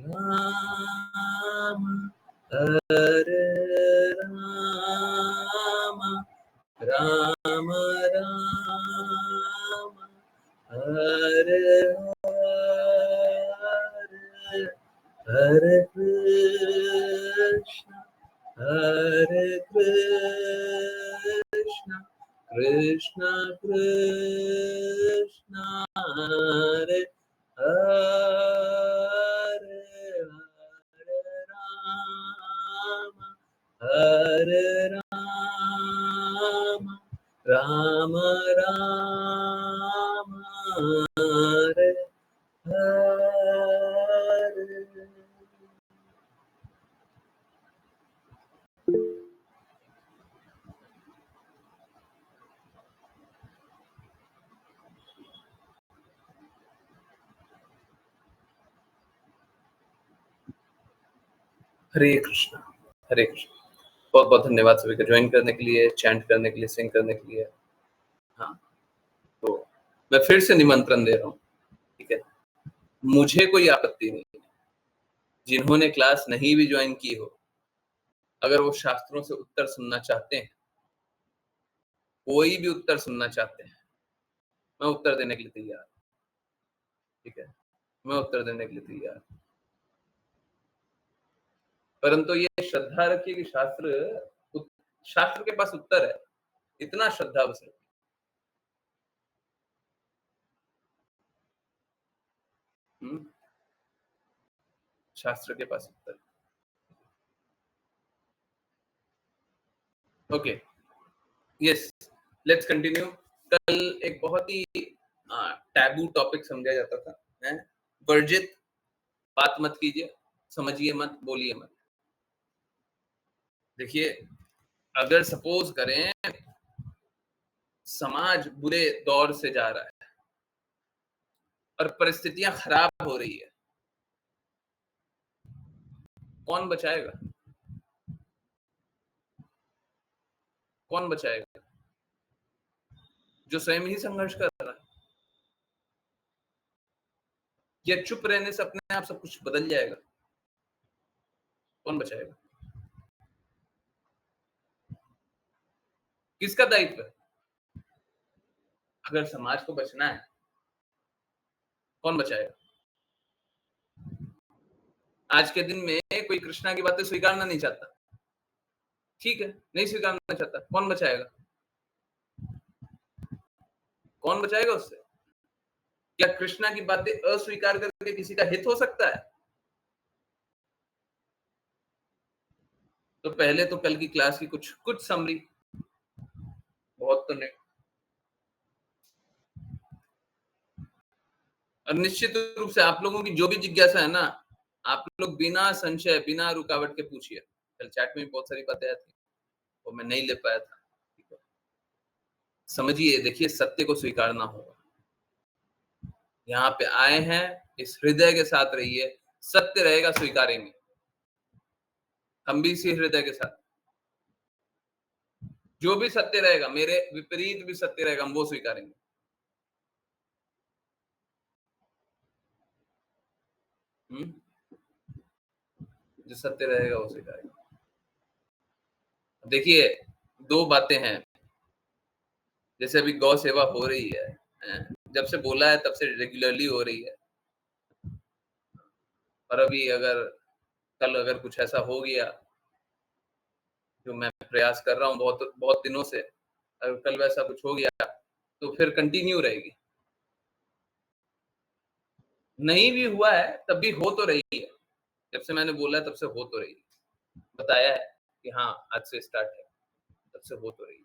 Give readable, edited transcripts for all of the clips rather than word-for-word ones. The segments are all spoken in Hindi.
राम हरे राम राम राम हरे हरे हरे कृष्ण कृष्ण कृष्ण हरे हरे हरे राम राम राम हरे हरे। हरे कृष्णा हरे कृष्णा। बहुत बहुत धन्यवाद सभी का ज्वाइन करने के लिए, चैंट करने के लिए, सिंग करने के लिए। हाँ, तो मैं फिर से निमंत्रण दे रहा हूँ, ठीक है? मुझे कोई आपत्ति नहीं है, जिन्होंने क्लास नहीं भी ज्वाइन की हो, अगर वो शास्त्रों से उत्तर सुनना चाहते हैं, कोई भी उत्तर सुनना चाहते हैं, मैं उत्तर देने के लिए तैयार हूँ, ठीक है? मैं उत्तर देने के लिए तैयार हूँ। परंतु ये श्रद्धा रखिए कि शास्त्र के पास उत्तर है, इतना श्रद्धा बस रखिए। शास्त्र के पास उत्तर। Okay, yes, let's continue. कल एक बहुत ही टैबू टॉपिक समझा जाता था, हैं? वर्जित, बात मत कीजिए, समझिए मत, बोलिए मत। देखिए, अगर सपोज करें समाज बुरे दौर से जा रहा है और परिस्थितियां खराब हो रही है, कौन बचाएगा? कौन बचाएगा? जो स्वयं ही संघर्ष कर रहा है। या चुप रहने से अपने आप सब कुछ बदल जाएगा? कौन बचाएगा? किसका दायित्व है? अगर समाज को बचना है, कौन बचाएगा? आज के दिन में कोई कृष्णा की बातें स्वीकारना नहीं चाहता, ठीक है, नहीं स्वीकारना चाहता, कौन बचाएगा? कौन बचाएगा उससे? क्या कृष्णा की बातें अस्वीकार करके किसी का हित हो सकता है? तो पहले तो कल की क्लास की कुछ समरी, बहुत तो नहीं। और निश्चित रूप से आप लोगों की जो भी जिज्ञासा है ना, आप लोग बिना संशय, बिना रुकावट के पूछिए। कल चैट में बहुत सारी बातें आई थी, वो मैं नहीं ले पाया था। समझिए, देखिए, सत्य को स्वीकारना होगा। यहाँ पे आए हैं, इस हृदय के साथ रहिए, सत्य रहेगा, स्वीकारेंगे हम भी इसी हृदय के साथ। जो भी सत्य रहेगा, मेरे विपरीत भी सत्य रहेगा, हम वो स्वीकारेंगे। जो सत्य रहेगा वो स्वीकारेगा। देखिए, दो बातें हैं। जैसे अभी गौ सेवा हो रही है, जब से बोला है तब से रेगुलरली हो रही है। और अभी अगर कल अगर कुछ ऐसा हो गया, जो मैं प्रयास कर रहा हूँ बहुत बहुत दिनों से, अगर कल वैसा कुछ हो गया तो फिर कंटिन्यू रहेगी। नहीं भी हुआ है तब भी हो तो रही है। जब से मैंने बोला है तब से हो तो रही है, बताया है कि हाँ आज से स्टार्ट है, तब से हो तो रही है।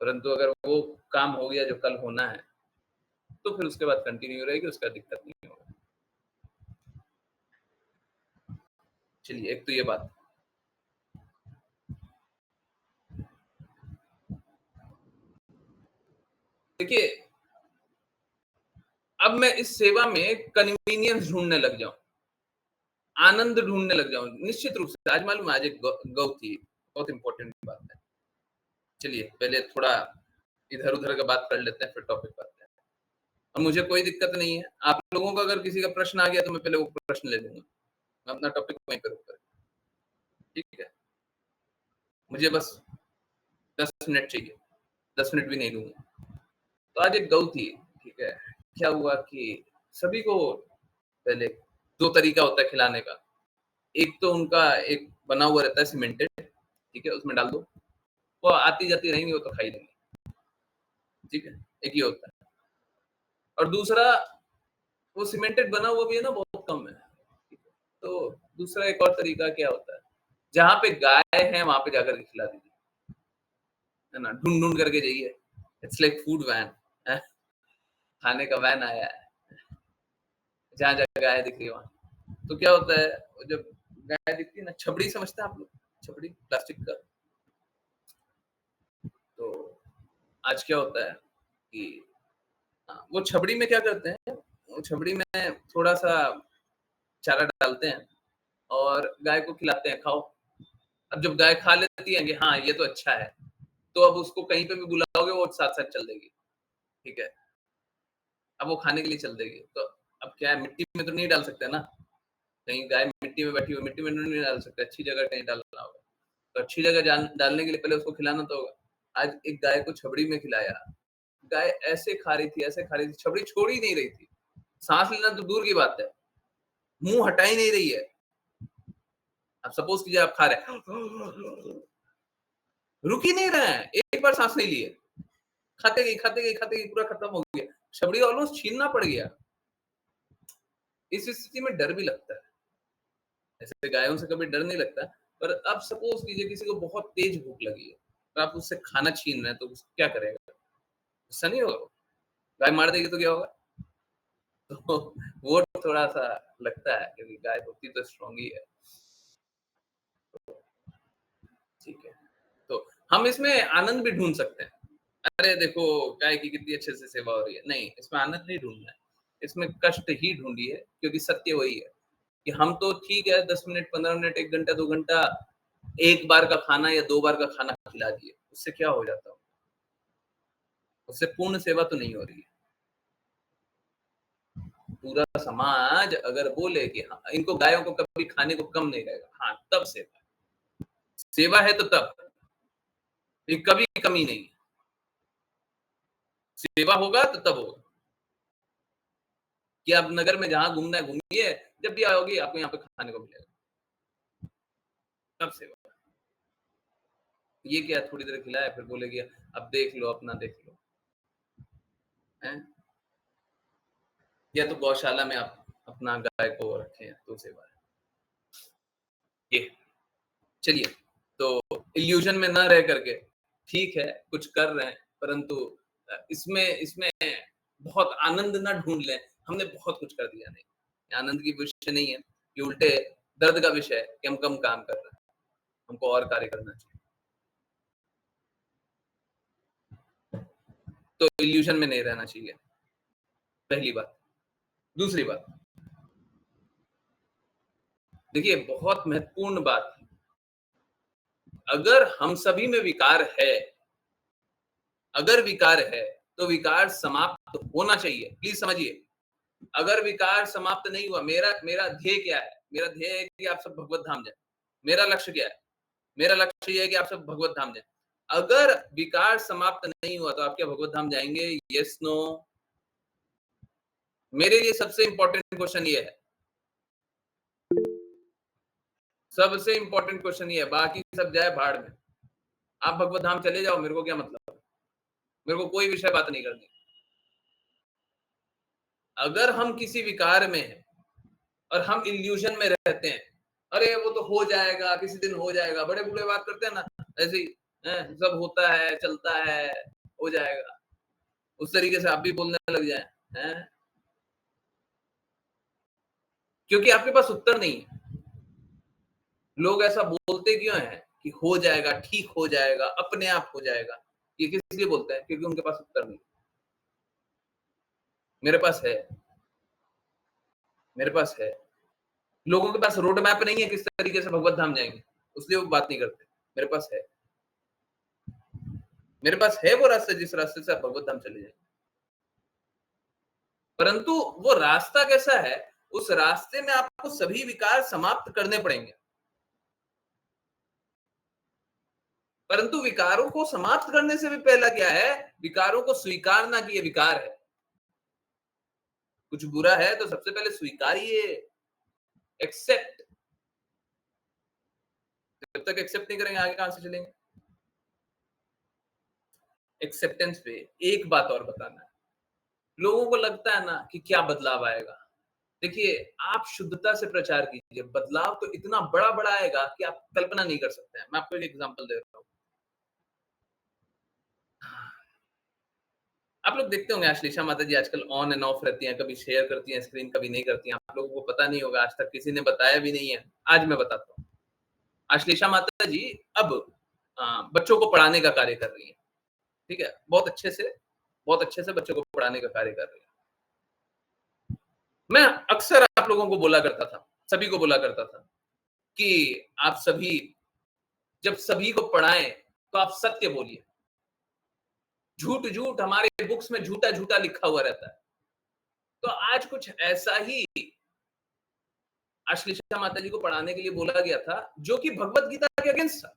परंतु अगर वो काम हो गया जो कल होना है, तो फिर उसके बाद कंटिन्यू रहेगी, उसका दिक्कत नहीं होगा। चलिए, एक तो ये बात। देखिए, अब मैं इस सेवा में कन्वीनियंस ढूंढने लग जाऊं, आनंद ढूंढने लग जाऊं। निश्चित रूप से आज मालूम, आज एक गौ थी, बहुत इंपॉर्टेंट बात है। चलिए, पहले थोड़ा इधर उधर का बात कर लेते हैं, फिर टॉपिक पर आते हैं। और मुझे कोई दिक्कत नहीं है। आप लोगों को अगर किसी का प्रश्न आ गया तो मैं पहले वो प्रश्न ले लूँगा। मैं अपना टॉपिक वहीं पे रोक कर, ठीक है? मुझे बस 10 मिनट चाहिए, 10 मिनट भी नहीं लूँगा। तो आज एक गऊ थी, ठीक है? क्या हुआ कि सभी को पहले 2 तरीका होता है खिलाने का। एक तो उनका एक बना हुआ रहता है सीमेंटेड, ठीक है? उसमें डाल दो, वो आती-जाती रहेंगी, वो तो खा ही लेंगी, ठीक है? एक ये होता है। और दूसरा वो सीमेंटेड बना हुआ भी है ना, बहुत कम है। तो दूसरा एक और तरीका क्या होता है, जहाँ पे गाय है वहाँ पे जाकर के खिला दीजिए, है ना? ढूँढ-ढूँढ करके जाइए, इट्स लाइक फूड वैन हैं, खाने का वैन आया है, जहाँ-जहाँ गाय दिख रही है वहाँ। तो क्या होता है, जब गाय दिखती है ना, छबड़ी समझते हैं आप लोग? छबड़ी प्लास्टिक का। तो आज क्या होता है कि वो छबड़ी में क्या करते हैं, वो छबड़ी में थोड़ा-सा चारा डालते हैं और गाय को खिलाते हैं, खाओ। अब जब गाय खा लेती है कि हाँ, ये तो अच्छा है, तो अब उसको कहीं पे भी बुलाओगे वो साथ-साथ चल देगी, ठीक है? अब वो खाने के लिए चल देगी। तो अब क्या है, मिट्टी में तो नहीं डाल सकते ना, कहीं गाय मिट्टी में बैठी हो, मिट्टी में तो नहीं डाल सकते, अच्छी जगह कहीं डालना होगा। तो अच्छी जगह डालने के लिए पहले उसको खिलाना तो होगा। आज एक गाय को छबड़ी में खिलाया, गाय ऐसे खा रही थी, ऐसे खा रही थी, छबड़ी छोड़ ही नहीं रही थी। साँस लेना तो दूर की बात है, मुँह हटा ही नहीं रही है। अब सपोज़ कीजिए आप खा रहे हैं, रुक ही नहीं रहे हैं, एक बार साँस नहीं लिए। खाते गई, खाते गई, खाते गई, पूरा खत्म हो गया। शबरी ऑलमोस्ट छीनना पड़ गया। इस स्थिति में डर भी लगता है। ऐसे गायों से कभी डर नहीं लगता, पर अब सपोज़ कीजिए किसी को बहुत तेज़ भूख लगी है, तो आप उससे खाना छीन रहे हैं, तो क्या करेगा? गुस्सा नहीं होगा वो? गाय मार देगी तो क्या होगा? तो वो थोड़ा-सा लगता है क्योंकि गाय होती तो स्ट्रॉन्ग ही है। ठीक है। तो हम इसमें आनंद भी ढूँढ सकते हैं। अरे देखो गाय की कितनी अच्छे से सेवा हो रही है। नहीं, इसमें आनंद नहीं ढूँढना है। इसमें कष्ट ही ढूँढिए क्योंकि सत्य वही है कि हम तो ठीक है 10 मिनट, 15 मिनट, 1 घंटा, 2 घंटा 1 बार का खाना या 2 बार का खाना खिला दिए। उससे क्या हो जाता है? उससे पूर्ण सेवा तो नहीं हो रही है। पूरा समाज अगर बोले कि हाँ, इनको गायों को कभी खाने को कम नहीं रहेगा। हाँ, तब सेवा। सेवा है तो तब, ये कभी कमी नहीं है। सेवा होगा तो तब होगा। कि आप नगर में जहाँ घूमना है घूमिए, जब भी आओगे आपको यहाँ पे खाने को मिलेगा। तब सेवा। ये क्या थोड़ी देर खिलाया फिर बोलेगी अब देख लो, अपना देख लो, हैं? या तो गौशाला में आप अपना गाय को रखें तो सेवा है। ये चलिए, तो इल्यूज़न में ना रह करके ठीक है, कुछ कर रहे हैं, परंतु इसमें इसमें बहुत आनंद ना ढूँढ लें, हमने बहुत कुछ कर दिया नहीं। ये आनंद की विषय नहीं है, ये उल्टे दर्द का विषय है कि हम कम काम कर रहे हैं, हमको और कार्य करना चाहिए। तो इल्यूज़न में नहीं रहना चाहिए, पहली बात। दूसरी बात, देखिए बहुत महत्वपूर्ण बात, अगर हम सभी में विकार है, अगर विकार है, तो विकार समाप्त होना चाहिए, प्लीज़ समझिए। अगर विकार समाप्त नहीं हुआ, मेरा मेरा ध्येय क्या है? मेरा ध्येय है कि आप सब भगवत धाम जाएँ। मेरा लक्ष्य क्या है? मेरा लक्ष्य ये है कि आप सब भगवत धाम जाएँ। अगर विकार समाप्त नहीं हुआ, तो आप क्या भगवत धाम जाएँगे? Yes, no? मेरे लिए सबसे इम्पोर्टेंट क्वेश्चन ये है। सबसे इम्पोर्टेंट क्वेश्चन ये है, बाकी सब जाए भाड़ में। आप भगवत धाम चले जाओ, मेरे को क्या मतलब? मेरे को कोई विषय बात नहीं करनी। अगर हम किसी विकार में हैं और हम इल्यूजन में रहते हैं, अरे वो तो हो जाएगा, किसी दिन हो जाएगा, बड़े बूढ़े बात करते हैं ना, ऐसे ही सब होता है, चलता है, हो जाएगा। उस तरीके से आप भी बोलने लग जाएँ, हैं? क्योंकि आपके पास उत्तर नहीं है। लोग ऐसा बोलते क्यों हैं कि हो जाएगा, ठीक हो जाएगा, अपने आप हो जाएगा। ये किस लिए बोलते हैं? क्योंकि उनके पास उत्तर नहीं है। मेरे पास है, मेरे पास है। लोगों के पास रोड मैप नहीं है किस तरीके से भगवत धाम जाएँगे, इसलिए वो बात नहीं करते। मेरे पास है। मेरे पास है वो रास्ता जिस रास्ते से आप भगवत धाम चले जाएँगे। परंतु वो रास्ता कैसा है, उस रास्ते में आपको सभी विकार समाप्त करने पड़ेंगे। परंतु विकारों को समाप्त करने से भी पहला क्या है, विकारों को स्वीकारना कि ये विकार है। कुछ बुरा है तो सबसे पहले स्वीकारिए, एक्सेप्ट। जब तक एक्सेप्ट नहीं करेंगे आगे कहां से चलेंगे। एक्सेप्टेंस पे एक बात और बताना है, लोगों को लगता है ना कि क्या बदलाव आएगा। देखिए, आप शुद्धता से प्रचार कीजिए, बदलाव तो इतना बड़ा बड़ा आएगा कि आप कल्पना नहीं कर सकते हैं। मैं आपको एक एग्जांपल दे रहा हूँ। आप लोग देखते होंगे आश्लेषा माता जी आजकल ऑन एंड ऑफ रहती हैं, कभी शेयर करती हैं स्क्रीन, कभी नहीं करती हैं। आप लोगों को पता नहीं होगा, आज तक किसी ने बताया भी नहीं है। आज मैं बताता हूँ। आश्लेषा माता जी अब बच्चों को पढ़ाने का कार्य कर रही हैं। ठीक है, बहुत अच्छे से बच्चों को पढ़ाने का कार्य कर रही है। मैं अक्सर आप लोगों को बोला करता था, सभी को बोला करता था कि आप सभी जब सभी को पढ़ाएं तो आप सत्य बोलिए। झूठ झूठ हमारे बुक्स में झूठा झूठा लिखा हुआ रहता है। तो आज कुछ ऐसा ही आश्लेषा माता जी को पढ़ाने के लिए बोला गया था, जो कि भगवत गीता के अगेंस्ट था,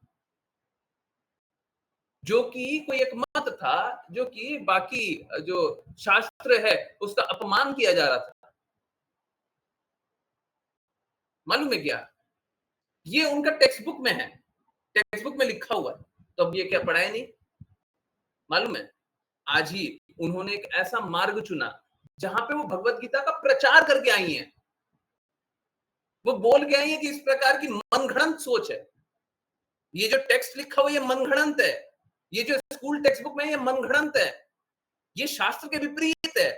जो कि कोई एक मत था, जो कि बाकी जो शास्त्र है उसका अपमान किया जा रहा था। मालूम है क्या, ये उनका टेक्स्ट बुक में है, टेक्स्ट बुक में लिखा हुआ है, तो अब ये क्या पढ़ाया नहीं। मालूम है, आज ही उन्होंने एक ऐसा मार्ग चुना जहां पे वो भगवत गीता का प्रचार करके आई हैं। वो बोल के आई है कि इस प्रकार की मनगढ़ंत सोच है, ये जो टेक्स्ट लिखा हुआ ये मनगढ़ंत है, ये जो स्कूल टेक्स्ट बुक में ये मनगढ़ंत है, ये शास्त्र के विपरीत है।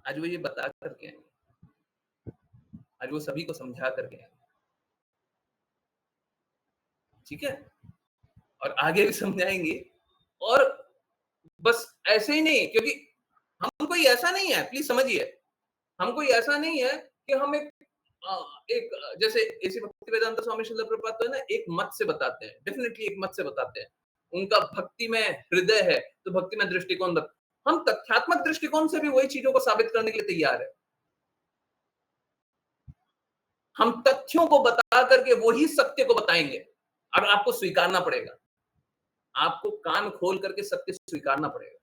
आज वो ये बता करके आई, आज वो सभी को समझा करके आई। ठीक है, और आगे भी समझाएंगे। और बस ऐसे ही नहीं, क्योंकि हम कोई ऐसा नहीं है, प्लीज समझिए, हम कोई ऐसा नहीं है कि हम एक जैसे ऐसी भक्ति वेदांत स्वामी श्रील प्रभुपाद तो है ना, एक मत से बताते हैं, डेफिनेटली एक मत से बताते हैं। उनका भक्ति में हृदय है तो भक्ति में दृष्टिकोण। हम तथ्यात्मक दृष्टिकोण से भी वही चीजों को साबित करने के लिए तैयार है। हम तथ्यों को बता करके वही सत्य को बताएंगे, और आपको स्वीकारना पड़ेगा, आपको कान खोल करके सत्य स्वीकारना पड़ेगा।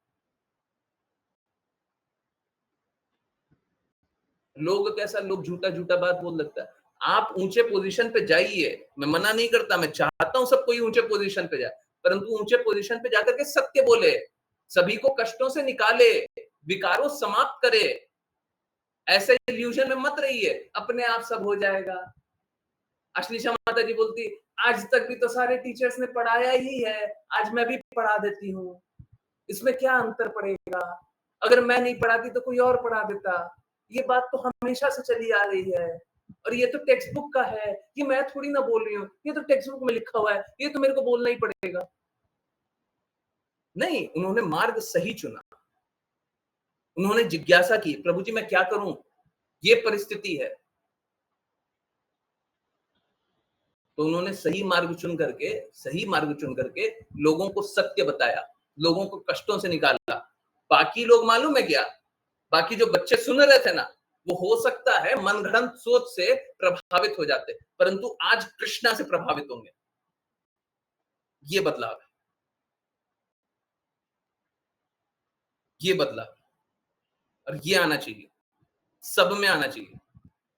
लोग कैसा, लोग झूठा झूठा बात बोल लगता है। आप ऊंचे पोजीशन पे जाइए, मैं मना नहीं करता, मैं चाहता हूं सब कोई ऊंचे पोजीशन पे जाए, परंतु ऊंचे पोजीशन पे जाकर के सत्य बोले, सभी को कष्टों से निकाले, विकारों समाप्त करे। ऐसे इल्यूजन में मत रहिए अपने आप सब हो जाएगा। अश्लीषा माता जी बोलती, आज तक भी तो सारे टीचर्स ने पढ़ाया ही है, आज मैं भी पढ़ा देती हूँ, इसमें क्या अंतर पड़ेगा, अगर मैं नहीं पढ़ाती तो कोई और पढ़ा देता। ये बात तो हमेशा से चली आ रही है, और ये तो टेक्स्ट बुक का है, ये मैं थोड़ी ना बोल रही हूँ, ये तो टेक्स्ट बुक में लिखा हुआ है, ये तो मेरे को बोलना ही पड़ेगा। नहीं, उन्होंने मार्ग सही चुना, उन्होंने जिज्ञासा की, प्रभु जी मैं क्या करूं, ये परिस्थिति है। तो उन्होंने सही मार्ग चुन करके लोगों को सत्य बताया, लोगों को कष्टों से निकाला। बाकी लोग मालूम है क्या, बाकी जो बच्चे सुन रहे थे ना, वो हो सकता है मनगढ़ंत सोच से प्रभावित हो जाते, परंतु आज कृष्णा से प्रभावित होंगे। ये बदलाव है, ये बदलाव, और ये आना चाहिए, सब में आना चाहिए।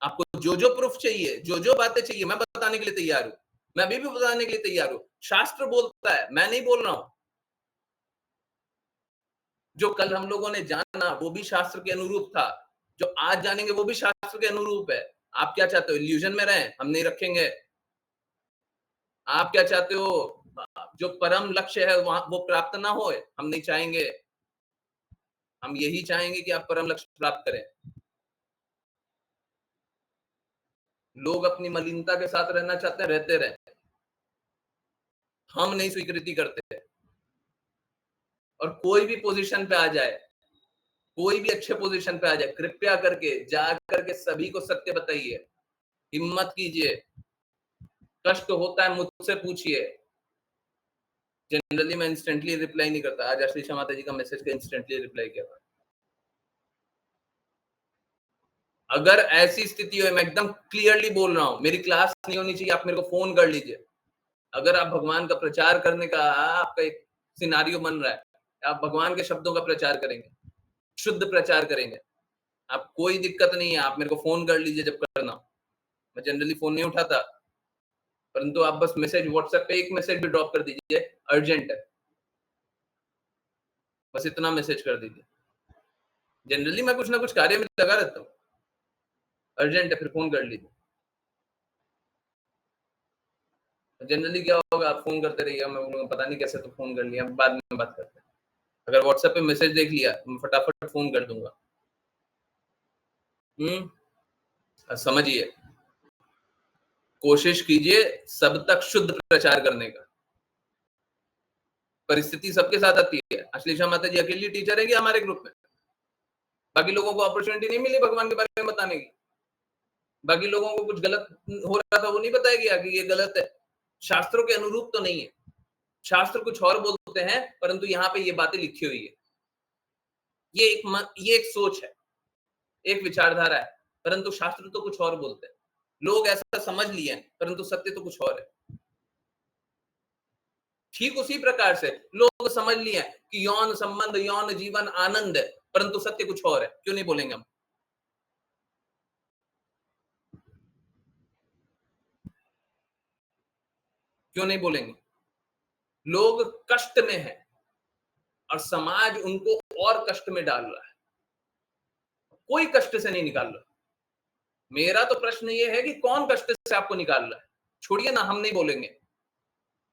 आपको जो जो प्रूफ चाहिए, जो जो बातें चाहिए, मैं बताने के लिए तैयार हूं, मैं अभी भी बताने के लिए तैयार हूं। शास्त्र बोलता है, मैं नहीं बोल रहा हूं। जो कल हम लोगों ने जाना वो भी शास्त्र के अनुरूप था, जो आज जानेंगे वो भी शास्त्र के अनुरूप है। आप क्या चाहते हो, इल्यूजन में रहें, हम नहीं रखेंगे। आप क्या चाहते हो, जो परम लक्ष्य है वहां वो प्राप्त ना हो, हम नहीं चाहेंगे। हम यही चाहेंगे कि आप परम लक्ष्य प्राप्त करें। लोग अपनी मलिनता के साथ रहना चाहते हैं, रहते रहे, हम नहीं स्वीकृति करते। और कोई भी पोजीशन पे आ जाए, कोई भी अच्छे पोजीशन पे आ जाए, कृपया करके जा करके सभी को सत्य बताइए, हिम्मत कीजिए। कष्ट होता है मुझसे पूछिए, जनरली मैं इंस्टेंटली रिप्लाई नहीं करता। आज आशीषा माता जी का मैसेज का इंस्टेंटली रिप्लाई किया था। अगर ऐसी स्थिति है, मैं एकदम क्लियरली बोल रहा हूं, मेरी क्लास नहीं होनी चाहिए, आप मेरे को फोन कर लीजिए। अगर आप भगवान का प्रचार करने का आपका एक सिनारियो बन रहा है, आप भगवान के शब्दों का प्रचार करेंगे, शुद्ध प्रचार करेंगे, आप कोई दिक्कत नहीं है, आप मेरे को फोन कर लीजिए जब करना हो। मैं जनरली फोन नहीं उठाता, परंतु आप बस मैसेज व्हाट्सएप पे एक मैसेज भी ड्रॉप कर दीजिए, अर्जेंट है, बस इतना मैसेज कर दीजिए। जनरली मैं कुछ ना कुछ कार्य में लगा रहता हूँ, अर्जेंट है फिर फोन कर लीजिए। जनरली क्या होगा, आप फोन करते रहिएगा, मैं बोलूंगा पता नहीं कैसे तो फोन कर लिया, बाद में बात करते हैं। अगर व्हाट्सएप पे मैसेज देख लिया, मैं फटाफट फोन कर दूंगा। समझिए, कोशिश कीजिए सब तक शुद्ध प्रचार करने का। परिस्थिति सबके साथ आती है। अश्लीषा माता जी अकेली टीचर है कि हमारे ग्रुप में? बाकी लोगों को अपॉर्चुनिटी नहीं मिली भगवान के बारे में बताने की? बाकी लोगों को कुछ गलत हो रहा था, वो नहीं बताया गया कि ये गलत है? शास्त्रों के अनुरूप तो नहीं है। शास्त्र कुछ और बोलते हैं, परंतु यहाँ पे ये बातें लिखी हुई है। ये एक सोच है, एक विचारधारा है, परंतु शास्त्र तो कुछ और बोलते हैं। लोग ऐसा समझ लिए हैं, परंतु सत्य तो कुछ और है। ठीक उसी प्रकार से लोग समझ लिए कि यौन संबंध, यौन जीवन आनंद है, परंतु सत्य कुछ और है। क्यों नहीं बोलेंगे हम? क्यों नहीं बोलेंगे? लोग कष्ट में हैं और समाज उनको और कष्ट में डाल रहा है। कोई कष्ट से नहीं निकाल रहा। मेरा तो प्रश्न ये है कि कौन कष्ट से आपको निकाल रहा है? छोड़िए ना, हम नहीं बोलेंगे,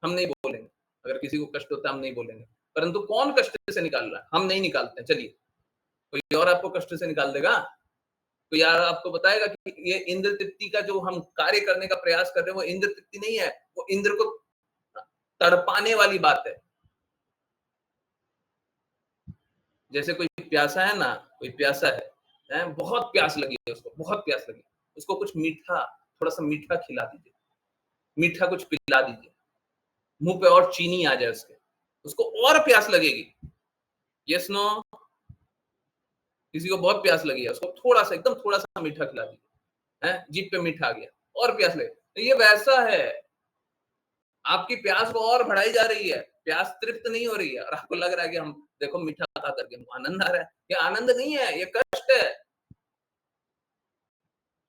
हम नहीं बोलेंगे। अगर किसी को कष्ट होता है हम नहीं बोलेंगे, परंतु कौन कष्ट से निकाल रहा है? हम नहीं निकालते। चलिए, कोई और आपको कष्ट से निकाल देगा? कोई यार आपको बताएगा कि ये इंद्र तृप्ति का जो हम कार्य करने का प्रयास कर रहे हैं, वो इंद्र तृप्ति नहीं है, वो इंद्र को तड़पाने वाली बात है। जैसे कोई प्यासा है ना, कोई प्यासा है, बहुत प्यास लगी है उसको, बहुत प्यास लगी, उसको कुछ मीठा, थोड़ा सा मीठा खिला दीजिए, मीठा कुछ पिला दीजिए, मुंह पे और चीनी आ जाए उसके, उसको और प्यास लगेगी। Yes no? किसी को बहुत प्यास लगी है, उसको थोड़ा सा, एकदम थोड़ा सा मीठा खिला दीजिए, जीभ पे मीठा आ गया, और प्यास लगे। तो ये वैसा है, आपकी प्यास को और बढ़ाई जा रही है, प्यास तृप्त नहीं हो रही है, और आपको लग रहा है कि हम देखो मीठा खा करके आनंद आ रहा है। ये आनंद नहीं है, ये कष्ट है।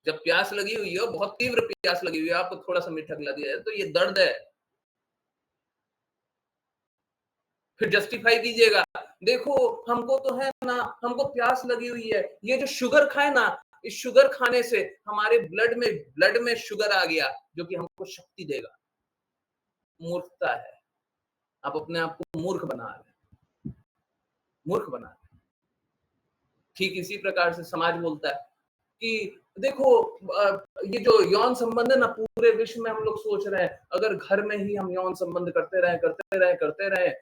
जब प्यास लगी हुई है, बहुत तीव्र प्यास लगी हुई है, आपको थोड़ा सा मीठा खिला दिया जाए तो ये दर्द है। फिर जस्टिफाई कीजिएगा, देखो हमको तो है ना, हमको प्यास लगी हुई है, ये जो शुगर खाए ना, इस शुगर खाने से हमारे ब्लड में शुगर आ गया, जो कि हमको शक्ति देगा। मूर्खता है, आप अपने आप को मूर्ख बना रहे हैं, मूर्ख बना रहे हैं। ठीक इसी प्रकार से समाज बोलता है कि देखो ये जो यौन संबंध है ना, पूरे विश्व में हम लोग सोच रहे हैं, अगर घर में ही हम यौन संबंध करते रहे,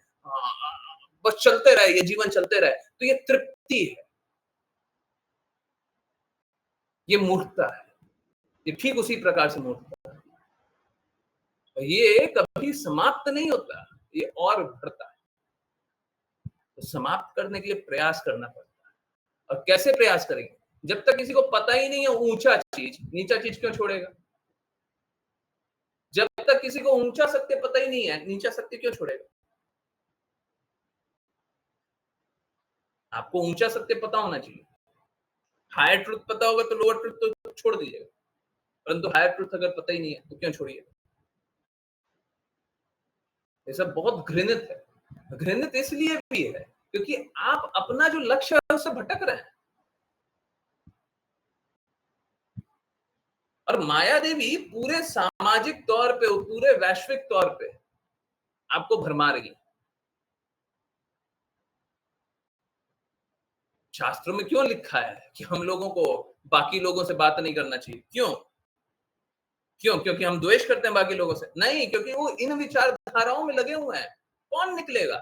बस चलते रहे, ये जीवन चलते रहे, तो ये तृप्ति है। ये मूर्खता है, ये ठीक उसी प्रकार से मूर्खता है। ये कभी समाप्त नहीं होता, ये और बढ़ता है। तो समाप्त करने के लिए प्रयास करना पड़ता है। और कैसे प्रयास करेंगे? जब तक किसी को पता ही नहीं है ऊंचा चीज, नीचा चीज क्यों छोड़ेगा? जब तक किसी को ऊंचा सत्य पता ही नहीं है, नीचा सत्य क्यों छोड़ेगा? आपको ऊंचा सत्य पता होना चाहिए। हायर ट्रुथ पता होगा तो लोअर ट्रुथ तो छोड़ दीजिएगा, परंतु हायर ट्रुथ अगर पता ही नहीं है तो क्यों छोड़िएगा? ये सब बहुत घृणित है। घृणित इसलिए भी है क्योंकि आप अपना जो लक्ष्य है उससे भटक रहे हैं। और माया देवी पूरे सामाजिक तौर पे, पूरे वैश्विक तौर पे आपको भरमा रही है। शास्त्रों में क्यों लिखा है कि हम लोगों को बाकी लोगों से बात नहीं करना चाहिए? क्यों? क्यों? क्योंकि हम द्वेष करते हैं बाकी लोगों से? नहीं, क्योंकि वो इन विचारधाराओं में लगे हुए हैं। कौन निकलेगा?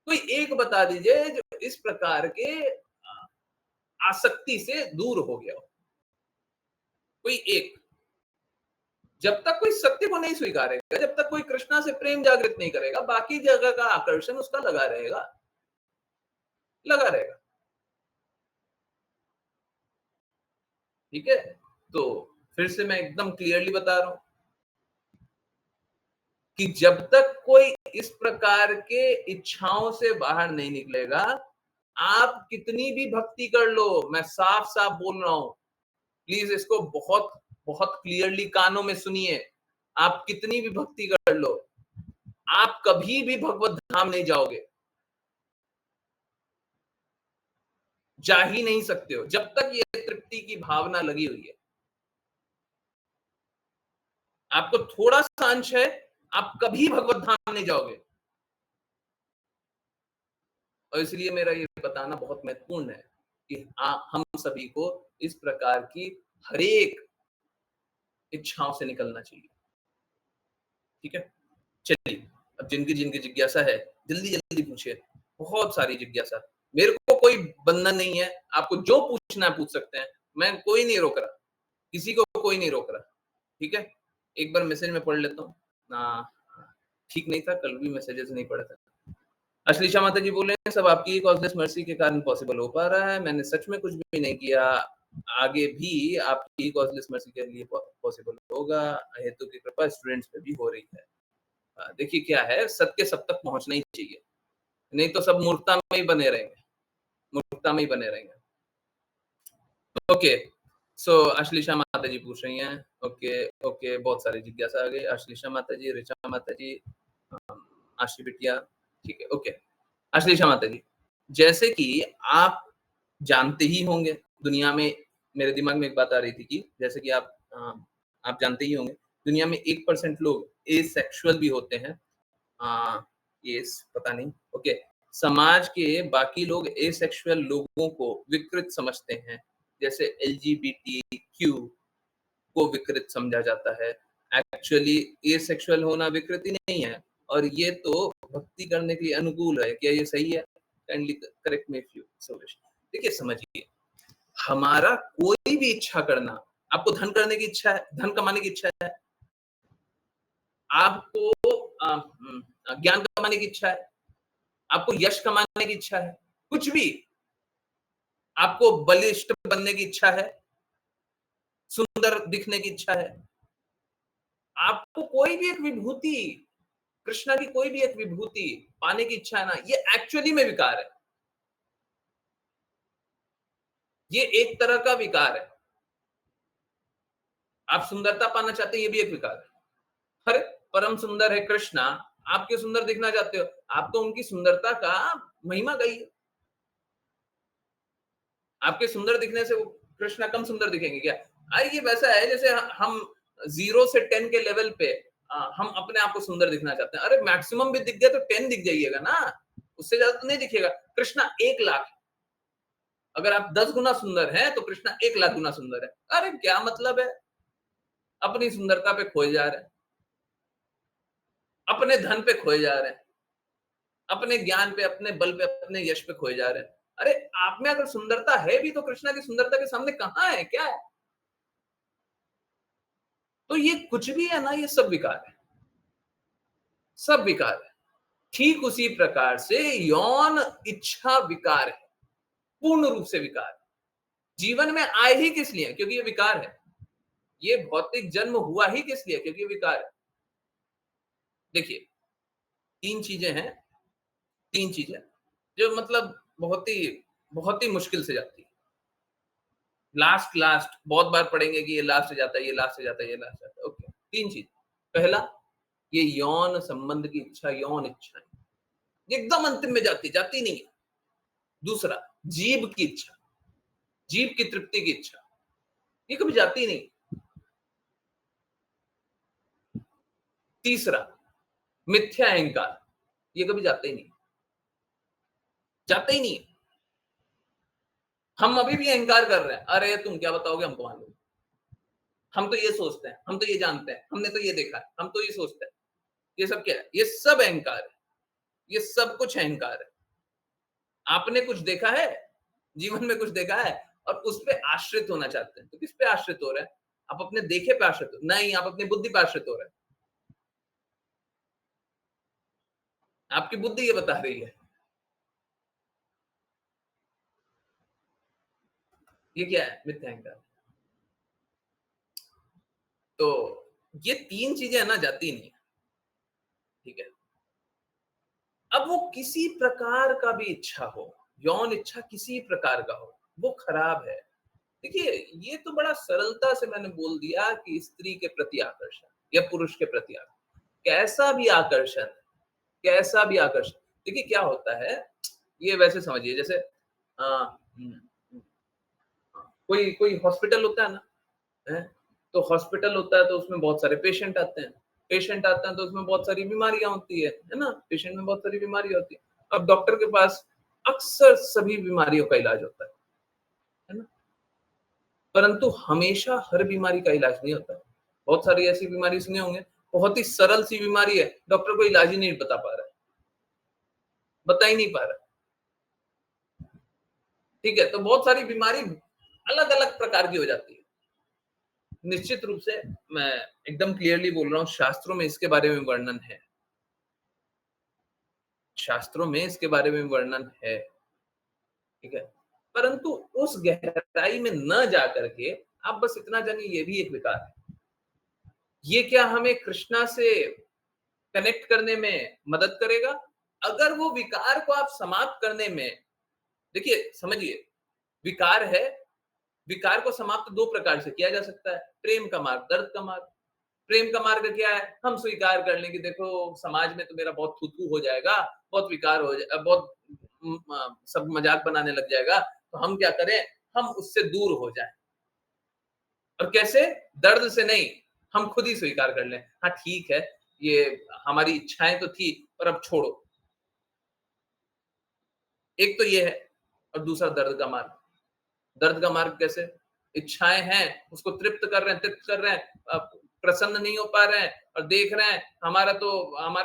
कोई एक बता दीजिए जो इस प्रकार के आसक्ति से दूर हो गया हो। कोई एक जब तक कोई सत्य को नहीं स्वीकारेगा, जब तक कोई कृष्णा से प्रेम जागृत नहीं करेगा, बाकी जगह का आकर्षण उसका लगा रहेगा, लगा रहेगा। ठीक है? तो फिर से मैं एकदम क्लियरली बता रहा हूं कि जब तक कोई इस प्रकार के इच्छाओं से बाहर नहीं निकलेगा, आप कितनी भी भक्ति कर लो, मैं साफ-साफ बोल रहा हूं, प्लीज इसको बहुत बहुत क्लियरली कानों में सुनिए। आप कितनी भी भक्ति कर लो, आप कभी भी भगवत धाम नहीं जाओगे। जा ही नहीं सकते हो जब तक ये तृप्ति की भावना लगी हुई है। आपको थोड़ा सा अंश है, आप कभी भगवत धाम नहीं जाओगे। और इसलिए मेरा ये बताना बहुत महत्वपूर्ण है कि हम सभी को इस प्रकार की हरेक इच्छाओं से निकलना चाहिए। ठीक है? चलिए, अब जिनकी जिनकी जिज्ञासा है, जल्दी जल्दी पूछिए। बहुत सारी जिज्ञासा, मेरे को कोई बंधन नहीं है, आपको जो पूछना है पूछ सकते हैं, मैं कोई नहीं रोक रहा, किसी को कोई नहीं रोक रहा। ठीक है? एक बार मैसेज में पढ़ लेता हूँ। ठीक नहीं था, कल भी मैसेजेस नहीं पढ़ा था। अश्लीषा माता जी बोल रहे हैं, सब आपकी कॉज़लेस मर्सी के कारण पॉसिबल हो पा रहा है, मैंने सच में कुछ भी नहीं किया, आगे भी आपकी कॉज़लेस मर्सी के लिए पॉसिबल होगा, हेतु की कृपा स्टूडेंट्स पे भी हो रही है। देखिए क्या है, सत्य सब तक पहुँचना ही चाहिए, नहीं तो सब मूर्खता में ही बने रहेंगे, मूर्खता में ही बने रहेंगे। ओके, सो अश्लीषा माता जी पूछ रही हैं, ओके, ओके, बहुत सारी जिज्ञासा आ गई, अश्लीषा माता जी, ऋचा माता जी, आशी बिटिया, ठीक है, ओके। अश्लीषा माता जी, जैसे कि आप जानते ही होंगे, दुनिया में मेरे दिमाग में एक बात आ रही थी कि जैसे कि आप जानते ही होंगे, दुनिया में 1% लोग एसेक्सुअल भी होते हैं। येस, पता नहीं, ओके। समाज के बाकी लोग एसेक्सुअल लोगों को विकृत समझते हैं, जैसे एलजीबीटीक्यू को विकृत समझा जाता है। एक्चुअली एसेक्सुअल होना विकृति नहीं है और ये तो भक्ति करने के लिए अनुकूल है। क्या ये सही है? Kindly correct me if you so wish. देखिए समझिए, हमारा कोई भी इच्छा करना, आपको धन करने की इच्छा है, धन कमाने की इच्छा है, आपको ज्ञान कमाने की इच्छा है, आपको यश कमाने की इच्छा है, कुछ भी, आपको बलिष्ठ बनने की इच्छा है, सुंदर दिखने की इच्छा है, आपको कोई भी एक विभूति, कृष्णा की कोई भी एक विभूति पाने की इच्छा है ना, ये एक्चुअली में विकार है। ये एक तरह का विकार है। आप सुंदरता पाना चाहते हैं, ये भी एक विकार है। अरे परम सुंदर है कृष्णा, आप क्यों सुंदर दिखना चाहते हो? आप तो उनकी सुंदरता का महिमा गाइए। आपके सुंदर दिखने से वो कृष्णा कम सुंदर दिखेंगे क्या? ये वैसा है जैसे हम 0 से 10 के लेवल पे हम अपने आप को सुंदर दिखना चाहते हैं। अरे मैक्सिमम भी दिख गया तो 10 दिख जाइएगा ना, उससे ज्यादा तो नहीं दिखेगा। कृष्णा 1 लाख, अगर आप 10 गुना सुंदर हैं तो कृष्णा 1 लाख गुना सुंदर है। अरे क्या मतलब है? अपनी सुंदरता पे खोए जा रहे हैं, अपने धन पे खोए जा रहे हैं, अपने ज्ञान पे, अपने बल पे, अपने यश पे खोए जा रहे हैं। अरे आप में अगर सुंदरता है भी तो कृष्णा की सुंदरता के सामने कहाँ है, क्या है? तो ये कुछ भी है ना, ये सब विकार है, सब विकार है। ठीक उसी प्रकार से यौन इच्छा विकार है, पूर्ण रूप से विकार है। जीवन में आए ही किस लिए? क्योंकि ये विकार है। ये भौतिक जन्म हुआ ही किस लिए? क्योंकि ये विकार है। देखिए, 3 चीजें हैं, 3 चीजें जो मतलब बहुत ही मुश्किल से जाती है। लास्ट बहुत बार पढ़ेंगे कि ये लास्ट से जाता है, ये लास्ट से जाता है, ये लास्ट से जाता है। ओके, 3 चीज। पहला, ये यौन संबंध की इच्छा, यौन इच्छाएं, ये एकदम अंतिम में जाती नहीं है। दूसरा, जीभ की इच्छा, जीभ की तृप्ति की इच्छा, ये कभी जाती नहीं। तीसरा, मिथ्या अहंकार, ये कभी जाता ही नहीं, जाता ही नहीं। हम अभी भी अहंकार कर रहे हैं, अरे तुम क्या बताओगे, हमको मालूम, हम तो ये सोचते हैं, हम तो ये जानते हैं, हमने तो ये देखा है, हम तो ये सोचते हैं। ये सब क्या है? ये सब अहंकार है, ये सब कुछ अहंकार है। आपने कुछ देखा है, जीवन में कुछ देखा है और उस पे आश्रित होना चाहते हैं, तो किस पे आश्रित हो रहे हैं? आप अपने देखे पे आश्रित हो, नहीं आप अपनी बुद्धि पे आश्रित हो रहे हैं। आपकी बुद्धि ये बता रही है। ये क्या है? मिथ्या अहंकार। तो ये 3 चीज़ें है ना जाती नहीं है, ठीक है? अब वो किसी प्रकार का भी इच्छा हो, यौन इच्छा किसी प्रकार का हो, वो खराब है। देखिए, ये तो बड़ा सरलता से मैंने बोल दिया कि स्त्री के प्रति आकर्षण या पुरुष के प्रति आकर्षण, कैसा भी आकर्षण, कैसा भी आकर्षण। देखिए क्या होता है, ये वैसे समझिए जैसे हुँ, कोई कोई हॉस्पिटल होता है ना, हैं? तो हॉस्पिटल होता है तो उसमें बहुत सारे पेशेंट आते हैं। पेशेंट आते हैं तो उसमें बहुत सारी बीमारियाँ होती है ना? पेशेंट में बहुत सारी बीमारियाँ होती है। अब डॉक्टर के पास अक्सर सभी बीमारियों का इलाज होता है ना? परंतु हमेशा हर बीमारी का इलाज नहीं होता। बहुत सारी ऐसी बीमारी सुने होंगे, बहुत ही सरल सी बीमारी है, डॉक्टर को इलाज ही नहीं बता पा रहा है, बता ही नहीं पा रहा है। ठीक है? तो बहुत सारी बीमारी अलग-अलग प्रकार की हो जाती है। निश्चित रूप से मैं एकदम क्लियरली बोल रहा हूँ, शास्त्रों में इसके बारे में वर्णन है। शास्त्रों में इसके बारे में वर्णन है, ठीक है? परंतु उस गहराई में न जाकर के आप बस इतना जानिए ये भी एक विकार है। ये क्या हमें कृष्णा से कनेक्ट करने में मदद करेगा? अगर वो विकार को आप समाप्त करने में देखिए समझिए, विकार है, विकार को समाप्त 2 प्रकार से किया जा सकता है, प्रेम का मार्ग, दर्द का मार्ग। प्रेम का मार्ग क्या है? हम स्वीकार कर लें कि देखो समाज में तो मेरा बहुत थू-थू हो जाएगा, बहुत विकार हो जाए बहुत सब मज़ाक बनाने लग जाएगा, तो हम क्या करें? हम उससे दूर हो जाएँ। और कैसे? दर्द से नहीं, हम खुद ही स्वीकार कर लें। हाँ, ठीक है, ये हमारी इच्छाएँ तो थी, पर अब छोड़ो। एक तो ये है और दूसरा दर्द का मार्ग। दर्द का मार्ग कैसे? इच्छाएँ हैं, उसको तृप्त कर रहे हैं, प्रसन्न नहीं हो पा रहे हैं और देख रहे हैं हमारा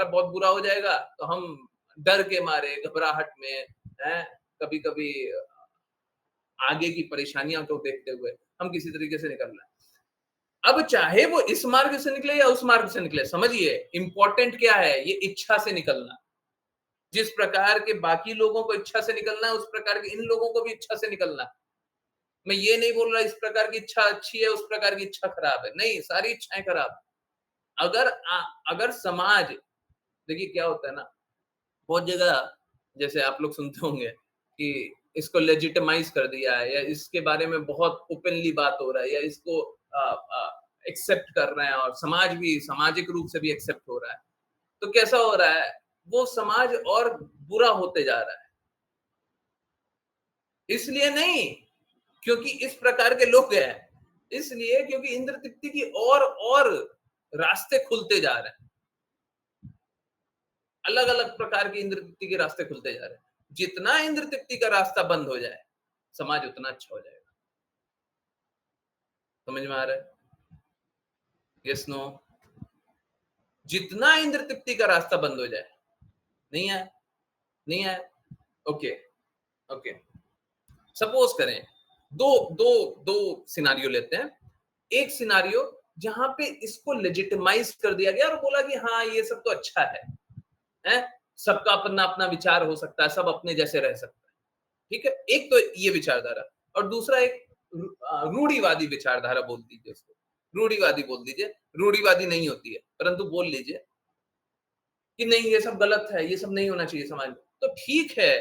बहुत बुरा हो जाएगा, तो हम डर के मारे, घबराहट में, हैं, कभी-कभी आगे की परेशानियों को देखते हुए हम किसी तरीके से निकल रहे हैं। अब चाहे वो इस मार्ग से निकले या उस मार्ग से निकले, समझिए इम्पोर्टेंट क्या है? ये इच्छा से निकलना। जिस प्रकार के बाकी लोगों को इच्छा से निकलना है, उस प्रकार के इन लोगों को भी इच्छा से निकलना है। मैं ये नहीं बोल रहा इस प्रकार की इच्छा अच्छी है, उस प्रकार की इच्छा खराब है। नहीं, सारी इच्छाएँ खराब हैं। अगर समाज देखिए क्या होता है ना, बहुत जगह जैसे आप लोग सुनते होंगे कि इसको लेजिटिमाइज़ कर दिया है या इसके बारे में बहुत ओपनली बात हो रहा है या इसको एक्सेप्ट कर रहे हैं और समाज भी सामाजिक रूप से भी एक्सेप्ट हो रहा है। तो कैसा हो रहा है, वो समाज और बुरा होते जा रहा है। इसलिए नहीं क्योंकि इस प्रकार के लोग हैं, इसलिए क्योंकि इंद्र तृप्ति की और रास्ते खुलते जा रहे हैं। अलग-अलग प्रकार की इंद्र तृप्ति के रास्ते खुलते जा रहे हैं। जितना इंद्र तृप्ति का रास्ता बंद हो जाए, समाज उतना अच्छा हो जाएगा। समझ में आ रहा है? Yes, no? जितना इंद्र तृप्ति का रास्ता बंद हो जाए, नहीं आया? नहीं आया? Okay, okay. सपोज करें 2 2 2 सिनेरियो लेते हैं। एक सिनेरियो जहाँ पे इसको लेजिटिमाइज़ कर दिया गया और बोला कि हाँ, ये सब तो अच्छा है। हैं? सबका अपना-अपना विचार हो सकता है, सब अपने जैसे रह सकता है। ठीक है? एक तो ये विचारधारा और दूसरा एक रूढ़िवादी विचारधारा बोल दीजिए उसको। रूढ़िवादी बोल दीजिए, रूढ़िवादी नहीं होती है, परंतु बोल लीजिए कि नहीं ये सब गलत है, ये सब नहीं होना चाहिए समाज में। तो ठीक है,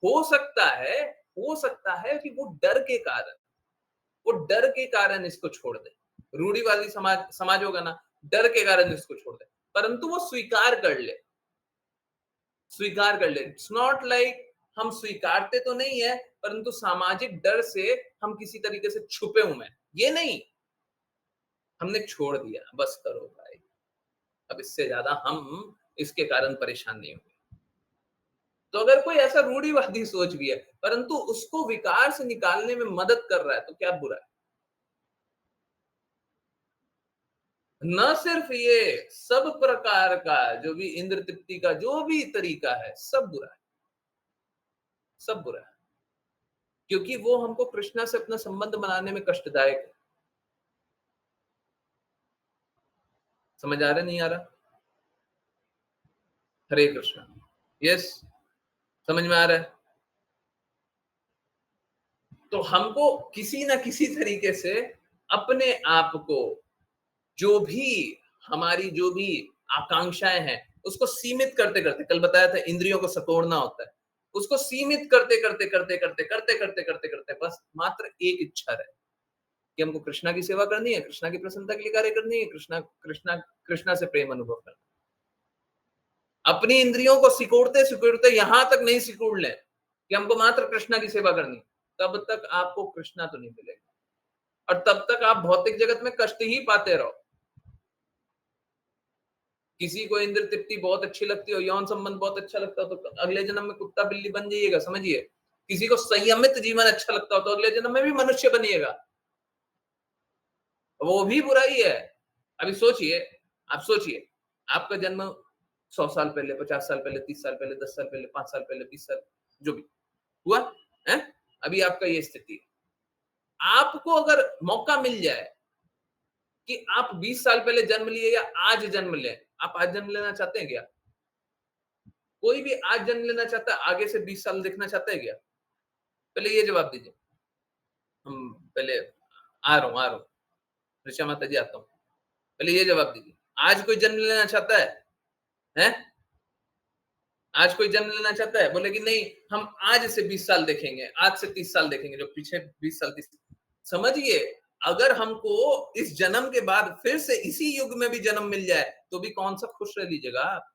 हो सकता है हो सकता है कि वो डर के कारण इसको छोड़ दे। रूढ़िवादी समाज समाज होगा ना, डर के कारण इसको छोड़ दे। परंतु वो स्वीकार कर ले। इट्स नॉट लाइक हम स्वीकारते तो नहीं है, परंतु सामाजिक डर से हम किसी तरीके से छुपे हुए हैं। ये नहीं, हमने छोड़ दिया, बस करो भाई। अब इससे ज्यादा हम इसके कारण परेशान नहीं होंगे। तो अगर कोई ऐसा रूढ़िवादी सोच भी है, परंतु उसको विकार से निकालने में मदद कर रहा है, तो क्या बुरा है? न सिर्फ ये, सब प्रकार का जो भी इंद्र तृप्ति का जो भी तरीका है, सब बुरा है, सब बुरा है। क्योंकि वो हमको कृष्णा से अपना संबंध बनाने में कष्टदायक है। समझ आ रहा नहीं आ रहा? हरे कृष्णा। यस, समझ में आ रहा है? तो हमको किसी ना किसी तरीके से अपने आप को, जो भी हमारी जो भी आकांक्षाएं हैं, उसको सीमित करते करते, कल बताया था इंद्रियों को सतोड़ना होता है, उसको सीमित करते करते करते करते करते करते करते करते बस मात्र एक इच्छा रहे कि हमको कृष्णा की सेवा करनी है, कृष्णा की प्रसन्नता के लिए कार्य करनी है, कृष्णा कृष्णा कृष्णा से प्रेम अनुभव करना। अपनी इंद्रियों को सिकोड़ते सिकोड़ते यहां तक नहीं सिकोड़ लें कि हमको मात्र कृष्णा की सेवा करनी, तब तक आपको कृष्णा तो नहीं मिलेगा, और तब तक आप भौतिक जगत में कष्ट ही पाते रहो। किसी को इंद्र तृप्ति बहुत अच्छी लगती हो, यौन संबंध बहुत अच्छा लगता हो, तो अगले जन्म में कुत्ता बिल्ली बन जाइएगा, समझिए। किसी को संयमित जीवन अच्छा लगता हो तो अगले जन्म में भी मनुष्य बनिएगा, वो भी बुरा ही है। अभी सोचिए, आप सोचिए, आपका जन्म 100 साल पहले, 50 साल पहले, 30 साल पहले, 10 साल पहले, 5 साल पहले, 20 साल, जो भी हुआ है, अभी आपका ये स्थिति है। आपको अगर मौका मिल जाए कि आप 20 साल पहले जन्म लिए या आज जन्म लें, आप आज जन्म लेना चाहते हैं क्या? कोई भी आज जन्म लेना चाहता है? आगे से 20 साल देखना चाहता है क्या? पहले ये जवाब दीजिए। हम पहले आ रहा हूँ, ऋचा माता जी आता हूँ। पहले ये जवाब दीजिए, आज कोई जन्म लेना चाहता है? हैं? आज कोई जन्म लेना चाहता है? बोले कि नहीं, हम आज से 20 साल देखेंगे, आज से 30 साल देखेंगे, जो पीछे 20 साल 30। समझिए, अगर हमको इस जन्म के बाद फिर से इसी युग में भी जन्म मिल जाए, तो भी कौन सा खुश रह लीजिएगा आप?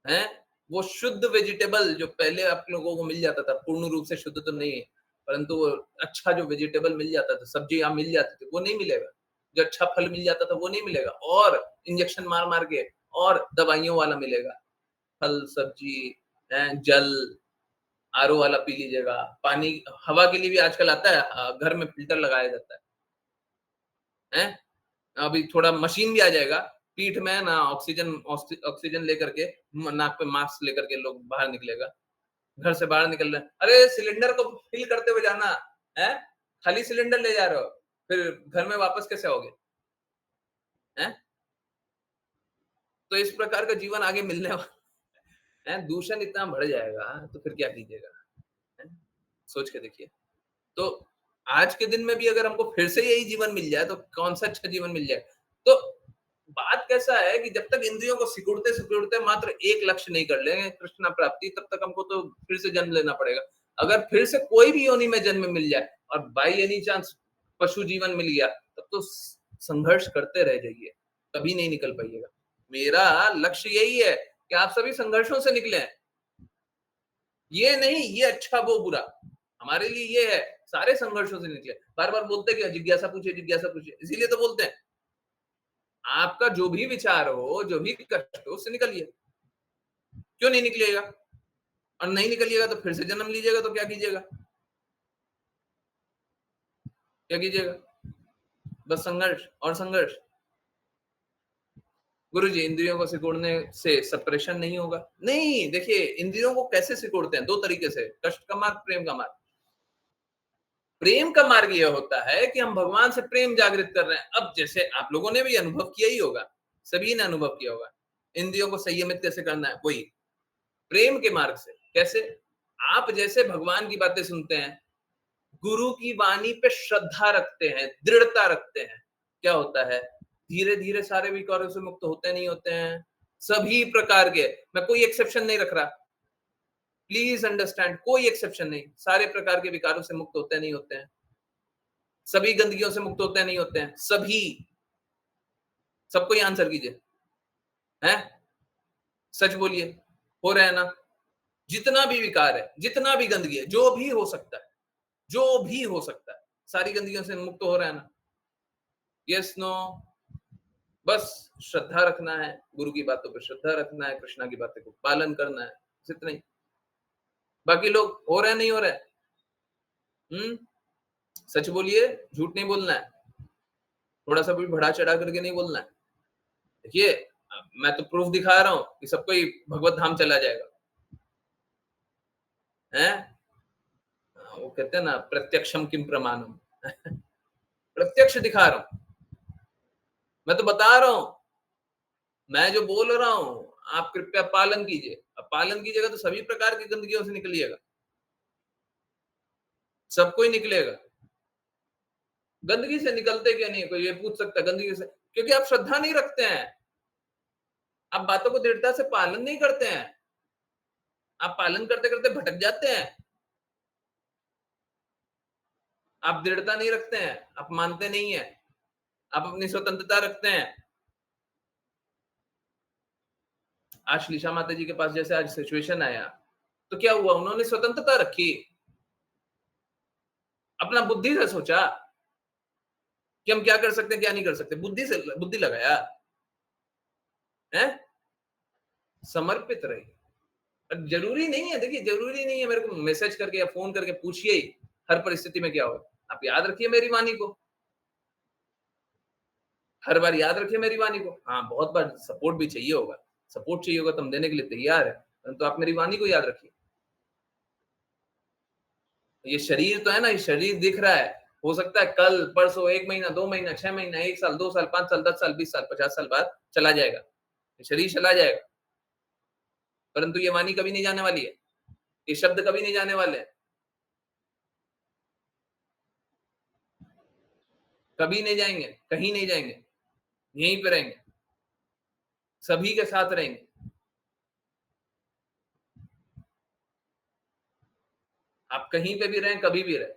हैं? वो शुद्ध वेजिटेबल जो पहले आप लोगों को मिल जाता था, पूर्ण रूप से शुद्ध तो नहीं है, परंतु वो अच्छा जो वेजिटेबल मिल जाता था, सब्जियाँ मिल जाती थी, वो नहीं मिलेगा। जो अच्छा फल मिल जाता था, वो नहीं मिलेगा, और इंजेक्शन मार-मार के और दवाइयों वाला मिलेगा। फल, सब्जी, जल, आरओ वाला पी लीजिएगा। पानी, हवा के लिए भी आजकल आता है, घर में फ़िल्टर लगाया जाता है। अभी थोड़ा मशीन भी आ जाएगा, पीठ में ना ऑक्सीजन लेकर के नाक पे मास्क लेकर के लोग बाहर निकलेगा। घर से बाहर निकल रहे हैं, अरे सिलेंडर को फिल करते हुए जाना, हैं? खाली सिलेंडर ले जा रहे हो, फिर घर में वापस कैसे आओगे? हैं? तो इस प्रकार का जीवन आगे मिलने वाला है, दूषण इतना बढ़ जाएगा, तो फिर क्या कीजिएगा? हैं? सोच के देखिए। तो आज के दिन में भी अगर हमको फिर से यही जीवन मिल जाए, तो कौन-सा अच्छा जीवन मिल जाए? तो बात कैसा है कि जब तक इंद्रियों को सिकुड़ते-सिकुड़ते मात्र एक लक्ष्य नहीं कर लेंगे कृष्ण प्राप्ति, तब तक हमको तो फिर से जन्म लेना पड़ेगा। अगर फिर से कोई भी योनि में जन्म मिल जाए और बाय एनी चांस पशु जीवन मिल गया, तब तो संघर्ष करते रह जाइए, कभी नहीं निकल पाइएगा। मेरा लक्ष्य यही है कि आप सभी संघर्षों से निकलें। ये नहीं, ये अच्छा वो बुरा, हमारे लिए ये है, सारे संघर्षों से निकले। बार-बार बोलते क्या, जिज्ञासा पूछिए, इसीलिए तो बोलते हैं। आपका जो भी विचार हो, जो भी कष्ट हो, उससे निकलिए। क्यों नहीं निकलिएगा? और नहीं निकलिएगा तो फिर से जन्म लीजिएगा, तो क्या कीजिएगा? क्या कीजिएगा? बस संघर्ष और संघर्ष। गुरुजी, इंद्रियों को सिकोड़ने से सप्रेशन नहीं होगा? नहीं, देखिए इंद्रियों को कैसे सिकोड़ते हैं? 2 तरीके से, कष्ट का मार्ग, प्रेम का मार्ग। प्रेम का मार्ग ये होता है कि हम भगवान से प्रेम जागृत कर रहे हैं। अब जैसे आप लोगों ने भी अनुभव किया ही होगा, सभी ने अनुभव किया होगा। इंद्रियों को संयमित कैसे करना है? वही, प्रेम के मार्ग से। कैसे? आप जैसे भगवान की बातें सुनते हैं, गुरु की वाणी पे श्रद्धा रखते हैं, दृढ़ता रखते हैं, क्या होता है? धीरे-धीरे सारे विकारों से मुक्त होते नहीं होते हैं? सभी प्रकार के, मैं कोई एक्सेप्शन नहीं रख रहा। प्लीज़ अंडरस्टैंड, कोई एक्सेप्शन नहीं। सारे प्रकार के विकारों से मुक्त होते नहीं होते हैं? सभी गंदगियों से मुक्त होते नहीं होते हैं? सभी, सबको ही आंसर कीजिए। हैं? सच बोलिए, हो रहे हैं ना? जितना भी विकार है, जितना भी गंदगी है, जो भी हो सकता है, जो भी हो सकता है, सारी गंदगियों से मुक्त हो रहा है ना? Yes, no? बस श्रद्धा रखना है, गुरु की बातों पे श्रद्धा रखना है, कृष्णा की बातों को पालन करना है, बस इतना ही। बाकी लोग हो रहे हैं, नहीं हो रहे हैं? हुँ? सच बोलिए, झूठ नहीं बोलना है। थोड़ा-सा भी बढ़ा-चढ़ा करके नहीं बोलना है। देखिए, मैं तो प्रूफ दिखा रहा हूँ कि सब कोई भगवत धाम चला जाएगा। हैं? वो कहते हैं ना, प्रत्यक्षम किम प्रमाणम। प्रत्यक्ष दिखा रहा हूँ। मैं तो बता रहा हूं, मैं जो बोल रहा हूं आप कृपया पालन कीजिए। अब पालन कीजिएगा तो सभी प्रकार की गंदगियों से निकलिएगा, सबको ही निकलेगा। गंदगी से निकलते क्या नहीं है, कोई ये पूछ सकता है गंदगी से, क्योंकि आप श्रद्धा नहीं रखते हैं, आप बातों को दृढ़ता से पालन नहीं करते हैं, आप पालन करते करते भटक जाते हैं, आप दृढ़ता नहीं रखते हैं, आप मानते नहीं है, आप अपनी स्वतंत्रता रखते हैं। आज श्लीषा माता जी के पास जैसे आज सिचुएशन आया, तो क्या हुआ, उन्होंने स्वतंत्रता रखी, अपना बुद्धि से सोचा कि हम क्या कर सकते हैं क्या नहीं कर सकते, बुद्धि से बुद्धि लगाया है, समर्पित रही। जरूरी नहीं है, देखिए जरूरी नहीं है मेरे को मैसेज करके या फोन करके पूछिए ही हर परिस्थिति में क्या हो। आप याद रखिए मेरी वाणी को, हर बार याद रखिए मेरी वाणी को। हाँ, बहुत बार सपोर्ट भी चाहिए होगा, सपोर्ट चाहिए होगा तो हम देने के लिए तैयार है, परंतु आप मेरी वाणी को याद रखिए। ये शरीर तो है ना, ये शरीर दिख रहा है, हो सकता है कल परसों 1 महीना 2 महीना 6 महीना 1 साल 2 साल 5 साल 10 साल 20 साल 50 साल बाद चला जाएगा, ये शरीर चला जाएगा, परंतु ये वाणी कभी नहीं जाने वाली है, ये शब्द कभी नहीं जाने वाले हैं, कभी नहीं जाएंगे, कहीं नहीं जाएंगे, यहीं पे रहेंगे, सभी के साथ रहेंगे। आप कहीं पे भी रहें, कभी भी रहें।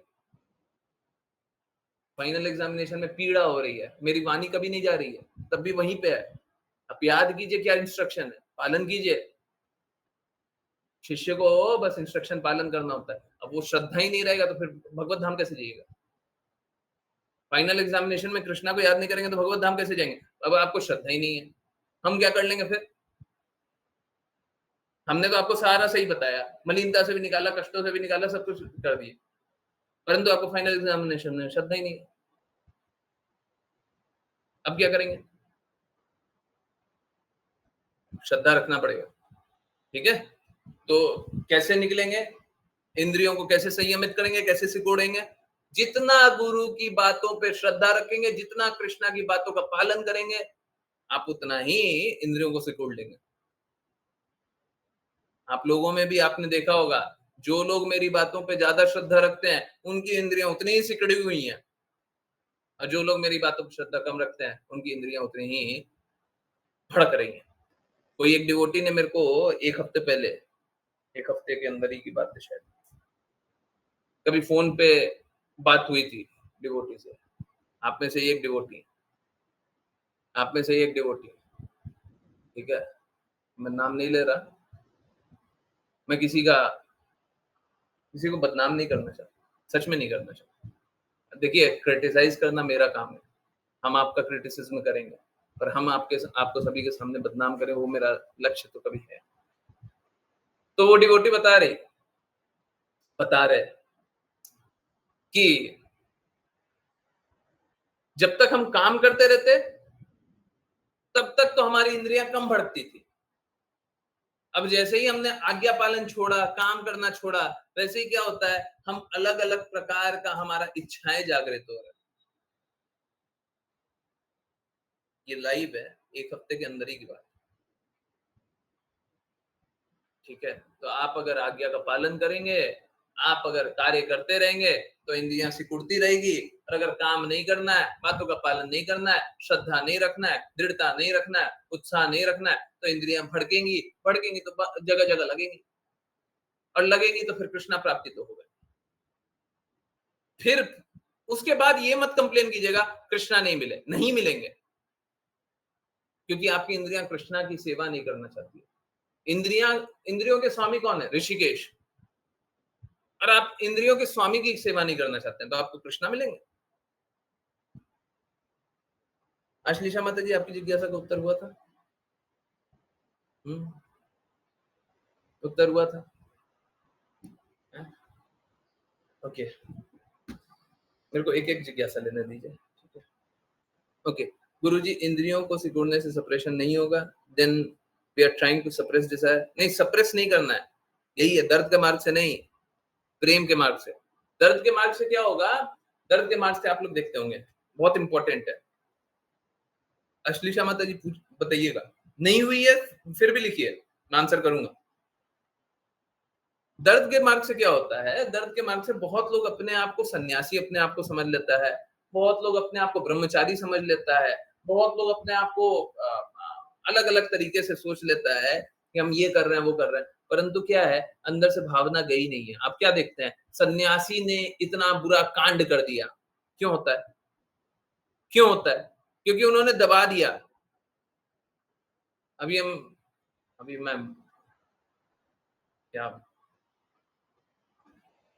फाइनल एग्जामिनेशन में पीड़ा हो रही है, मेरी वाणी कभी नहीं जा रही है, तब भी वहीं पे है। आप याद कीजिए क्या इंस्ट्रक्शन है, पालन कीजिए। शिष्य को बस इंस्ट्रक्शन पालन करना होता है। अब वो श्रद्धा ही नहीं रहेगा तो फिर भगवत धाम कैसे जाइएगा? फाइनल एग्जामिनेशन में कृष्णा को याद नहीं करेंगे तो भगवत धाम कैसे जाएंगे? अब आपको श्रद्धा ही नहीं है, हम क्या कर लेंगे फिर? हमने तो आपको सारा सही बताया, मलिनता से भी निकाला, कष्टों से भी निकाला, सब कुछ कर दिए, परंतु आपको फाइनल एग्जामिनेशन में श्रद्धा ही नहीं है। अब क्या करेंगे? श्रद्धा रखना पड़ेगा, ठीक है? तो कैसे निकलेंगे? इंद्रियों को कैसे संयमित करेंगे, कैसे सिकोड़ेंगे? जितना गुरु की बातों पे श्रद्धा रखेंगे, जितना कृष्णा की बातों का पालन करेंगे, आप उतना ही इंद्रियों को सिकोड़ लेंगे। आप लोगों में भी आपने देखा होगा, जो लोग मेरी बातों पे ज्यादा श्रद्धा रखते हैं, उनकी इंद्रियां उतनी ही सिकड़ी हुई हैं, और जो लोग मेरी बातों पर श्रद्धा कम रखते हैं, उनकी इंद्रियां उतनी ही भड़क रही हैं। कोई एक डिवोटी ने मेरे को 1 हफ्ते पहले, 1 हफ्ते के अंदर ही की बात है शायद, कभी फोन पे बात हुई थी डिवोटी से, आप में से ही एक डिवोटी, आप में से ही एक डिवोटी, ठीक है? मैं नाम नहीं ले रहा, मैं किसी को बदनाम नहीं करना चाहता, सच में नहीं करना चाहता। देखिए, क्रिटिसाइज करना मेरा काम है, हम आपका क्रिटिसिज्म करेंगे, पर हम आपको सभी के सामने बदनाम करें, वो मेरा लक्ष्य तो कभी है। तो वो डिवोटी बता रहे कि जब तक हम काम करते रहते, तब तक तो हमारी इंद्रियां कम भड़कती थी। अब जैसे ही हमने आज्ञा पालन छोड़ा, काम करना छोड़ा, वैसे ही क्या होता है, हम अलग-अलग प्रकार का हमारा इच्छाएं जागृत हो रहा है। ये लाइव है, 1 हफ्ते के अंदर ही की बात, ठीक है? तो आप अगर आज्ञा का पालन करेंगे, आप अगर कार्य करते रहेंगे, तो इंद्रियां सिकुड़ती रहेगी, और अगर काम नहीं करना है, बातों का पालन नहीं करना है, श्रद्धा नहीं रखना है, दृढ़ता नहीं रखना है, उत्साह नहीं रखना है, तो इंद्रियां भड़केंगी, भड़केंगी तो जगह-जगह लगेंगी, और लगेंगी तो फिर कृष्णा प्राप्ति तो होगा। फिर उसके बाद ये मत कंप्लेन कीजिएगा कृष्णा नहीं मिले, नहीं मिलेंगे, क्योंकि आपकी इंद्रियां कृष्णा की सेवा नहीं करना चाहती। इंद्रियों के स्वामी कौन है? ऋषिकेश। और आप इंद्रियों के स्वामी की सेवा नहीं करना चाहते हैं, तो आपको कृष्णा मिलेंगे। अश्लीषा माता जी, आपकी जिज्ञासा का उत्तर हुआ था? उत्तर हुआ था? ओके, मेरे को एक-एक जिज्ञासा लेने दीजिए, ठीक है? ओके, गुरुजी, इंद्रियों को सिकुड़ने से सप्रेशन नहीं होगा, then we are trying to suppress desire. नहीं, सप्रेस नहीं करना है, यही है, दर्द के मार्ग से नहीं, प्रेम के मार्ग से। दर्द के मार्ग से क्या होगा? दर्द के मार्ग से आप लोग देखते होंगे, बहुत इंपॉर्टेंट है। अश्लीषा माता जी पूछ बताइएगा। नहीं हुई है, फिर भी लिखिए, मैं आंसर करूँगा। दर्द के मार्ग से क्या होता है? दर्द के मार्ग से बहुत लोग अपने आप को सन्यासी अपने आप को समझ लेता है, बहुत लोग अपने आप को ब्रह्मचारी समझ लेता है, बहुत लोग अपने आप को अलग-अलग तरीके से सोच लेता है कि हम ये कर रहे हैं, वो कर रहे हैं। परंतु क्या है, अंदर से भावना गई नहीं है। आप क्या देखते हैं? सन्यासी ने इतना बुरा कांड कर दिया। क्यों होता है? क्यों होता है? क्योंकि उन्होंने दबा दिया। अभी हम अभी मैं क्या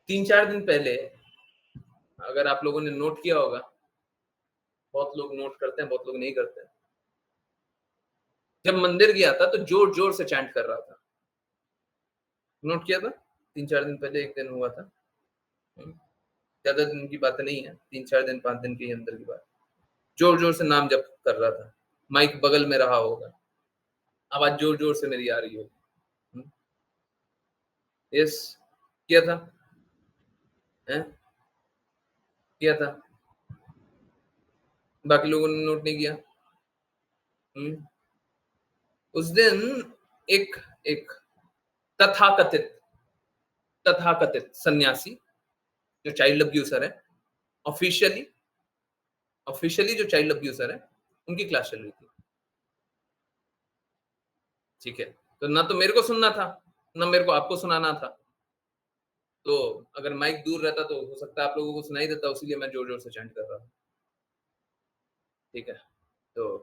3-4 दिन पहले अगर आप लोगों ने नोट किया होगा, बहुत लोग नोट करते हैं, बहुत लोग नहीं करते हैं। जब मंदिर गया था तो ज़ोर-ज़ोर से चैंट कर रहा था। नोट किया था? 3-4 दिन पहले 1 दिन हुआ था। हुँ, ज़्यादा दिन की बात नहीं है, 3-4 दिन, 5 दिन के ही अंदर की बात। ज़ोर-ज़ोर से नाम जप कर रहा था। माइक बगल में रहा होगा, आवाज़ ज़ोर-ज़ोर से मेरी आ रही होगी। हुँ, यस, किया था, हैं? किया था। बाकी लोगों ने नोट नहीं किया। हुँ, उस दिन एक एक तथाकथित तथाकथित सन्यासी जो चाइल्ड अब्यूज़र है, ऑफ़िशियली ऑफ़िशियली जो चाइल्ड अब्यूज़र है, उनकी क्लास चल रही थी, ठीक है? तो ना तो मेरे को सुनना था, ना मेरे को आपको सुनाना था। तो अगर माइक दूर रहता तो हो सकता है आप लोगों को सुनाई देता, इसीलिए मैं ज़ोर-ज़ोर से चैंट कर रहा था, ठीक है? तो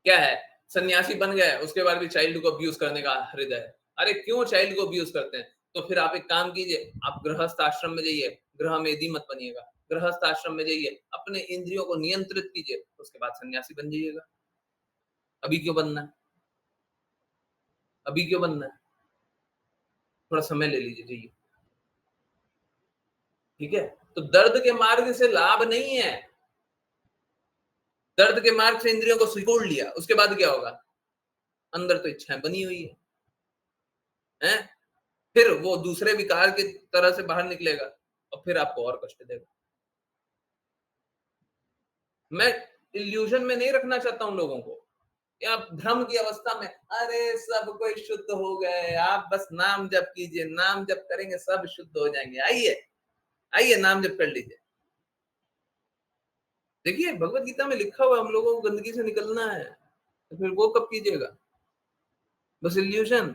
क्या है, सन्यासी बन गए, उसके बाद भी चाइल्ड को अब्यूज़ करने का हृदय है। अरे क्यों चाइल्ड को अब्यूज़ करते हैं? तो फिर आप एक काम कीजिए, आप गृहस्थ आश्रम में जाइए, गृहमेधी मत बनिएगा। गृहस्थ आश्रम में जाइए, अपने इंद्रियों को नियंत्रित कीजिए, उसके बाद सन्यासी बन जाइएगा। अभी क्यों बनना है? अभी क्यों बनना है? थोड़ा समय ले लीजिए, जाइए, ठीक है? तो दर्द के मार्ग से लाभ नहीं है। दर्द के मार्ग से इंद्रियों को सिकोड़ लिया, उसके बाद क्या होगा? अंदर तो इच्छाएँ बनी हुई हैं? फिर वो दूसरे विकार की तरह से बाहर निकलेगा और फिर आपको और कष्ट देगा। मैं इल्यूज़न में नहीं रखना चाहता हूँ लोगों को, या भ्रम की अवस्था में, अरे सब कोई शुद्ध हो गए, आप बस नाम जप कीजिए, नाम जप करेंगे सब शुद्ध हो जाएँगे। आइए, आइए नाम जप कर लीजिए। देखिए भगवत गीता में लिखा हुआ है हम लोगों को गंदगी से निकलना है, तो फिर वो कब कीजिएगा? बस इल्यूज़न।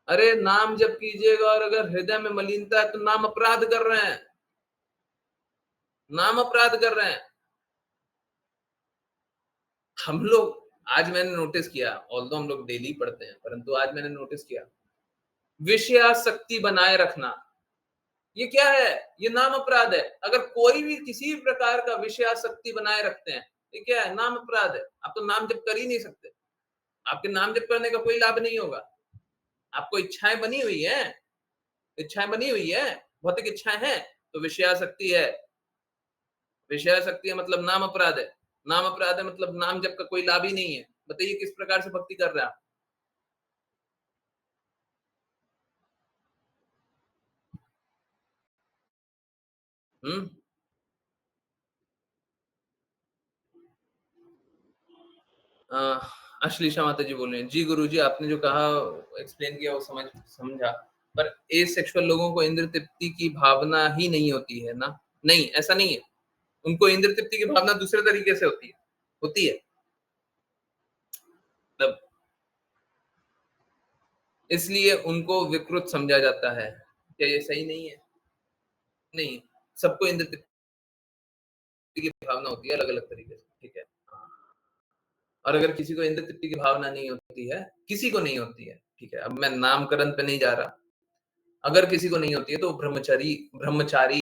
अरे नाम जप कीजिएगा और अगर हृदय में मलिनता है तो नाम अपराध कर रहे हैं, नाम अपराध कर रहे हैं। हम लोग आज मैंने नोटिस किया, ऑल्दो हम लोग डेली पढ़ते हैं, परंतु आज मैंने नोटिस किया, विषयासक्ति बनाए रखना, ये क्या है? ये नाम अपराध है। अगर कोई भी किसी भी प्रकार का विषयासक्ति बनाए रखते हैं, ये क्या है? नाम अपराध है। आप तो नाम जप कर ही नहीं सकते। आपके नाम जप करने का कोई लाभ नहीं होगा। आपको इच्छाएँ बनी हुई हैं, इच्छाएँ बनी हुई हैं, भौतिक इच्छाएँ हैं, तो विषयासक्ति है। विषयासक्ति है मतलब नाम अपराध है। नाम अपराध है मतलब नाम जप का कोई लाभ ही नहीं है। बताइए किस प्रकार से भक्ति कर रहे हैं आप? हुँ? अ, अश्लीषा माता जी बोल रही हैं, जी गुरुजी आपने जो कहा एक्सप्लेन किया वो समझा। पर एसेक्सुअल लोगों को इंद्र तृप्ति की भावना ही नहीं होती है ना? नहीं, ऐसा नहीं है। उनको इंद्र तृप्ति की भावना दूसरे तरीके से होती है। होती है। तब इसलिए उनको विकृत समझा जाता है। क्या ये सही नहीं है? नहीं, सबको इंद्र तृप्ति की भावना होती है अलग-अलग तरीके से, ठीक है। हाँ, और अगर किसी को इंद्र तृप्ति की भावना नहीं होती है, किसी को नहीं होती है, ठीक है। अब मैं नामकरण पे नहीं जा रहा। अगर किसी को नहीं होती है तो ब्रह्मचारी ब्रह्मचारी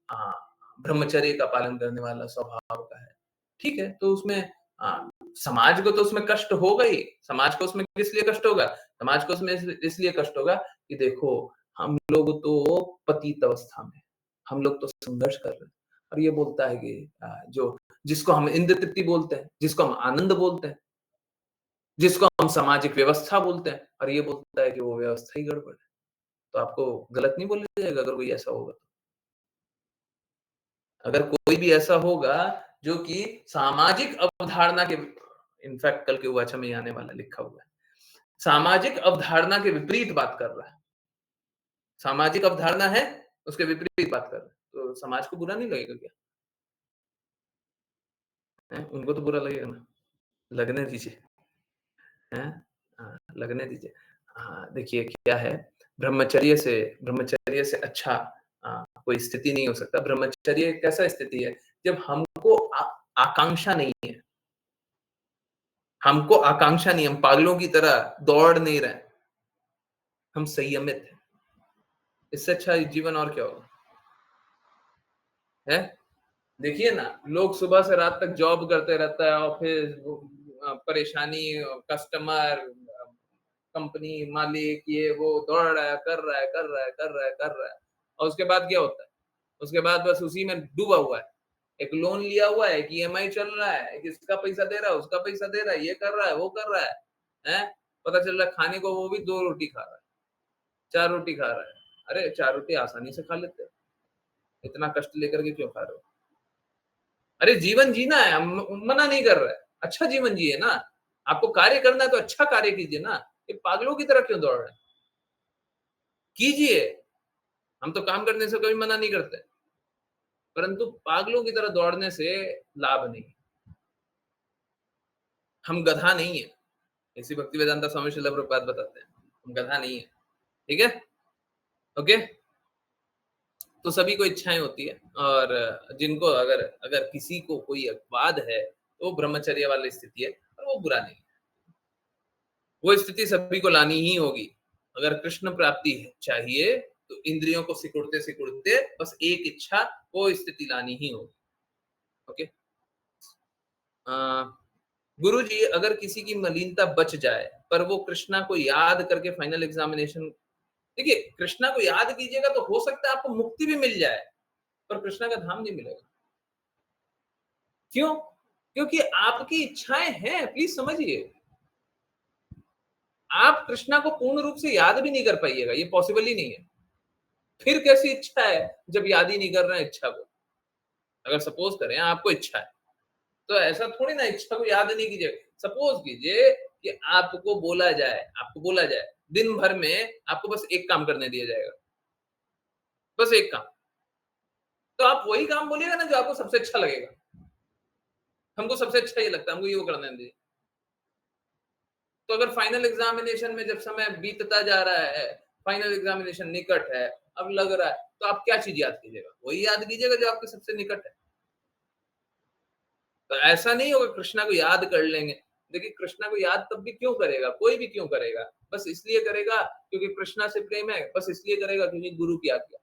हाँ, ब्रह्मचर्य का पालन करने वाला स्वभाव का है। ठीक है, तो उसमें समाज को तो उसमें कष्ट होगा ही। समाज को उसमें किस लिए कष्ट होगा? समाज को उसमें इसलिए कष्ट होगा कि देखो हम लोग तो पतित अवस्था में, हम लोग तो संघर्ष कर रहे हैं। और ये बोलता है कि जो जिसको हम इंद्र तृप्ति बोलते हैं, जिसको हम आनंद बोलते हैं, जिसको हम सामाजिक व्यवस्था बोलते हैं और ये बोलता है कि वो व्यवस्था ही गड़बड़ है। तो आपको गलत नहीं बोला जाएगा अगर कोई ऐसा होगा तो? अगर कोई भी ऐसा होगा जो कि सामाजिक अवधारणा के, इनफैक्ट कल के वाचा में आने वाला लिखा हुआ है, सामाजिक अवधारणा के विपरीत बात कर रहा है। सामाजिक अवधारणा है, उसके विपरीत बात कर रहा है। तो समाज को बुरा नहीं लगेगा क्या? हैं? उनको तो बुरा लगेगा ना। लगने दीजिए, हैं? लगने दीजिए। देखिए क्या है, ब्रह्मचर्य से अच्छा कोई स्थिति नहीं हो सकता। ब्रह्मचर्य एक ऐसा स्थिति है जब हमको आकांक्षा नहीं है। हमको आकांक्षा नहीं, हम पागलों की तरह दौड़ नहीं रहे, हम संयमित हैं। इससे अच्छा जीवन और क्या होगा? है? देखिए ना, लोग सुबह से रात तक जॉब करते रहता है, ऑफिस, परेशानी, कस्टमर, कंपनी, मालिक, ये वो दौड़ रहा है, कर रहा है, कर रहा है, कर रहा है, कर रहा है, और उसके बाद क्या होता है? उसके बाद बस उसी में डूबा हुआ है। एक लोन लिया हुआ है, एक ईएमआई चल रहा है, एक इसका पैसा दे रहा है, उसका पैसा दे रहा है, ये कर रहा है, वो कर रहा है, हैं? पता चल रहा है खाने को वो भी 2 रोटी खा रहा है, 4 रोटी खा रहा है। अरे 4 रोटी आसानी से खा लेते हैं, इतना कष्ट लेकर के क्यों खा रहे हो? अरे जीवन जीना है, हम मना नहीं कर रहे हैं, अच्छा जीवन जिए ना। आपको कार्य करना है तो अच्छा कार्य कीजिए ना, ये पागलों की तरह क्यों दौड़ रहे हैं? कीजिए, हम तो काम करने से कभी मना नहीं करते, परंतु पागलों की तरह दौड़ने से लाभ नहीं। हम गधा नहीं है, इसी भक्ति वेदांता स्वामी श्रील प्रभुपाद बताते हैं, हम गधा नहीं है, ठीक है? ओके? तो सभी को इच्छाएँ होती है, और जिनको अगर अगर किसी को कोई अपवाद है, तो ब्रह्मचर्य वाली स्थिति है, और वो बुरा नहीं है। वो स्थिति सभी को लानी ही होगी। अगर कृष्ण प्राप्ति चाहिए, तो इंद्रियों को सिकुड़ते-सिकुड़ते बस एक इच्छा, वो स्थिति लानी ही होगी। ओके? अ, गुरुजी, अगर किसी की मलिनता बच जाए, पर वो कृष्णा को याद करके फाइनल एग्ज़ामिनेशन, देखिए कृष्णा को याद कीजिएगा तो हो सकता है आपको मुक्ति भी मिल जाए, पर कृष्णा का धाम नहीं मिलेगा। क्यों? क्योंकि आपकी इच्छाएँ हैं, प्लीज़ समझिए। आप कृष्णा को पूर्ण रूप से याद भी नहीं कर पाइएगा, ये पॉसिबल ही नहीं है। फिर कैसी इच्छा है जब याद ही नहीं कर रहे हैं इच्छा को? अगर सपोज़ करें आपको इच्छा है, तो ऐसा थोड़ी ना इच्छा को याद नहीं कीजिए। सपोज़ कीजिए कि आपको बोला जाए, दिन भर में आपको बस एक काम करने दिया जाएगा, बस एक काम। तो आप वही काम बोलिएगा ना जो आपको सबसे अच्छा लगेगा। हमको सबसे अच्छा ये लगता है, हमको ये वो करने दीजिए। तो अगर फाइनल एग्ज़ामिनेशन में जब समय बीतता जा रहा है, फाइनल एग्ज़ामिनेशन निकट है, अब लग रहा है, तो आप क्या चीज़ याद कीजिएगा? वही याद कीजिएगा जो आपके सबसे निकट है। तो ऐसा नहीं होगा कृष्णा को याद कर लेंगे। देखिए कृष्णा को याद तब भी क्यों करेगा? कोई भी क्यों करेगा? बस इसलिए करेगा क्योंकि कृष्णा से प्रेम है, बस इसलिए करेगा क्योंकि गुरु की आज्ञा।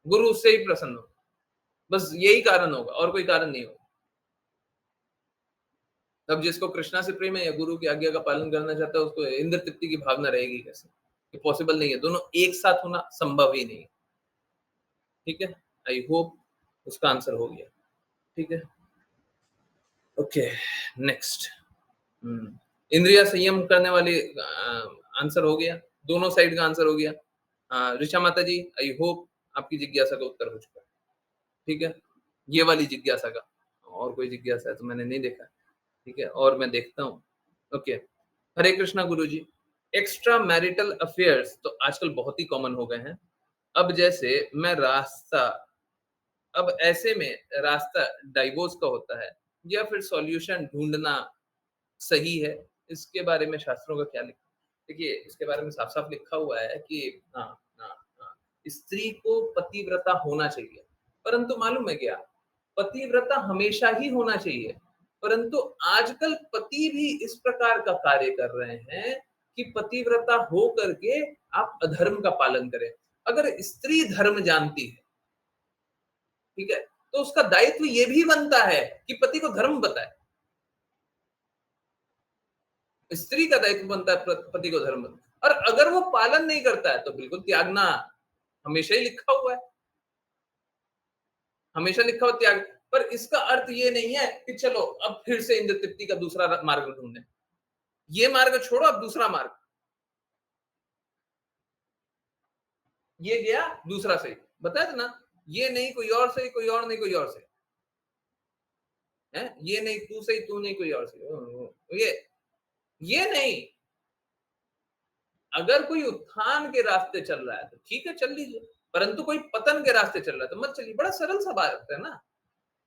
गुरु उससे ही प्रसन्न हो। बस यही कारण होगा, और कोई कारण नहीं होगा। तब जिसको कृष्णा से प्रेम है या गुरु की आज्ञा का पालन करना चाहता है, उसको इंद्र तृप्ति की भावना रहेगी कैसे? ये पॉसिबल नहीं है, दोनों एक साथ होना संभव ही नहीं है। ठीक है? आई होप उसका आंसर हो गया। ठीक है? Okay, next. इंद्रिय संयम करने वाली आंसर हो गया, दोनों साइड का आंसर हो गया। ऋचा माता जी, आई होप आपकी जिज्ञासा का उत्तर हो चुका है। ठीक है? ये वाली जिज्ञासा का, और कोई जिज्ञासा है तो मैंने नहीं देखा। ठीक है? और मैं देखता हूँ। ओके, हरे कृष्णा गुरुजी। एक्स्ट्रा मैरिटल अफेयर्स तो आजकल बहुत ही कॉमन हो गए हैं। अब जैसे मैं रास्ता अब ऐसे में रास्ता डाइवोर्स का होता है, या फिर सॉल्यूशन ढूँढना सही है? इसके बारे में शास्त्रों का क्या लिखा है? देखिए, इसके बारे में साफ-साफ लिखा हुआ है कि हाँ, हाँ, हाँ, स्त्री को पतिव्रता होना चाहिए। परंतु मालूम है क्या? पतिव्रता हमेशा ही होना चाहिए, परंतु आजकल पति भी इस प्रकार का कार्य कर रहे हैं कि पतिव्रता हो करके आप अधर्म का पालन करें। अगर स्त्री धर्म जानती है, ठीक है? तो उसका दायित्व ये भी बनता है कि पति को धर्म बताए। स्त्री का दायित्व बनता है पति को धर्म, और अगर वो पालन नहीं करता है तो बिल्कुल त्यागना, हमेशा ही लिखा हुआ है, हमेशा लिखा हुआ त्याग। पर इसका अर्थ ये नहीं है कि चलो अब फिर से इंद्र तृप्ति का दूसरा मार्ग ढूंढे, ये मार्ग छोड़ो, अब दूसरा मार्ग, ये गया, दूसरा सही। बताया था ना, ये नहीं कोई और सही, कोई और नहीं कोई और सही। है, ये नहीं तू सही, तू नहीं कोई और सही, ये नहीं। अगर कोई उत्थान के रास्ते चल रहा है तो ठीक है, चल लीजिए, परंतु कोई पतन के रास्ते चल रहा है तो मत चलिए। बड़ा सरल सा बात है ना।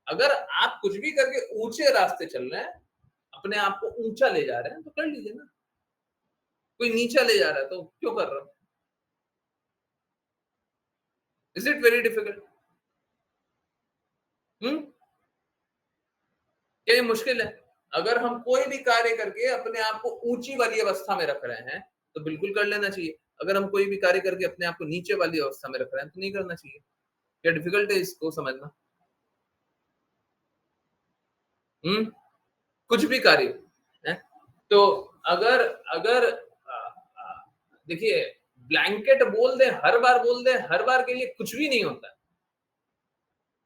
अगर आप कुछ भी करके ऊंचे रास्ते चल रहे हैं, अपने आप को ऊंचा ले जा रहे हैं, तो कर लीजिए ना। कोई नीचा ले जा रहा है तो क्यों कर रहा हूं? Is it very difficult? Hmm क्या ये मुश्किल है? अगर हम कोई भी कार्य करके अपने आप को ऊंची वाली अवस्था में रख रहे हैं तो बिल्कुल कर लेना चाहिए। अगर हम कोई भी कार्य करके अपने आप को नीचे वाली अवस्था में रख रहे हैं तो नहीं करना चाहिए। क्या डिफिकल्ट है इसको समझना? हम्म कुछ भी कार्य है, तो अगर अगर देखिए, ब्लैंकेट बोल दे, हर बार बोल दे, हर बार के लिए कुछ भी नहीं होता।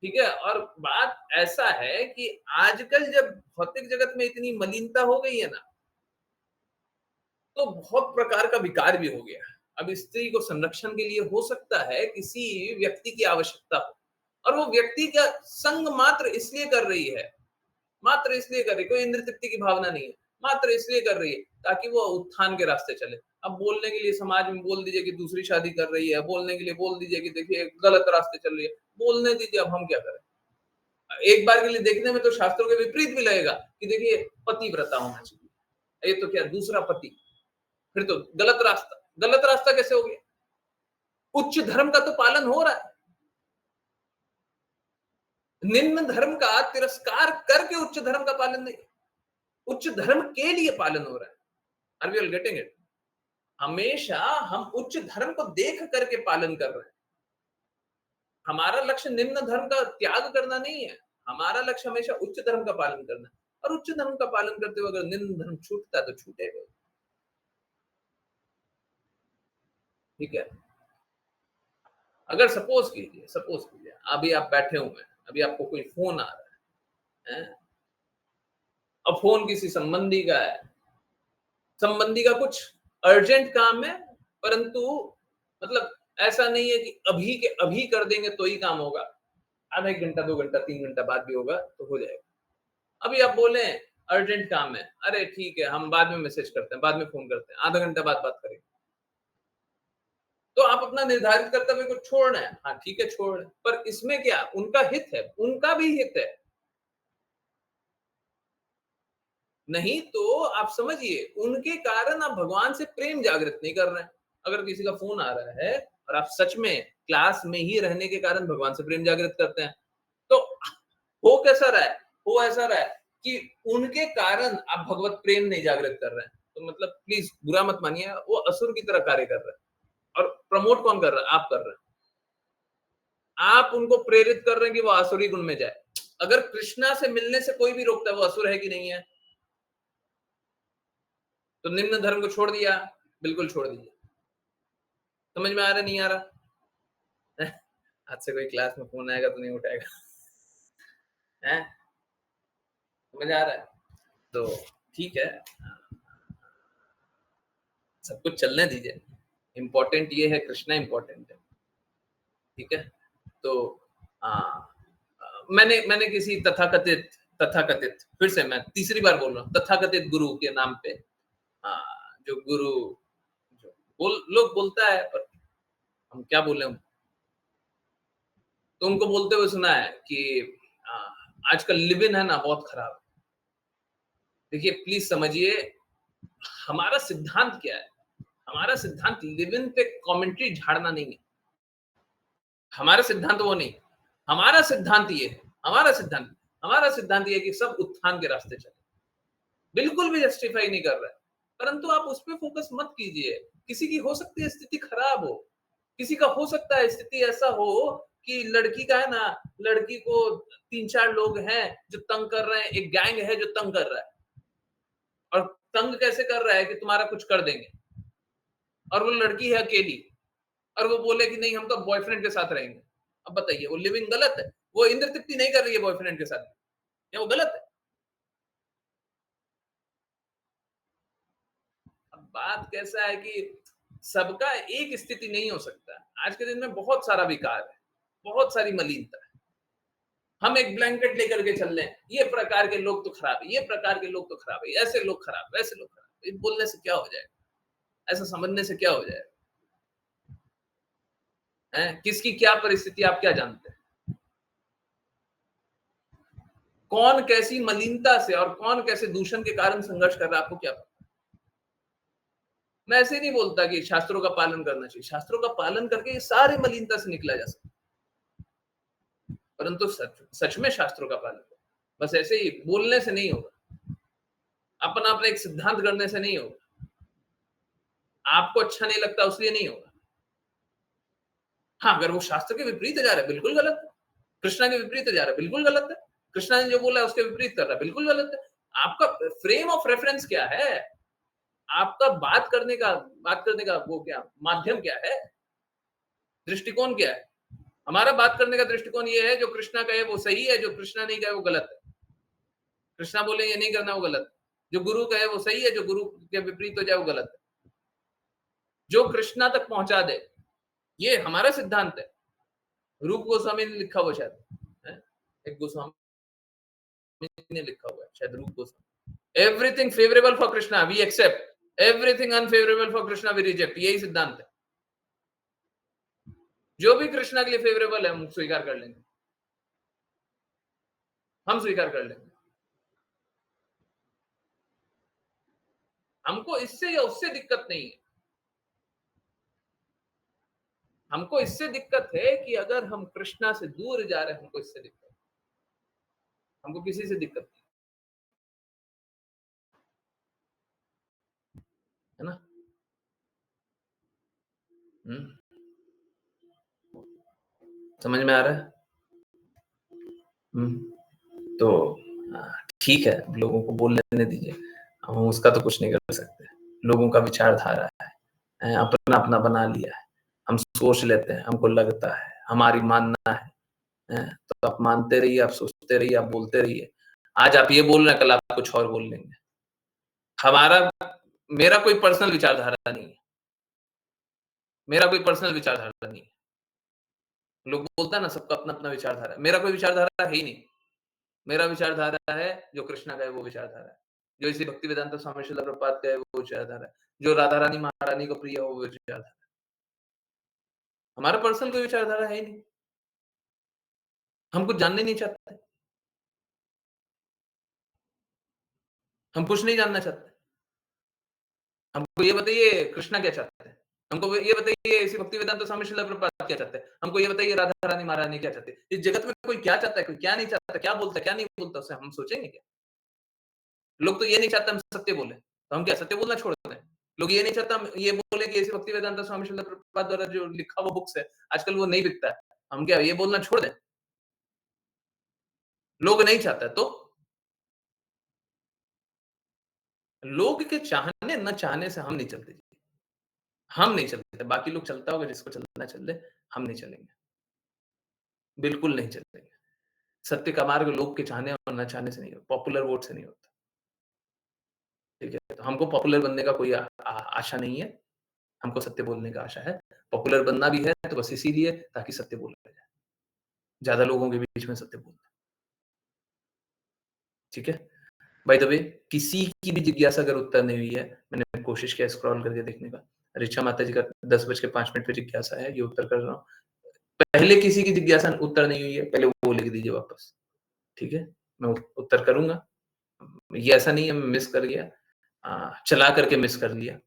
ठीक है, और बात ऐसा है कि आजकल जब भौतिक जगत में इतनी मलिनता हो गई है ना, तो बहुत प्रकार का विकार भी हो गया है। अब स्त्री को संरक्षण के लिए हो सकता है किसी व्यक्ति की आवश्यकता हो, और वो व्यक्ति का संग मात्र इसलिए कर रही है, मात्र इसलिए कर रही है, कोई इंद्र तृप्ति की भावना नहीं है, मात्र इसलिए कर रही है ताकि वो उत्थान के रास्ते चले। अब बोलने के लिए समाज में बोल दीजिए कि दूसरी शादी कर रही है, बोलने के लिए बोल दीजिए कि देखिए गलत रास्ते चल रही है, बोलने दीजिए, अब हम क्या करें? एक बार के लिए देखने में तो शास्त्रों के विपरीत भी लगेगा कि देखिए पतिव्रता होना चाहिए, ये तो क्या दूसरा पति, फिर तो गलत रास्ता। गलत रास्ता कैसे हो गया? उच्च धर्म का तो पालन हो रहा है, निम्न धर्म का तिरस्कार करके उच्च धर्म का पालन नहीं, उच्च धर्म के लिए पालन हो रहा है। Are we all getting it? हमेशा हम उच्च धर्म को देख करके पालन कर रहे हैं। हमारा लक्ष्य निम्न धर्म का त्याग करना नहीं है, हमारा लक्ष्य हमेशा उच्च धर्म का पालन करना है। और उच्च धर्म का पालन करते हुए अगर निम्न धर्म छूटता है तो छूटेगा। ठीक है, अगर सपोज कीजिए अभी आप बैठे हुए हैं, अभी आपको कोई फोन आ रहा है? अब फोन किसी संबंधी का है, संबंधी का कुछ अर्जेंट काम है, परंतु मतलब ऐसा नहीं है कि अभी के अभी कर देंगे तो ही काम होगा। आधा 1 घंटा, 2 घंटा, 3 घंटा बाद भी होगा तो हो जाएगा। अभी आप बोले अर्जेंट काम है, अरे ठीक है हम बाद में मैसेज करते हैं, बाद में फ़ोन करते हैं, आधा घंटा बाद बात करेंगे। तो आप अपना निर्धारित कर्तव्य को छोड़ रहे हैं। हाँ, ठीक है छोड़ रहे हैं, पर इसमें क्या उनका हित है, उनका भी हित है। नहीं तो आप समझिए, उनके कारण आप भगवान से प्रेम जागृत नहीं कर रहे हैं। अगर किसी का फ़ोन आ रहा है और आप सच में क्लास में ही रहने के कारण भगवान से प्रेम जागृत करते हैं, तो हो कैसा रहा है? हो ऐसा रहा है कि उनके कारण आप भगवत प्रेम नहीं जागृत कर रहे हैं। तो मतलब प्लीज़ बुरा मत मानिए, वो असुर की तरह कार्य कर रहे हैं और प्रमोट कौन कर रहा है? आप कर रहे हैं। आप उनको प्रेरित कर रहे हैं कि वो आसुरी गुण में जाए। अगर कृष्णा से मिलने से कोई भी रोकता है, वो असुर है कि नहीं है? तो निम्न धर्म को छोड़ दिया, बिल्कुल छोड़ दीजिए। समझ में आ रहा नहीं आ रहा? आज से कोई क्लास में फ़ोन आएगा तो नहीं उठाएगा। हैं? समझ आ रहा है? तो ठीक है, सब कुछ चलने दीजिए। इम्पोर्टेंट ये है, कृष्णा इम्पोर्टेंट है। ठीक है? तो मैंने मैंने किसी तथाकथित फिर से मैं तीसरी बार बोल रहा हूँ, तथाकथित गुरु के नाम पे अ, जो गुरु जो लोग बोलता है, पर हम क्या बोले, तो उनको बोलते हुए सुना है कि अ, आजकल लिव इन है ना बहुत खराब है। देखिए प्लीज़ समझिए, हमारा सिद्धांत क्या है? हमारा सिद्धांत लिव इन पे कमेंट्री झाड़ना नहीं है। हमारा सिद्धांत वो नहीं। हमारा सिद्धांत ये है, हमारा सिद्धांत ये है कि सब उत्थान के रास्ते चलें। बिल्कुल भी जस्टिफाई नहीं कर रहा है। परंतु आप उस पे फोकस मत कीजिए। किसी की हो सकती है स्थिति खराब हो, किसी का हो सकता है स्थिति ऐसा हो कि लड़की का है ना, लड़की को 3-4 लोग हैं जो तंग कर रहे हैं, एक गैंग है जो तंग कर रहा है, और तंग कैसे कर रहा है कि तुम्हारा कुछ कर देंगे, और वो लड़की है अकेली, और वो बोले कि नहीं हम तो बॉयफ्रेंड के साथ रहेंगे। अब बताइए वो लिविंग गलत है? वो इंद्र तृप्ति नहीं कर रही है बॉयफ्रेंड के साथ, क्या वो गलत है? अब बात कैसा है कि सबका एक स्थिति नहीं हो सकता। आज के दिन में बहुत सारा विकार है, बहुत सारी मलिनता है। हम एक ब्लैंकेट लेकर के चल लें, ये प्रकार के लोग तो खराब है, ये प्रकार के लोग तो खराब है, ऐसे लोग खराब, वैसे लोग खराब। ये बोलने से क्या हो जाएगा? ऐसा समझने से क्या हो जाएगा? हैं? किसकी क्या परिस्थिति आप क्या जानते हैं? कौन कैसी मलिनता से और कौन कैसे दूषण के कारण संघर्ष कर रहा है, आपको क्या पता? मैं ऐसे नहीं बोलता कि शास्त्रों का पालन करना चाहिए। शास्त्रों का पालन करके ये सारी मलिनता से निकला जा सकता है। परंतु सच सच में शास्त्रों का पालन करें। बस ऐसे ही बोलने से नहीं होगा। अपना-अपना एक सिद्धांत गढ़ने से नहीं होगा। आपको अच्छा नहीं लगता उसलिए नहीं होगा। हाँ, अगर वो शास्त्र के विपरीत जा रहा है, बिल्कुल गलत है। कृष्णा के विपरीत जा रहा है, बिल्कुल गलत है। कृष्णा ने जो बोला है उसके विपरीत कर रहा है, बिल्कुल गलत है। आपका फ्रेम ऑफ रेफरेंस क्या है? आपका बात करने का वो क्या माध्यम क्या है? दृष्टिकोण क्या है? हमारा बात करने का दृष्टिकोण ये है, जो कृष्णा कहे वो सही है, जो कृष्णा नहीं कहे वो गलत है। कृष्णा बोले ये नहीं करना वो गलत है। जो गुरु कहे वो सही है, जो गुरु के विपरीत हो जाए वो गलत है। जो कृष्णा तक पहुंचा दे, ये हमारा सिद्धांत है। रूप गोस्वामी ने लिखा हुआ शायद, हैं? एक गोस्वामी ने लिखा हुआ है, शायद Rupa Goswami. Everything favourable for Krishna we accept, everything unfavourable for Krishna we reject, यही सिद्धांत है। जो भी कृष्णा के लिए फेवरेबल है हम स्वीकार कर लेंगे, हम स्वीकार कर लेंगे। हमको इससे या उससे दिक्कत नहीं है। हमको इससे दिक्कत है कि अगर हम कृष्णा से दूर जा रहे हैं, हमको इससे दिक्कत है। हमको किसी से दिक्कत नहीं है ना। हम्म, समझ में आ रहा है। तो ठीक है, लोगों को बोल लेने दीजिए, हम उसका तो कुछ नहीं कर सकते। लोगों का विचारधारा है, अपना अपना बना लिया है। हम सोच लेते हैं, हमको लगता है, हमारी मानना है, तो आप मानते रहिए, आप सोचते रहिए, आप बोलते रहिए। आज आप ये बोल रहे हैं, कल आप कुछ और बोल लेंगे। हमारा मेरा कोई पर्सनल विचारधारा नहीं है। मेरा कोई पर्सनल विचारधारा नहीं है। लोग बोलता है ना, सबका अपना-अपना विचारधारा है। मेरा कोई विचारधारा है ही नहीं। मेरा विचारधारा है, जो कृष्णा का है वो विचारधारा है। जो इसी भक्तिवेदांत स्वामी श्रील प्रभुपाद का है वो विचारधारा है। जो राधा रानी महारानी को प्रिय है वो विचारधारा है। हमारा पर्सनल कोई विचारधारा है ही नहीं। हम कुछ जानने नहीं चाहते। हम कुछ नहीं जानना चाहते। हमको ये बताइए कृष्णा क्या चाहते हैं? हमको ये बताइए इसी भक्तिवेदांत स्वामी श्रील प्रभुपाद क्या चाहते हैं? हमको ये बताइए राधा रानी महारानी क्या चाहती है? इस जगत में कोई क्या चाहता है, कोई क्या नहीं चाहता, क्या बोलता है, क्या नहीं बोलता, उसे हम सोचेंगे क्या? लोग तो ये नहीं चाहते हम सत्य बोले, तो हम क्या सत्य बोलना छोड़ दें? लोग ये नहीं चाहते हम ये बोले कि ऐसी भक्ति वेदांत स्वामी श्रील प्रभुपाद द्वारा जो लिखा हुआ बुक्स है, आजकल वो नहीं बिकता है। हम क्या ये बोलना छोड़ दें? लोग नहीं चाहता तो लोग के चाहने न चाहने से हम नहीं चलते जी। हम नहीं चलते, बाकी लोग चलता होगा जिसको चलना चल दे, हम नहीं चलेंगे। बिल्कुल नहीं चलेंगे। सत्य का मार्ग लोग के चाहने और न चाहने से नहीं होता, पॉपुलर वोट से नहीं होता। ठीक है? तो हमको पॉपुलर बनने का कोई आशा नहीं है। हमको सत्य बोलने का आशा है। पॉपुलर बनना भी है तो बस इसीलिए ताकि सत्य बोला जाए। ज़्यादा लोगों के बीच में सत्य बोलना। ठीक है? बाय द वे किसी की भी जिज्ञासा अगर उत्तर नहीं हुई है, मैंने कोशिश किया स्क्रॉल करके देखने का। ऋचा माता जी का 10:05 पे जिज्ञासा है, ये उत्तर कर रहा हूँ। पहले किसी की जिज्ञासा उत्तर नहीं हुई है, पहले वो लिख दीजिए वापस। ठीक है? मैं उत्तर करूँगा। ये ऐसा नहीं है मैं मिस कर गया। चला करके मिस कर लिया।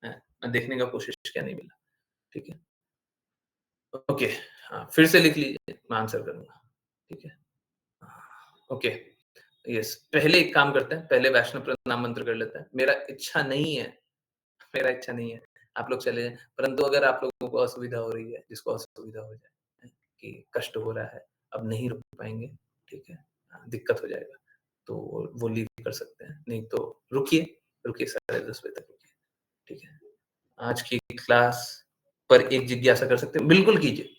मैं देखने का कोशिश किया नहीं मिला। ठीक है? ओके, फिर से लिख लीजिए, मैं आंसर करूँगा। ठीक है? ओके, यस, पहले एक काम करते हैं, पहले वैष्णव प्रणाम मंत्र कर लेते हैं। मेरा इच्छा नहीं है, आप लोग चले जाएँ, परंतु अगर आप लोगों को असुविधा हो रही है, जिसको असुविधा हो जाए, कि कष्ट हो रहा है, अब नहीं रुक पाएँगे, ठीक है? दिक्कत हो जाएगा, तो वो लीव कर सकते हैं, नहीं तो रुकिए 10:30 बजे तक रुकिए, ठीक है? आज की क्लास पर एक जिज्ञासा कर सकते हैं, बिल्कुल कीजिए।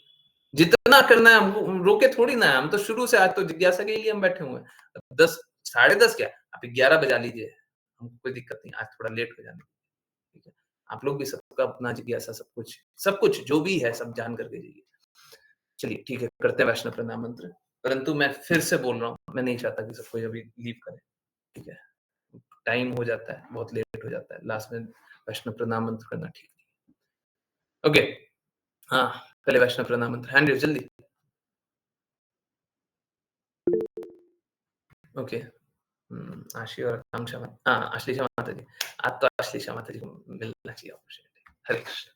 जितना करना है हमको रोके थोड़ी ना है, हम तो शुरू से आज तो जिज्ञासा के लिए हम बैठे हुए हैं। 10 साढ़े 10 क्या, आप 11 बजा लीजिए, हमको कोई दिक्कत नहीं, आज थोड़ा लेट हो जाने ठीक है? आप लोग भी सबका अपना जिज्ञासा सब कुछ जो भी है सब जान करके जाइए। चलिए ठीक है, करते हैं वैष्णव प्रणाम मंत्र। परंतु मैं फिर से बोल रहा हूँ, मैं नहीं चाहता कि सब कोई अभी लीव करे, ठीक है? टाइम हो जाता है, बहुत लेट हो जाता है, लास्ट में वैष्णव प्रणाम मंत्र करना ठीक नहीं। ओके, हाँ, पहले वैष्णव प्रणाम मंत्र, हैंड रेज़ जल्दी। ओके, आशी और आकांक्षा आश्लेषा माता जी। आज तो आश्लेषा माता जी को मिलना चाहिए अपॉर्च्युनिटी। हरे कृष्ण।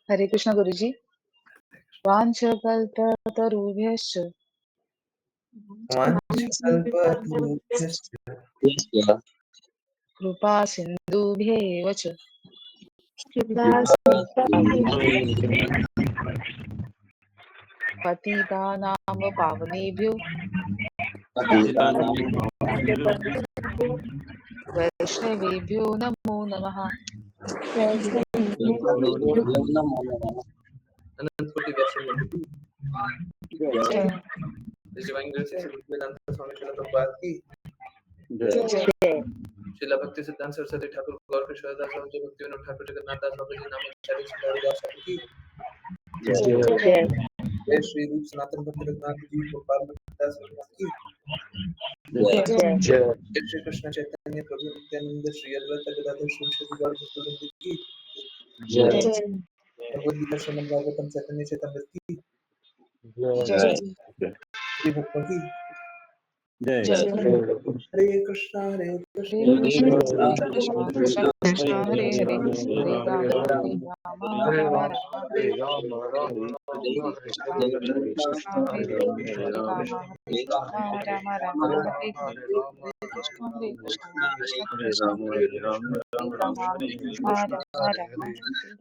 हरे कृष्ण गुरुजी। वाञ्छकल्पतरुभ्यश्च कृपा सिन्धुभ्येव च पतितानां पावनेभ्यो वैष्णवेभ्यो नमो नमः। अनंत कोटि वैष्णव जय डिवाइन ग्रेस से वेदांत स्वामी श्रील प्रभुपाद की, श्रील भक्ति सिद्धांत सरस्वती ठाकुर गौर किशोरदास स्वामी जी, भक्ति विनोद ठाकुर, जगन्नाथ दास बाबा जी, नामाचार्य श्री हरिदास ठाकुर की, जय श्री रूप सनातन भक्त रघुनाथ जी, गोपाल दास भगवान की, जय श्री कृष्ण चैतन्य प्रभु नित्यानंद, श्री अद्वैत गदाधर श्रीवासादि गौर भक्तवृंद की, भगवद गीता श्रीमद् भागवतम चैतन्य चैतन्य की, श्री भक्तों की, हरे कृष्णा हरे हरे कृष्णा कृष्ण कृष्ण कृष्ण कृष्ण हरे हरे हरे राम हरे राम राम हरे हरे कृष्ण कृष्ण हरे हरे हरे राम हरे कृष्ण हरे कृष्ण कृष्ण कृष्ण हरे हरे हरे राम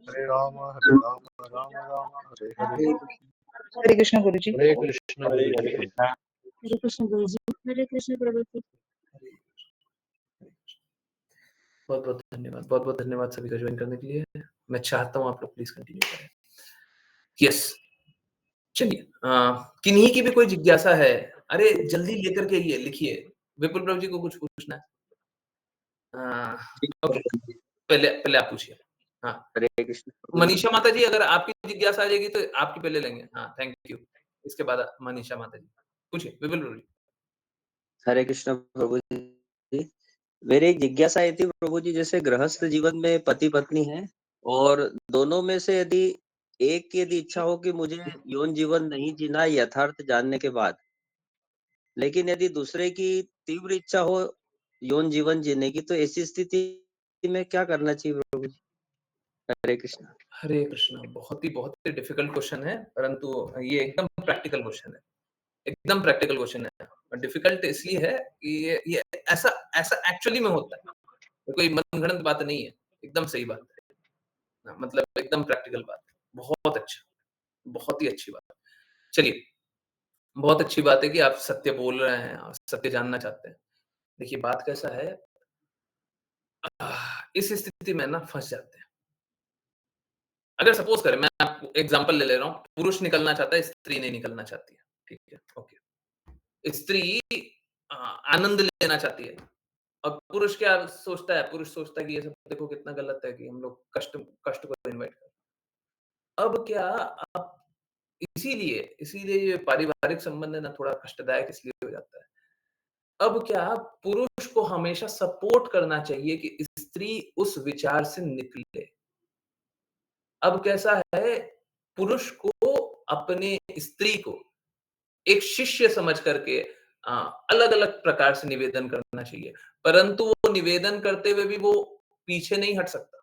हरे राम हरे राम राम राम हरे हरे हरे कृष्ण गुरुजी। हरे कृष्ण हरे कृष्ण हरे कृष्ण गुरुजी। हरे कृष्ण प्रभु जी। बहुत बहुत धन्यवाद, बहुत बहुत धन्यवाद सभी का ज्वाइन करने के लिए। मैं चाहता हूँ आप लोग प्लीज कंटिन्यू करें। यस, चलिए, किन्हीं की भी कोई जिज्ञासा है? अरे जल्दी लेकर के आइए, लिखिए। विपुल प्रभु जी को कुछ पूछना है? ओके, पहले पहले आप पूछिए। हाँ, हरे कृष्ण। मनीषा माता जी, अगर आपकी जिज्ञासा आ जाएगी तो आपकी पहले लेंगे। हाँ, थैंक यू। इसके बाद मनीषा माता जी पूछिए। विपुल प्रभु जी। हरे कृष्ण प्रभु जी। मेरी एक जिज्ञासा ये थी प्रभु जी, जैसे गृहस्थ जीवन में पति पत्नी है और दोनों में से यदि एक की यदि इच्छा हो कि मुझे यौन जीवन नहीं जीना है यथार्थ जानने के बाद, लेकिन यदि दूसरे की तीव्र इच्छा हो यौन जीवन जीने की, तो ऐसी स्थिति में क्या करना चाहिए प्रभु जी? हरे कृष्ण। हरे कृष्ण। बहुत ही डिफिकल्ट क्वेश्चन है, परंतु ये एकदम प्रैक्टिकल क्वेश्चन है। एकदम प्रैक्टिकल क्वेश्चन है। डिफिकल्ट इसलिए है कि ये ऐसा ऐसा एक्चुअली में होता है। ये कोई मनगढ़ंत बात नहीं है, एकदम सही बात है। मतलब एकदम प्रैक्टिकल बात है। बहुत अच्छा, बहुत ही अच्छी बात है। चलिए, बहुत अच्छी बात है कि आप सत्य बोल रहे हैं और सत्य जानना चाहते हैं। देखिए बात कैसा है, इस स्थिति में ना फँस जाते हैं। अगर सपोज़ करें, मैं आपको एग्ज़ाम्पल ले रहा हूँ, पुरुष निकलना चाहता है, स्त्री नहीं निकलना चाहती है, ठीक है? ओके। स्त्री आनंद लेना चाहती है और पुरुष क्या सोचता है? पुरुष सोचता है कि ये सब देखो कितना गलत है कि हम लोग कष्ट कष्ट को इन्वाइट कर रहे हैं। अब क्या, अब इसीलिए इसीलिए ये पारिवारिक संबंध है ना थोड़ा कष्टदायक इसलिए हो जाता है। अब क्या, पुरुष को हमेशा सपोर्ट करना चाहिए कि स्त्री उस विचार से निकले। अब कैसा है, पुरुष को अपने स्त्री को एक शिष्य समझ करके अलग-अलग प्रकार से निवेदन करना चाहिए, परंतु वो निवेदन करते हुए भी वो पीछे नहीं हट सकता।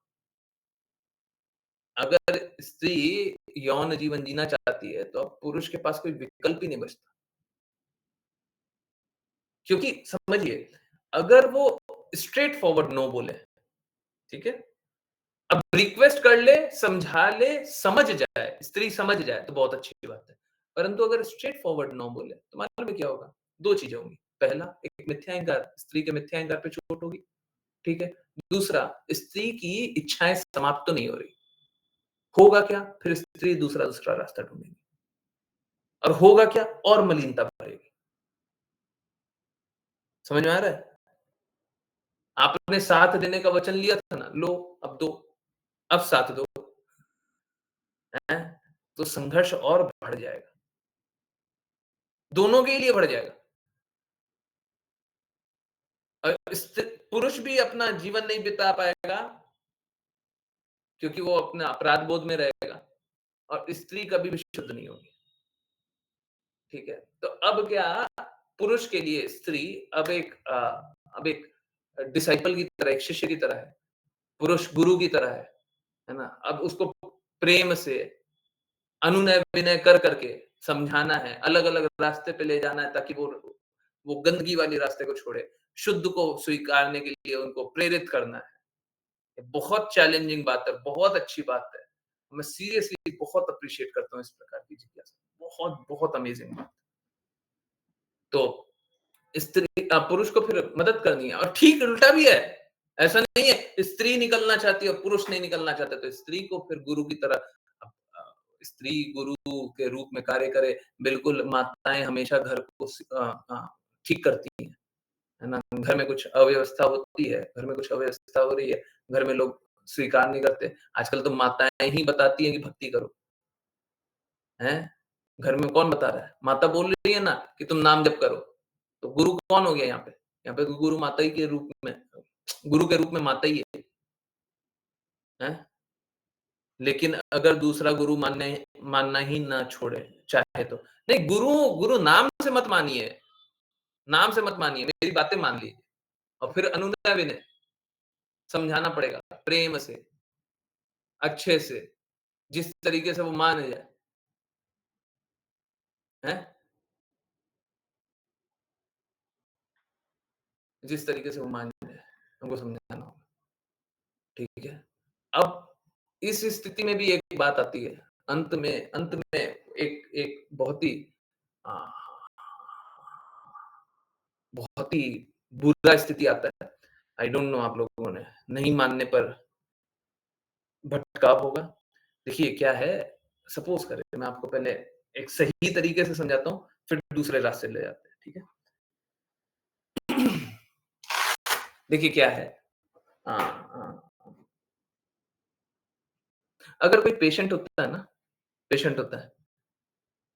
अगर स्त्री यौन जीवन जीना चाहती है, तो अब पुरुष के पास कोई विकल्प ही नहीं बचता। क्योंकि समझिए, अगर वो स्ट्रेट फॉरवर्ड नो बोले, ठीक है? अब रिक्वेस्ट कर ले, समझा ले, समझ जाए, स्त्री समझ जाए तो बहुत अच्छी बात है। परंतु अगर स्ट्रेट फॉरवर्ड नो बोले, तो मालूम है क्या होगा? 2 चीज़ें होंगी। पहला, एक मिथ्या अहंकार, स्त्री के मिथ्या अहंकार पे चोट होगी, ठीक है? दूसरा, स्त्री की इच्छाएँ समाप्त तो नहीं हो रही। होगा क्या? फिर स्त्री दूसरा रास्ता ढूँढेगी। और होगा क्या? और मलिनता बढ़ेगी। समझ में आ रहा है? आपने साथ देने का वचन लिया था ना, लो अब दो, अब साथ दो, हैं? तो संघर्ष और बढ़ जाएगा। दोनों के लिए बढ़ जाएगा। पुरुष भी अपना जीवन नहीं बिता पाएगा क्योंकि वो अपने अपराध बोध में रहेगा, और स्त्री कभी भी शुद्ध नहीं होगी। ठीक है, तो अब क्या, पुरुष के लिए स्त्री अब एक डिसाइपल की तरह, एक शिष्य की तरह है, पुरुष गुरु की तरह है ना। अब उसको प्रेम से अनुनय विनय कर करके समझाना है, अलग अलग रास्ते पे ले जाना है, ताकि वो गंदगी वाली रास्ते को छोड़े, शुद्ध को स्वीकारने के लिए उनको प्रेरित करना है। बहुत चैलेंजिंग बात है, बहुत अच्छी बात है। मैं सीरियसली बहुत अप्रिशिएट करता हूँ इस प्रकार की जिज्ञासा, बहुत बहुत अमेजिंग बात। तो स्त्री पुरुष को फिर मदद करनी है, और ठीक उल्टा भी है। ऐसा नहीं है स्त्री निकलना चाहती है और पुरुष नहीं निकलना चाहता, तो स्त्री को फिर गुरु की तरह, स्त्री गुरु के रूप में कार्य करे। बिल्कुल, माताएं हमेशा घर को ठीक करती हैं, है ना। घर में कुछ अव्यवस्था होती है, घर में कुछ अव्यवस्था हो रही है, घर में लोग स्वीकार नहीं करते। आजकल तो माताएं ही बताती हैं कि भक्ति करो, हैं? घर में कौन बता रहा है? माता बोल रही है ना कि तुम नाम जप करो। तो गुरु कौन हो गया यहाँ पे? यहाँ पे तो गुरु माता ही के रूप में, गुरु के रूप में माता ही है? लेकिन अगर दूसरा गुरु मानना ही ना छोड़े चाहे तो, नहीं, गुरु नाम से मत मानिए, नाम से मत मानिए, मेरी बातें मान लीजिए, और फिर अनुनय विनय समझाना पड़ेगा, प्रेम से, अच्छे से, जिस तरीके से वो मान जाए, हैं? जिस तरीके से वो मान जाए, हमको समझाना होगा। ठीक है? अब इस स्थिति में भी एक बात आती है, अंत में एक अ, बहुत ही बुरा स्थिति आता है। आई डोंट नो आप लोगों ने नहीं मानने पर भटकाव होगा। देखिए क्या है, सपोज करें मैं आपको पहले एक सही तरीके से समझाता हूँ, फिर दूसरे रास्ते ले जाते हैं, ठीक है? देखिए क्या है, अगर कोई पेशेंट होता है ना, पेशेंट होता है,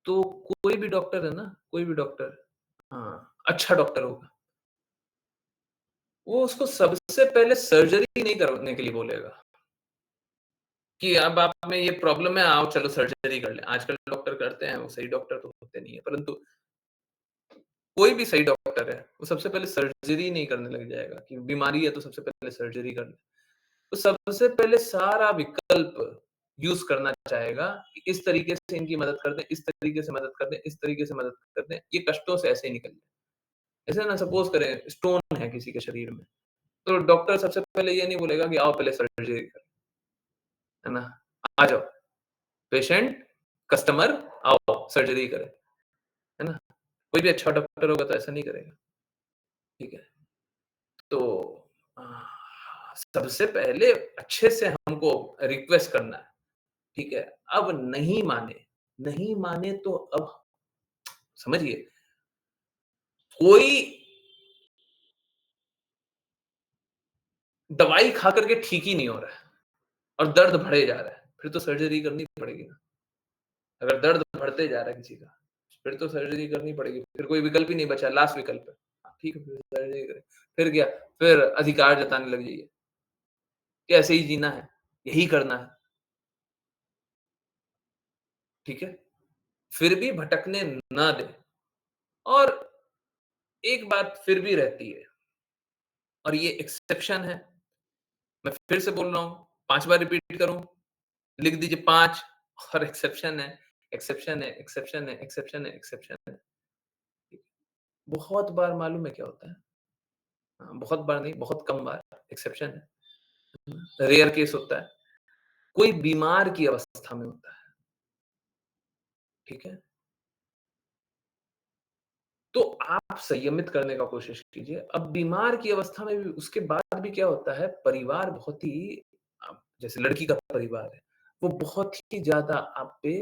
तो कोई भी डॉक्टर है ना, कोई भी डॉक्टर, अच्छा डॉक्टर होगा, वो उसको सबसे पहले सर्जरी नहीं करने के लिए बोलेगा कि अब आप में ये प्रॉब्लम है, आओ चलो सर्जरी कर लें। आजकल डॉक्टर करते हैं, वो सही डॉक्टर तो होते नहीं है, परंतु कोई भी सही डॉक्टर है, वो सबसे पहले सर्जरी नहीं करने लग जाएगा कि बीमारी है तो सबसे पहले सर्जरी कर ले। तो सबसे पहले सारा विकल्प यूज़ करना चाहेगा कि इस तरीके से इनकी मदद कर दें, इस तरीके से मदद कर दें, इस तरीके से मदद कर दें, ये कष्टों से ऐसे ही निकल जाए। ऐसे ना, सपोज करें स्टोन है किसी के शरीर में, तो डॉक्टर सबसे पहले ये नहीं बोलेगा कि आओ पहले सर्जरी करें, है ना? आ जाओ, पेशेंट, कस्टमर, आओ सर्जरी करें, है ना? कोई भी अच्छा डॉक्टर होगा तो ऐसा नहीं करेगा, ठीक है? तो अ, सबसे पहले अच्छे से हमको रिक्वेस्ट करना है, ठीक है? अब नहीं माने तो अब समझिए, कोई दवाई खा कर के ठीक ही नहीं हो रहा है और दर्द बढ़े जा रहा है, फिर तो सर्जरी करनी पड़ेगी ना। अगर दर्द बढ़ते जा रहा है किसी का, फिर तो सर्जरी करनी पड़ेगी, फिर कोई विकल्प ही नहीं बचा, लास्ट विकल्प है। ठीक है, फिर सर्जरी करें। फिर क्या? फिर अधिकार जताने लग जाइए कि ऐसे ही जीना है, यही करना है, ठीक है? फिर भी भटकने ना दें। और एक बात फिर भी रहती है, और ये एक्सेप्शन है, मैं फिर से बोल रहा हूँ, 5 बार रिपीट करूँ? लिख दीजिए 5, और एक्सेप्शन है, एक्सेप्शन है, एक्सेप्शन है, एक्सेप्शन है, एक्सेप्शन है। बहुत बार मालूम है क्या होता है? बहुत बार नहीं, बहुत कम बार एक्सेप्शन है। रेयर केस होता है। कोई बीमार की अवस्था में होता है, ठीक है? तो आप संयमित करने का कोशिश कीजिए। अब बीमार की अवस्था में भी, उसके बाद भी क्या होता है, परिवार बहुत ही, जैसे लड़की का परिवार है, वो बहुत ही ज़्यादा आप पे,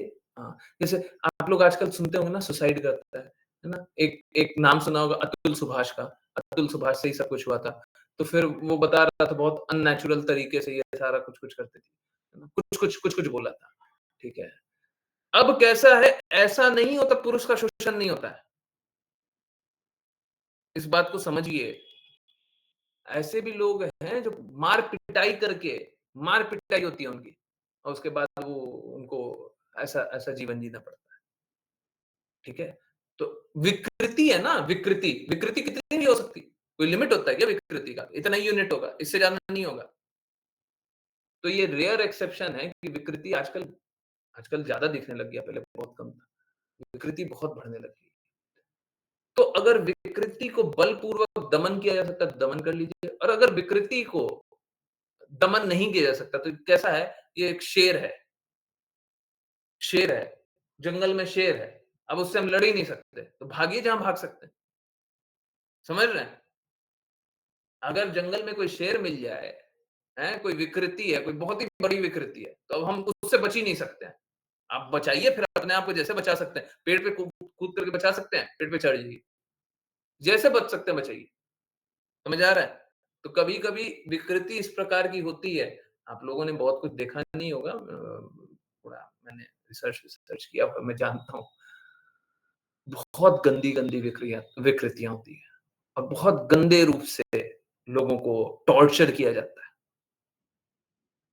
जैसे आप लोग आजकल सुनते होंगे ना, सुसाइड करता है ना? एक एक नाम सुना होगा अतुल सुभाष का, अतुल सुभाष से ही सब कुछ हुआ था। तो फिर वो बता रहा था बहुत अननेचुरल तरीके से ये सारा कुछ-कुछ करती थी, है ना? कुछ-कुछ बोला था, ठीक है? अब कैसा है, ऐसा नहीं होता, पुरुष का शोषण नहीं होता है। इस बात को समझिए। ऐसे भी लोग हैं जो मार पिटाई होती है उनकी, और उसके बाद वो उनको ऐसा जीवन जीना पड़ता है। ठीक है? तो विकृति है ना, विकृति कितनी भी हो सकती है? कोई लिमिट होता है क्या विकृति का? इतना ही यूनिट होगा, इससे ज्यादा नहीं होगा। तो ये रेयर एक्सेप्शन है कि विकृति आजकल ज्यादा दिखने लग गया, पहले बहुत कम था। विकृति बहुत बढ़ने लगी। तो अगर विकृति को बलपूर्वक दमन किया जा सकता है, दमन कर लीजिए, और अगर विकृति को दमन नहीं किया जा सकता, तो कैसा है? ये एक शेर है, जंगल में शेर है, अब उससे हम लड़ ही नहीं सकते, तो भागिए जहां भाग सकते हैं। समझ रहे हैं? अगर जंगल में कोई शेर मिल जाए, कोई विकृति है, कोई बहुत ही बड़ी विकृति है, तो अब हम उससे बच ही नहीं सकते हैं। आप बचाइए फिर अपने आप को, जैसे बचा सकते हैं। पेड़ पे कूद करके बचा सकते हैं, पेड़ पे चढ़ जाइए। जैसे बच सकते हैं बचाइए। समझ आ रहा है? तो कभी-कभी विकृति इस प्रकार की होती है। आप लोगों ने बहुत कुछ देखा नहीं होगा, थोड़ा मैंने रिसर्च किया, पर मैं जानता हूँ। बहुत गंदी-गंदी विकृतियाँ होती हैं, और बहुत गंदे रूप से लोगों को टॉर्चर किया जाता है।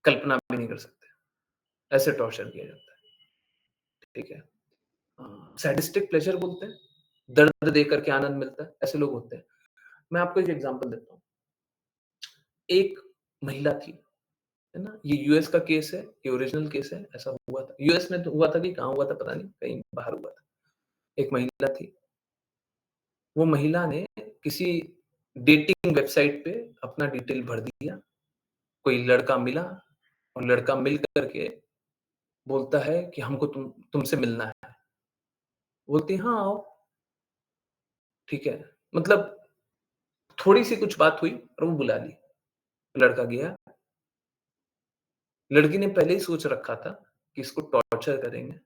कल्पना भी नहीं कर सकते, ऐसे टॉर्चर किया जाता है। ठीक है? सैडिस्टिक प्लेज़र बोलते हैं, दर्द देकर के आनंद मिलता है, ऐसे लोग होते हैं। मैं आपको एक एग्ज़ाम्पल देता हूँ। एक महिला थी, है ना? ये यूएस का केस है, ये ओरिजिनल केस है, ऐसा हुआ था। यूएस में तो हुआ था कि कहाँ हुआ था पता नहीं, कहीं बाहर हुआ था। एक महिला थी, वो महिला ने किसी डेटिंग वेबसाइट पे अपना डिटेल भर दिया, कोई लड़का मिला, और लड़का मिल कर के बोलता है कि हमको तुमसे मिलना है। बोलती है, हाँ, आओ। ठीक है? मतलब थोड़ी-सी कुछ बात हुई और वो बुला ली। लड़का गया, लड़की ने पहले ही सोच रखा था कि इसको टॉर्चर करेंगे,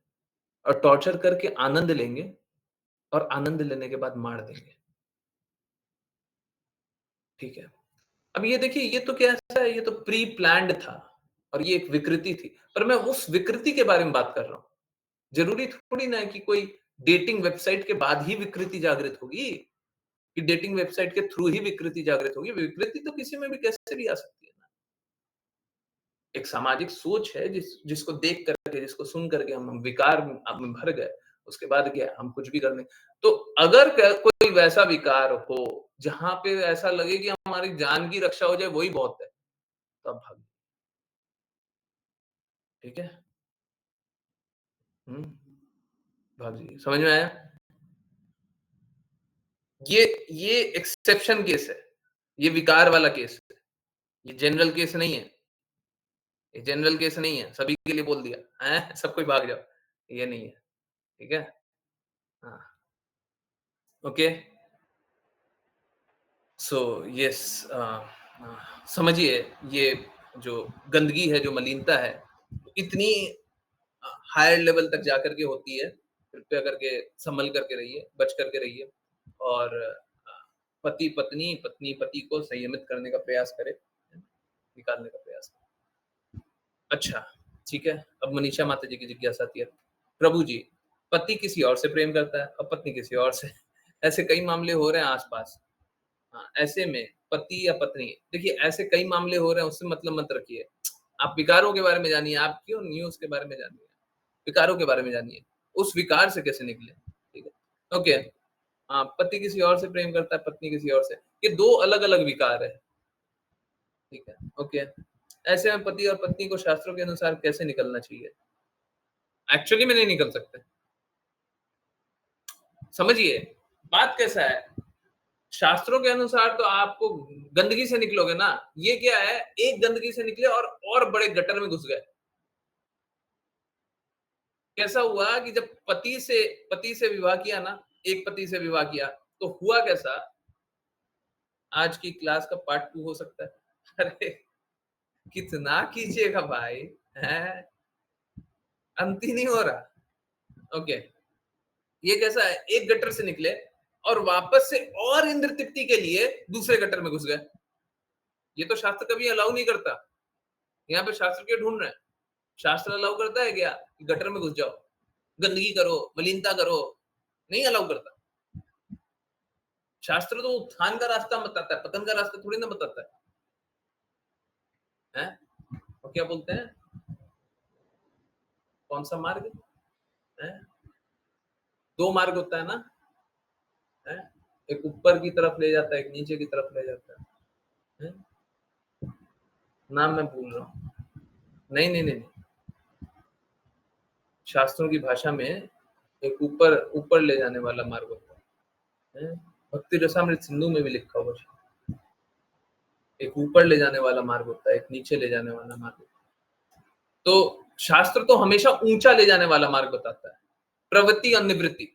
और टॉर्चर करके आनंद लेंगे, और आनंद लेने के बाद मार देंगे। ठीक है? अब ये देखिए, ये तो कैसा है, ये तो प्री प्लान्ड था, और ये एक विकृति थी। पर मैं उस विकृति के बारे में बात कर रहा हूँ। ज़रूरी थोड़ी ना है कि कोई डेटिंग वेबसाइट के बाद ही विकृति जागृत होगी, कि डेटिंग वेबसाइट के थ्रू ही विकृति जागृत होगी। विकृति तो किसी में भी कैसे भी आ सकती है ना। एक सामाजिक सोच है जिसको देख करके, जिसको सुन करके हम विकार में भर गए, उसके बाद क्या, हम कुछ भी करने। तो अगर कोई वैसा विकार हो जहां पे ऐसा लगे कि हमारी जान की रक्षा हो जाए, वही बहुत है, तब भाग। ठीक है? हम्म, भाग जाइए। समझ में आया? ये एक्सेप्शन केस है, ये विकार वाला केस है, ये जनरल केस नहीं है। ये जनरल केस नहीं है, सभी के लिए बोल दिया है, सब कोई भाग जाओ, ये नहीं है। ठीक है? हाँ, ओके। सो यस, समझिए, ये जो गंदगी है, जो मलिनता है, इतनी हायर लेवल तक जाकर के होती है। कृपया करके संभल करके रहिए, बच करके रहिए, और पति पत्नी को संयमित करने का प्रयास करे, निकालने का प्रयास करे। अच्छा, ठीक है। अब मनीषा माता जी की जिज्ञासा आती है, प्रभु जी, पति किसी और से प्रेम करता है और पत्नी किसी और से। ऐसे कई मामले हो रहे हैं आसपास। हाँ, ऐसे में पति या पत्नी, देखिए ऐसे कई मामले हो रहे हैं, उससे मतलब मत रखिए। आप विकारों के बारे में जानिए, आप क्यों न्यूज़ के बारे में जानिए, विकारों के बारे में जानिए, उस विकार से कैसे निकले। ठीक है? ओके। हाँ, पति किसी और से प्रेम करता है, पत्नी किसी और से, ये 2 अलग-अलग विकार है। ठीक है? ओके। ऐसे में पति और पत्नी को शास्त्रों के अनुसार कैसे निकलना चाहिए? एक्चुअली में नहीं निकल सकते। समझिए, बात कैसा है, शास्त्रों के अनुसार तो आपको गंदगी से निकलोगे ना। ये क्या है, एक गंदगी से निकले और बड़े गटर में घुस गए। कैसा हुआ कि जब पति से विवाह किया ना, एक पति से विवाह किया, तो हुआ कैसा, आज की क्लास का पार्ट 2 हो सकता है। अरे कितना कीजिएगा भाई, हैं? अंत ही नहीं हो रहा। ओके। ये कैसा है, एक गटर से निकले और वापस से और इंद्र तृप्ति के लिए दूसरे गटर में घुस गए। ये तो शास्त्र कभी अलाउ नहीं करता। यहाँ पे शास्त्र क्यों ढूंढ रहे हैं? शास्त्र अलाउ करता है क्या कि गटर में घुस जाओ, गंदगी करो, मलिनता करो? नहीं अलाउ करता। शास्त्र तो उत्थान का रास्ता बताता है, पतन का रास्ता थोड़ी ना बताता है? और क्या बोलते हैं, कौन सा मार्ग है? 2 मार्ग होता है ना, है? एक ऊपर की तरफ ले जाता है, एक नीचे की तरफ ले जाता है? नाम मैं भूल रहा हूँ। नहीं, शास्त्रों की भाषा में एक ऊपर ले जाने वाला मार्ग होता है? भक्ति रसामृत सिंधु में भी लिखा हुआ है, एक ऊपर ले जाने वाला मार्ग होता है, एक नीचे ले जाने वाला मार्ग होता है। तो शास्त्र तो हमेशा ऊंचा ले जाने वाला मार्ग बताता है, प्रवृत्ति और निवृत्ति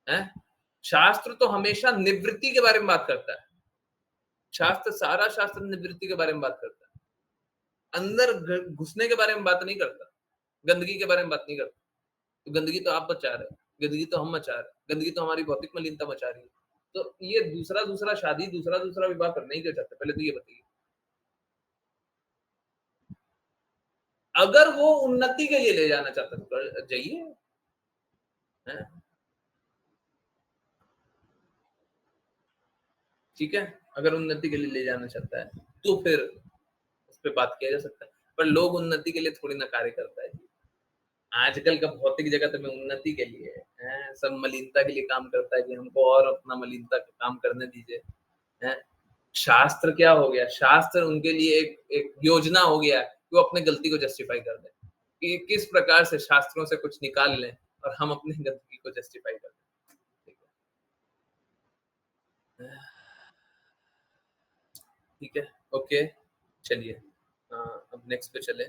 है। शास्त्र तो हमेशा निवृत्ति के बारे में बात करता है, सारा शास्त्र निवृत्ति के बारे में बात करता है, अंदर घुसने के बारे में बात नहीं करता, गंदगी के बारे में बात नहीं करता। तो गंदगी तो आप मचा रहे हो, गंदगी तो हम मचा रहे हैं, गंदगी तो हमारी भौतिक मलिनता मचा रही है। तो ये दूसरा शादी, दूसरा विवाह करना ही क्यों चाहते? पहले तो ये बताइए। अगर वो उन्नति के लिए ले जाना चाहता तो जाइए, ठीक है। अगर उन्नति के लिए ले जाना चाहता है तो फिर उस पर बात किया जा सकता है, पर लोग उन्नति के लिए थोड़ी ना कार्य करता है। आजकल का भौतिक जगत में उन्नति के लिए है, सब मलिनता के लिए काम करता है कि हमको और अपना मलिनता का काम करने दीजिए, है। शास्त्र क्या हो गया? शास्त्र उनके लिए एक योजना हो गया कि वो अपने गलती को जस्टिफाई कर दें, कि किस प्रकार से शास्त्रों से कुछ निकाल लें और हम अपनी गलती को जस्टिफाई कर दें। ठीक है, ओके, चलिए अब नेक्स्ट पे चले।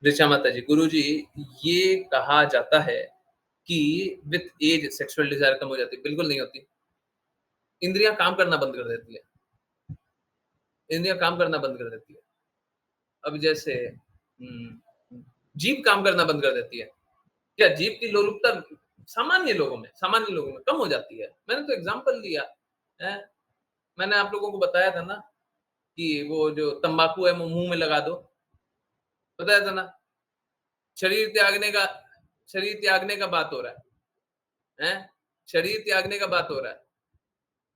ऋचा माता जी, गुरु जी, ये कहा जाता है कि विथ एज सेक्सुअल डिजायर कम हो जाती है। बिल्कुल नहीं होती, इंद्रियां काम करना बंद कर देती है, इंद्रियां काम करना बंद कर देती है। अब जैसे जीभ काम करना बंद कर देती है, क्या जीभ की लोलुपता सामान्य लोगों में कम हो जाती है? मैंने तो एग्जांपल दिया है, मैंने आप लोगों को बताया था ना कि वो जो तंबाकू है वो मुंह में लगा दो, बताया था ना। शरीर त्यागने का बात हो रहा है, शरीर त्यागने का बात हो रहा है।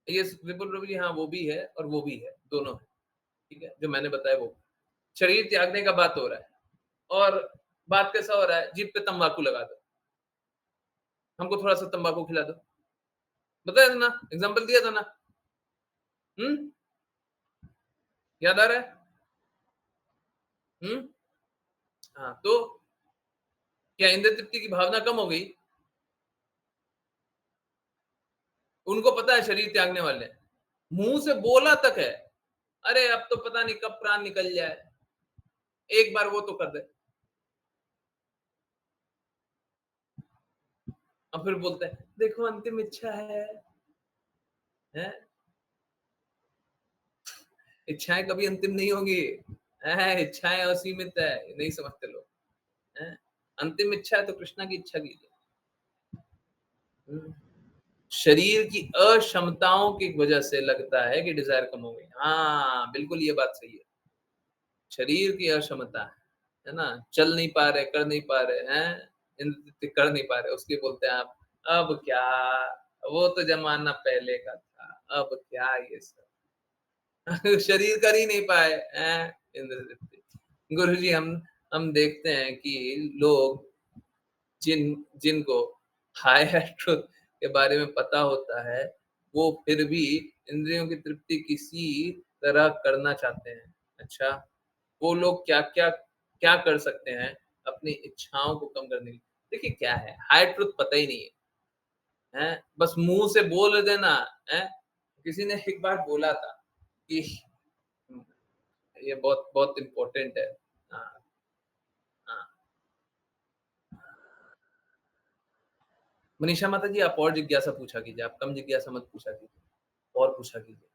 ये विपुल प्रभु जी, हाँ वो भी है और वो भी है, दोनों है, ठीक है। जो मैंने बताया वो शरीर त्यागने का बात हो रहा है, और बात कैसा हो रहा है? जीभ पे तंबाकू लगा दो, हमको थोड़ा सा तंबाकू खिला दो, बताया था ना, एग्जाम्पल दिया था ना। याद आ रहा है? हाँ, तो क्या इंद्र तृप्ति की भावना कम हो गई? उनको पता है शरीर त्यागने वाले, मुंह से बोला तक है, अरे अब तो पता नहीं कब प्राण निकल जाए, एक बार वो तो कर दे, और फिर बोलते हैं देखो अंतिम इच्छा है? इच्छाएं कभी अंतिम नहीं होगी, इच्छाएं असीमित है, नहीं समझते लोग। अंतिम इच्छा है तो कृष्णा की इच्छा कीजिए। शरीर की अक्षमताओं की वजह से लगता है कि डिजायर कम हो गई। हाँ बिल्कुल, ये बात सही है, शरीर की अक्षमता है ना, चल नहीं पा रहे, कर नहीं पा रहे हैं, कर नहीं पा रहे, उसके बोलते हैं आप अब क्या, वो तो जमाना पहले का था, अब क्या ये सब शरीर कर ही नहीं पाए इंद्र। गुरु जी, हम देखते हैं कि लोग जिनको हायर ट्रुथ के बारे में पता होता है, वो फिर भी इंद्रियों की तृप्ति किसी तरह करना चाहते हैं। अच्छा, वो लोग क्या कर सकते हैं अपनी इच्छाओं को कम करने के लिए? देखिए क्या है, हायर ट्रुथ पता ही नहीं है, बस मुंह से बोल देना है। किसी ने एक बार बोला था कि ये बहुत बहुत इम्पोर्टेंट है। हाँ, हाँ। मनीषा माता जी, आप और जिज्ञासा पूछा कीजिए, आप कम जिज्ञासा मत पूछा कीजिए, और पूछा कीजिए,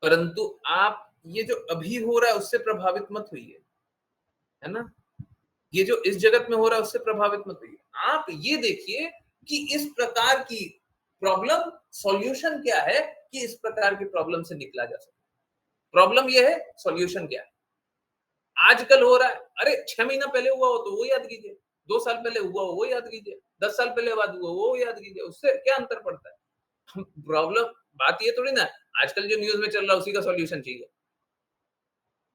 परंतु आप ये जो अभी हो रहा है उससे प्रभावित मत होइए, है ना। ये जो इस जगत में हो रहा है उससे प्रभावित मत होइए। आप ये देखिए कि इस प्रकार की प्रॉब्लम सॉल्यूशन क्या है, कि इस प्रकार की प्रॉब्लम से निकला जा सके। प्रॉब्लम ये है, सॉल्यूशन क्या है। आजकल हो रहा है, अरे 6 महीना पहले हुआ हो तो वो याद कीजिए, 2 साल पहले हुआ वो याद कीजिए, 10 साल पहले बात हुआ वो याद कीजिए, उससे क्या अंतर पड़ता है? प्रॉब्लम बात ये थोड़ी ना आजकल जो न्यूज़ में चल रहा है उसी का सॉल्यूशन चाहिए।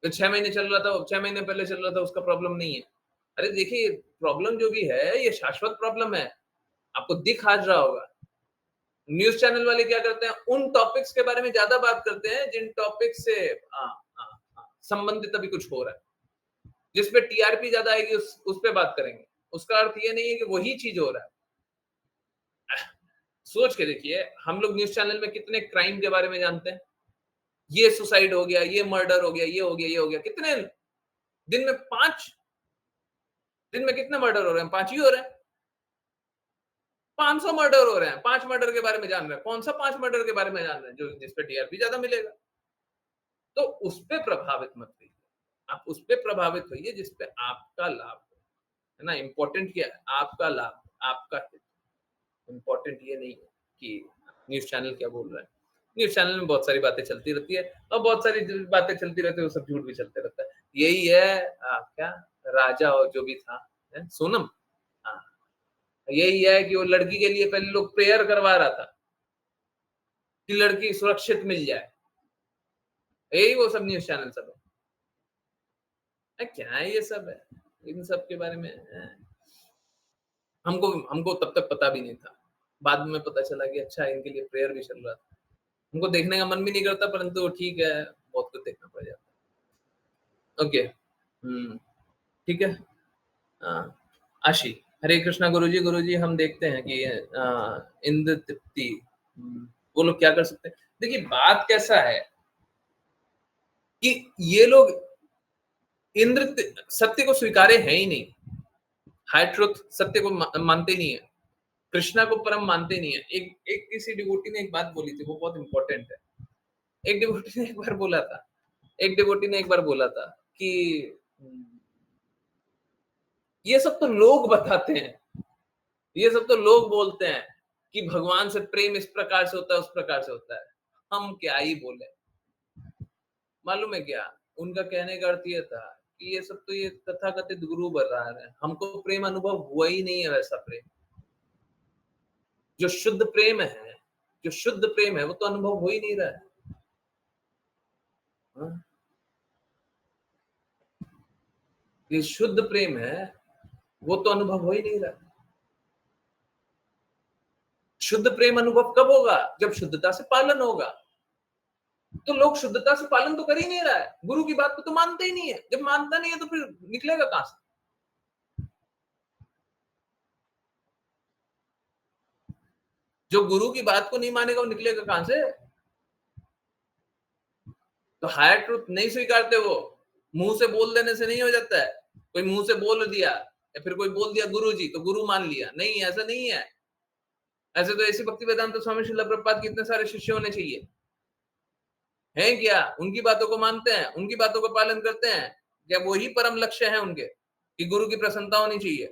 तो 6 महीने चल रहा था, 6 महीने पहले चल रहा था उसका प्रॉब्लम नहीं है। अरे देखिए प्रॉब्लम जो भी है ये शाश्वत प्रॉब्लम है, आपको दिख आज रहा होगा। न्यूज़ चैनल वाले क्या करते हैं उन टॉपिक्स के बारे में ज़्यादा बात करते हैं जिन टॉपिक से संबंधित अभी कुछ हो रहा है। जिस पे टीआरपी ज़्यादा आएगी उस पे बात करेंगे। उसका अर्थ ये नहीं है कि वही चीज़ हो रहा है। सोच के देखिए हम लोग न्यूज़ चैनल में कितने क्राइम के बारे में जानते हैं। ये सुसाइड हो गया, ये मर्डर हो गया, ये हो गया, ये हो गया। कितने दिन में 5 दिन में कितने मर्डर हो रहे हैं? 5 ही हो रहे हैं। 500 मर्डर हो रहे हैं। 5 मर्डर के बारे में जान रहे हैं। कौन सा 5 मर्डर के बारे में जान रहे हैं? जो जिस पे टीआरपी ज़्यादा मिलेगा। तो उस पे प्रभावित मत होइए। आप उस पे प्रभावित होइए जिस पे आपका लाभ हो। है ना? इम्पोर्टेंट क्या है? आपका लाभ, आपका हित। इम्पोर्टेंट ये नहीं है कि न्यूज़ चैनल क्या बोल रहा है। न्यूज़ चैनल में बहुत सारी बातें चलती रहती है और बहुत सारी जो बातें चलती रहती है वो सब झूठ भी चलते रहता है। यही है क्या राजा और जो भी था सोनम हाँ, यही है कि वो लड़की के लिए पहले लोग प्रेयर करवा रहा था कि लड़की सुरक्षित मिल जाए। यही वो सब न्यूज़ चैनल सब है। क्या है ये सब है? इन सब के बारे में हमको हमको तब तक पता भी नहीं था। बाद में पता चला कि अच्छा इनके लिए प्रेयर भी चल रहा था। हमको देखने का मन भी नहीं करता परंतु ठीक है, बहुत कुछ देखना पड़ जाता है। ओके, ठीक है। आशी, हरे कृष्णा गुरुजी हम देखते हैं कि इंद्र तृप्ति वो लोग क्या कर सकते हैं। देखिए बात कैसा है कि ये लोग इंद्र सत्य को स्वीकारे हैं ही नहीं, हाई ट्रुथ सत्य को मानते नहीं है, कृष्णा को परम मानते नहीं है। एक किसी डिवोटी ने एक बात बोली थी वो बहुत इंपॉर्टेंट है। एक डिवोटी ने एक बार बोला था कि ये सब तो लोग बताते हैं, ये सब तो लोग बोलते हैं कि भगवान से प्रेम इस प्रकार से होता है उस प्रकार से होता है, हम क्या ही बोले। मालूम है क्या उनका कहने का अर्थ ये था कि ये सब तो ये तथाकथित गुरु बता रहे हैं, हमको प्रेम अनुभव हुआ ही नहीं है। वैसा प्रेम जो शुद्ध प्रेम है वो तो अनुभव हो ही नहीं रहा है। ये शुद्ध प्रेम है वो तो अनुभव हो ही नहीं रहा। शुद्ध प्रेम अनुभव कब होगा? जब शुद्धता से पालन होगा। तो लोग शुद्धता से पालन तो कर ही नहीं रहा है, गुरु की बात को तो मानते ही नहीं है। जब मानता नहीं है तो फिर निकलेगा कहां से? जो गुरु की बात को नहीं मानेगा वो निकलेगा कहां से? तो हायर ट्रुथ नहीं स्वीकारते वो, मुंह से बोल देने से नहीं हो जाता है। कोई मुंह से बोल दिया या फिर कोई बोल दिया गुरु जी तो गुरु मान लिया, नहीं ऐसा नहीं है। ऐसे तो ऐसी भक्ति वेदांत स्वामी श्रील प्रभुपाद के इतने सारे शिष्य होने चाहिए हैं क्या? उनकी बातों को मानते हैं, उनकी बातों का पालन करते हैं क्या? वही परम लक्ष्य है उनके कि गुरु की प्रसन्नता होनी चाहिए।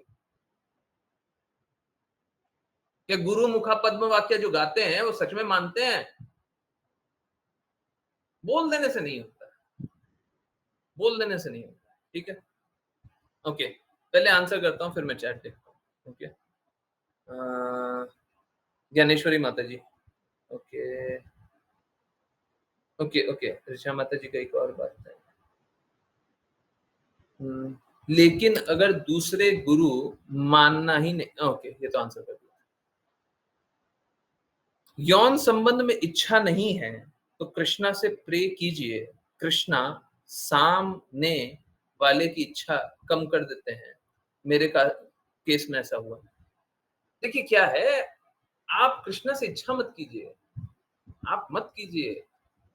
क्या गुरु मुखा पद्म वाक्य जो गाते हैं वो सच में मानते हैं? बोल देने से नहीं होता, बोल देने से नहीं होता। ठीक है, ओके। पहले आंसर करता हूँ फिर मैं चैट देखता हूँ। ओके, ज्ञानेश्वरी माता जी, ओके ओके ओके। ऋषा माता जी का एक और बात है, लेकिन अगर दूसरे गुरु मानना ही नहीं, ओके ये तो आंसर कर दिया। यौन संबंध में इच्छा नहीं है तो कृष्णा से प्रे कीजिए, कृष्णा सामने वाले की इच्छा कम कर देते हैं। मेरे केस में ऐसा हुआ। देखिए क्या है, आप कृष्णा से इच्छा मत कीजिए, आप मत कीजिए।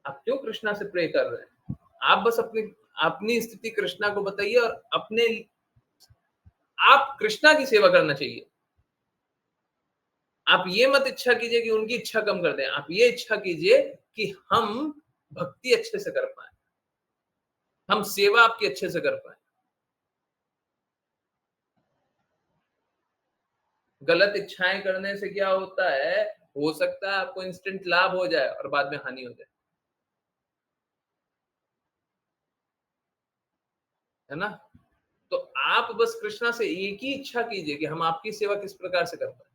आप क्यों कृष्णा से प्रे कर रहे हैं? आप बस अपनी स्थिति कृष्णा को बताइए और आप कृष्णा की सेवा करना चाहिए। आप ये मत इच्छा कीजिए कि उनकी इच्छा कम कर दें, आप ये इच्छा कीजिए कि हम भक्ति अच्छे से कर पाए, हम सेवा आपकी अच्छे से कर पाए। गलत इच्छाएं करने से क्या होता है, हो सकता है आपको इंस्टेंट लाभ हो जाए और बाद में हानि हो जाए, है ना? तो आप बस कृष्णा से एक ही इच्छा कीजिए कि हम आपकी सेवा किस प्रकार से कर पाए,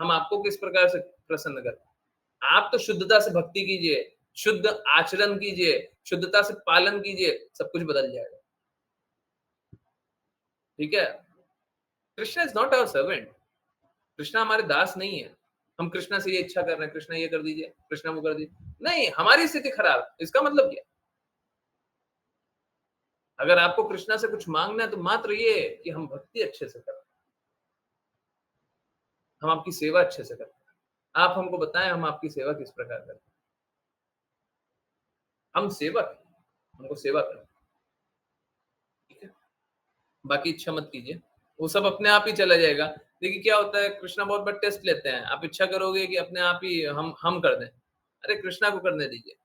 हम आपको किस प्रकार से प्रसन्न कर पाए। आप तो शुद्धता से भक्ति कीजिए, शुद्ध आचरण कीजिए, शुद्धता से पालन कीजिए, सब कुछ बदल जाएगा। ठीक है? Krishna is not our servant. Krishna हमारे दास नहीं है। हम कृष्णा से ये इच्छा कर रहे हैं, कृष्णा ये कर दीजिए, कृष्णा वो कर दीजिए। नहीं, हमारी स्थिति खराब है। इसका मतलब क्या? अगर आपको कृष्णा से कुछ मांगना है तो मात्र ये कि हम भक्ति अच्छे से करें, हम आपकी सेवा अच्छे से करें। आप हमको बताएं हम आपकी सेवा किस प्रकार करें। हम सेवक हैं, हमको सेवा करें। ठीक है? बाकी इच्छा मत कीजिए, वो सब अपने आप ही चला जाएगा। देखिए क्या होता है, कृष्णा बहुत बड़ा टेस्ट लेते हैं। आप इच्छा करोगे कि अपने आप ही हम कर दें, अरे कृष्णा को करने दीजिए,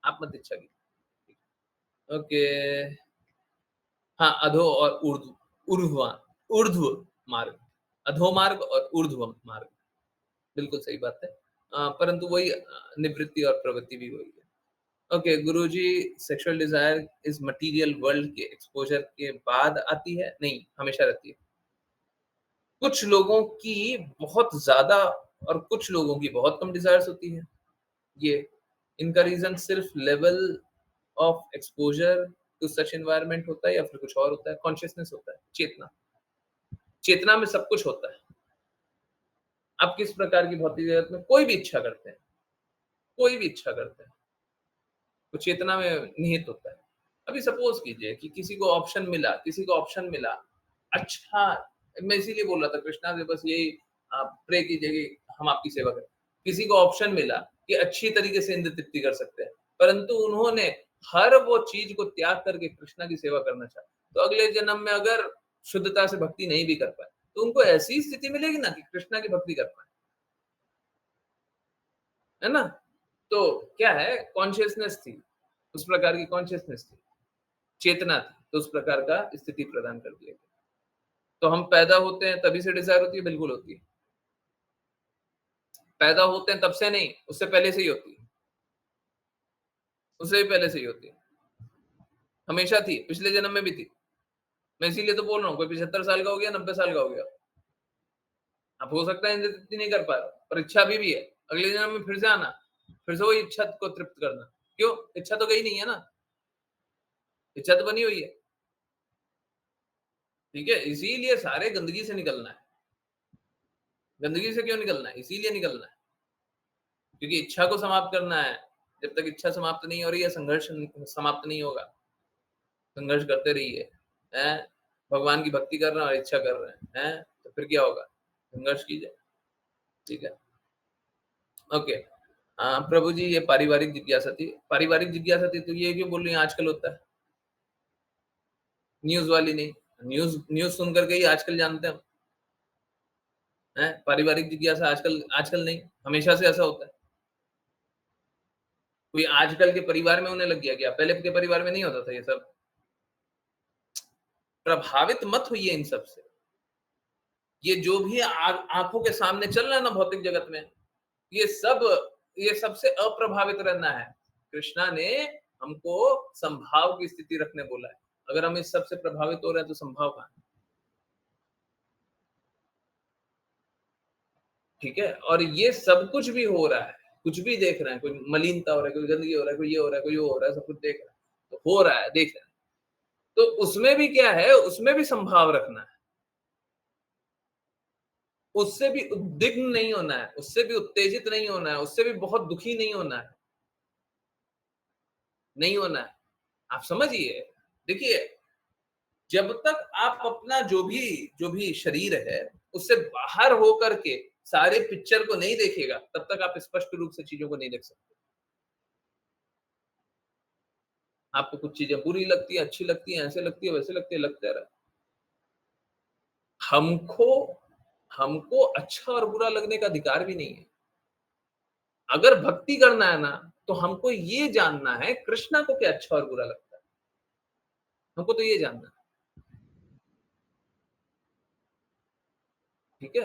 आप मत इच्छा कीजिए। ओके, हाँ, अधो और ऊर्ध्व मार्ग, अधो मार्ग और ऊर्ध्व मार्ग, बिल्कुल सही बात है। परंतु वही निवृत्ति और प्रवृत्ति भी वही है। ओके गुरुजी, सेक्सुअल डिजायर इस मटेरियल वर्ल्ड के एक्सपोजर के बाद आती है? नहीं, हमेशा रहती है। कुछ लोगों की बहुत ज्यादा और कुछ लोगों की बहुत कम डिजायर्स होती है। ये इनका रीजन सिर्फ level of exposure to such environment होता है या फिर कुछ और होता है? कॉन्शियसनेस होता है, चेतना। चेतना में सब कुछ होता है। आप किस प्रकार की भौतिक जगत में कोई भी इच्छा करते हैं, कोई भी इच्छा करते हैं, तो चेतना में निहित होता है। अभी सपोज कीजिए कि किसी को ऑप्शन मिला, अच्छा, मैं इसीलिए बोल रहा था कृष्णा से बस यही प्रे कीजिए कि हम आपकी सेवा करें। किसी को ऑप्शन मिला कि अच्छी तरीके से इंद्र तृप्ति कर सकते हैं, परंतु उन्होंने हर वो चीज को त्याग करके कृष्णा की सेवा करना चाहा, तो अगले जन्म में अगर शुद्धता से भक्ति नहीं भी कर पाए तो उनको ऐसी स्थिति मिलेगी ना कि कृष्णा की भक्ति कर पाए, है ना? तो क्या है, कॉन्शियसनेस थी, उस प्रकार की कॉन्शियसनेस थी, चेतना थी, तो उस प्रकार का स्थिति प्रदान कर दिया गया। तो हम पैदा होते हैं तभी से डिजायर होती है? बिल्कुल होती है। पैदा होते हैं तब से नहीं, उससे पहले से ही होती है, उससे भी पहले से ही होती है, हमेशा थी, पिछले जन्म में भी थी। मैं इसीलिए तो बोल रहा हूँ, कोई 75 साल का हो गया, 90 साल का हो गया, अब हो सकता है इंद्र तृप्ति नहीं कर पा रहा, पर इच्छा अभी भी है, अगले जन्म में फिर से आना, फिर से वही इच्छा को तृप्त करना। क्यों? इच्छा तो गई नहीं है ना, इच्छा तो बनी हुई है। ठीक है, इसीलिए सारे गंदगी से निकलना है। गंदगी से क्यों निकलना है? इसीलिए निकलना है क्योंकि इच्छा को समाप्त करना है। जब तक इच्छा समाप्त नहीं हो रही है, संघर्ष समाप्त नहीं होगा। संघर्ष करते रहिए, हैं? भगवान की भक्ति कर रहे हैं और इच्छा कर रहे हैं, तो फिर क्या होगा? संघर्ष कीजिए। ठीक है, ओके। प्रभु जी, ये पारिवारिक जिज्ञासा थी। पारिवारिक जिज्ञासा थी तो ये क्यों बोल रही है आजकल होता है, न्यूज वाली नहीं? न्यूज सुन करके ही आजकल जानते हैं, पारिवारिक जिज्ञासा आजकल आजकल नहीं, हमेशा से ऐसा होता है। कोई आजकल के परिवार में होने लग गया क्या? पहले के परिवार में नहीं होता था ये सब? प्रभावित मत होइए इन सब से। ये जो भी आंखों के सामने चल रहा है ना भौतिक जगत में, ये सबसे अप्रभावित रहना है। कृष्णा ने हमको संभाव की स्थिति रखने बोला है। अगर हम इस सब से प्रभावित हो रहे हैं तो संभाव कहाँ है? ठीक है, और ये सब कुछ भी हो रहा है, कुछ भी देख रहे हैं, कोई मलिनता हो रहा है, कोई गंदगी हो रहा है, कोई ये हो रहा है, कोई वो हो रहा है, सब कुछ देख रहे हैं, तो हो रहा है, देख रहे हैं, तो उसमें भी क्या है, उसमें भी संभाव रखना है, उससे भी उद्विग्न नहीं होना है, उससे भी उत्तेजित नहीं होना है, उससे भी बहुत दुखी नहीं होना है, नहीं होना है। आप समझिए, देखिए, जब तक आप अपना जो भी शरीर है उससे बाहर होकर के सारे पिक्चर को नहीं देखेगा, तब तक आप स्पष्ट रूप से चीजों को नहीं देख सकते। आपको कुछ चीजें बुरी लगती है, अच्छी लगती है, ऐसे लगती है, वैसे लगती है, लगता रहा। हमको अच्छा और बुरा लगने का अधिकार भी नहीं है। अगर भक्ति करना है ना, तो हमको ये जानना है कृष्णा को क्या अच्छा और बुरा लगता है, हमको तो ये जानना है। ठीक है,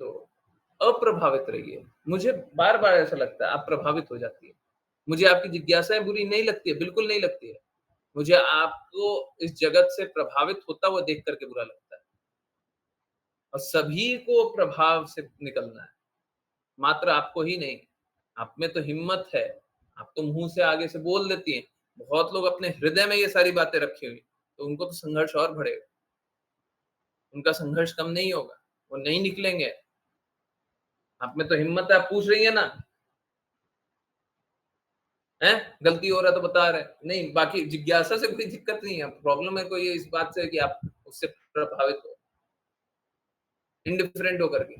तो अप्रभावित रहिए। मुझे बार बार ऐसा लगता है आप प्रभावित हो जाती है। मुझे आपकी जिज्ञासाएं बुरी नहीं लगती है, बिल्कुल नहीं लगती है, मुझे आपको इस जगत से प्रभावित होता हुआ देख करके बुरा लगता है, और सभी को प्रभाव से निकलना है, मात्र आपको ही नहीं। आप में तो हिम्मत है, आप तो मुंह से आगे से बोल देती हैं। बहुत लोग अपने हृदय में ये सारी बातें रखी हुई, तो उनको तो संघर्ष और बढ़ेगा, उनका संघर्ष कम नहीं होगा, वो नहीं निकलेंगे। आप में तो हिम्मत है, आप पूछ रही है ना, है गलती हो रहा तो बता रहे नहीं, बाकी जिज्ञासा से कोई दिक्कत नहीं है। प्रॉब्लम है कोई इस बात से कि आप उससे प्रभावित हो, इंडिफरेंट होकर के,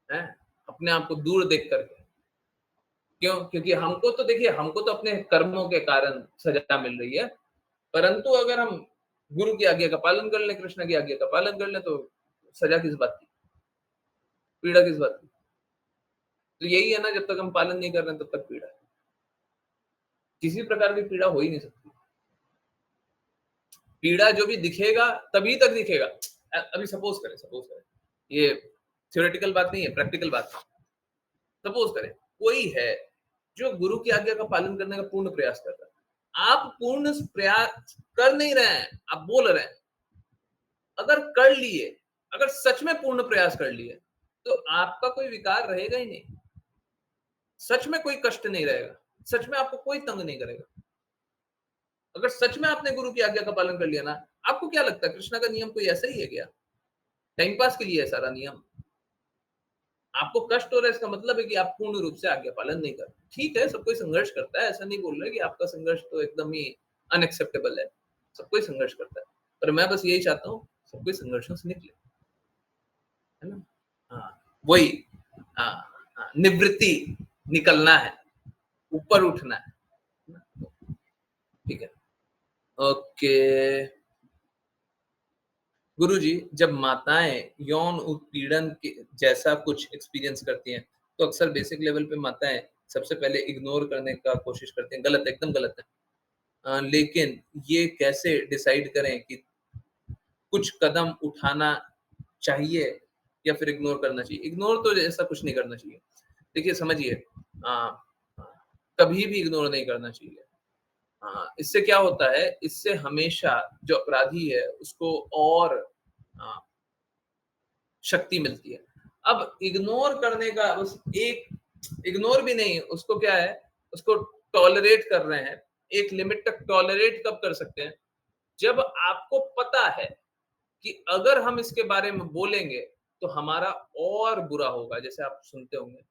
है अपने आप को दूर देख करके। क्यों? क्योंकि हमको तो देखिए, हमको तो अपने कर्मों के कारण सजा मिल रही है, परंतु अगर हम गुरु की आज्ञा का पालन कर लें, कृष्ण की आज्ञा का पालन कर लें, तो सजा किस बात की, पीड़ा किस बात की? तो यही है ना, जब तक हम पालन नहीं कर रहे तब तक पीड़ा है। किसी प्रकार की पीड़ा हो ही नहीं सकती। पीड़ा जो भी दिखेगा तभी तक दिखेगा। अभी सपोज करें, ये थ्योरेटिकल बात नहीं है, प्रैक्टिकल बात है। सपोज करें कोई है जो गुरु की आज्ञा का पालन करने का पूर्ण प्रयास कर रहा है, आप पूर्ण प्रयास कर नहीं रहे हैं, आप बोल रहे हैं। अगर कर लिए, अगर सच में पूर्ण प्रयास कर लिए, तो आपका कोई विकार रहेगा ही नहीं, सच में कोई कष्ट नहीं रहेगा, सच में आपको कोई तंग नहीं करेगा। अगर सच में आपने गुरु की आज्ञा का पालन कर लिया ना, आपको क्या लगता है कृष्णा का नियम कोई ऐसा ही है क्या? टाइम पास के लिए है सारा नियम? आपको कष्ट हो रहा है, इसका मतलब है कि आप पूर्ण रूप से आज्ञा पालन नहीं कर। ठीक है, सब कोई संघर्ष करता है, ऐसा नहीं बोल रहे कि आपका संघर्ष तो एकदम ही अनएक्सेप्टेबल है, सब कोई संघर्ष करता है। पर मैं बस यही चाहता हूँ सब कोई संघर्षों से निकले, है ना? हाँ, वही निवृत्ति निकलना है, ऊपर उठना है। ठीक है, ओके। गुरुजी, जब माताएं यौन उत्पीड़न के जैसा कुछ एक्सपीरियंस करती हैं, तो अक्सर बेसिक लेवल पे माताएं सबसे पहले इग्नोर करने का कोशिश करती हैं। गलत है, एकदम गलत है। लेकिन ये कैसे डिसाइड करें कि कुछ कदम उठाना चाहिए या फिर इग्नोर करना चाहिए? इग्नोर तो ऐसा कुछ नहीं करना चाहिए। देखिए समझिए, कभी भी इग्नोर नहीं करना चाहिए। इससे क्या होता है, इससे हमेशा जो अपराधी है उसको और शक्ति मिलती है। अब इग्नोर करने का उस एक इग्नोर भी नहीं, उसको क्या है, उसको टॉलरेट कर रहे हैं। एक लिमिट तक टॉलरेट कब कर सकते हैं? जब आपको पता है कि अगर हम इसके बारे में बोलेंगे तो हमारा और बुरा होगा। जैसे आप सुनते होंगे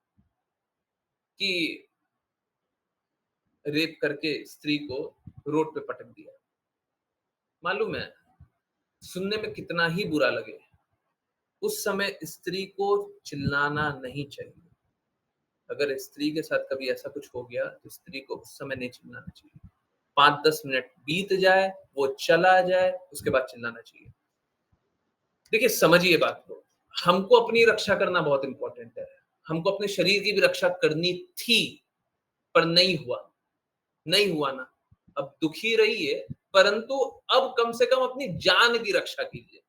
कि रेप करके स्त्री को रोड पे पटक दिया। मालूम है सुनने में कितना ही बुरा लगे, उस समय स्त्री को चिल्लाना नहीं चाहिए। अगर स्त्री के साथ कभी ऐसा कुछ हो गया तो स्त्री को उस समय नहीं चिल्लाना चाहिए। 5-10 मिनट बीत जाए, वो चला जाए, उसके बाद चिल्लाना चाहिए। देखिए समझिए बात को, हमको अपनी रक्षा करना बहुत इंपॉर्टेंट है। हमको अपने शरीर की भी रक्षा करनी थी, पर नहीं हुआ ना। अब दुखी रहिए, परंतु अब कम से कम अपनी जान की रक्षा कीजिए।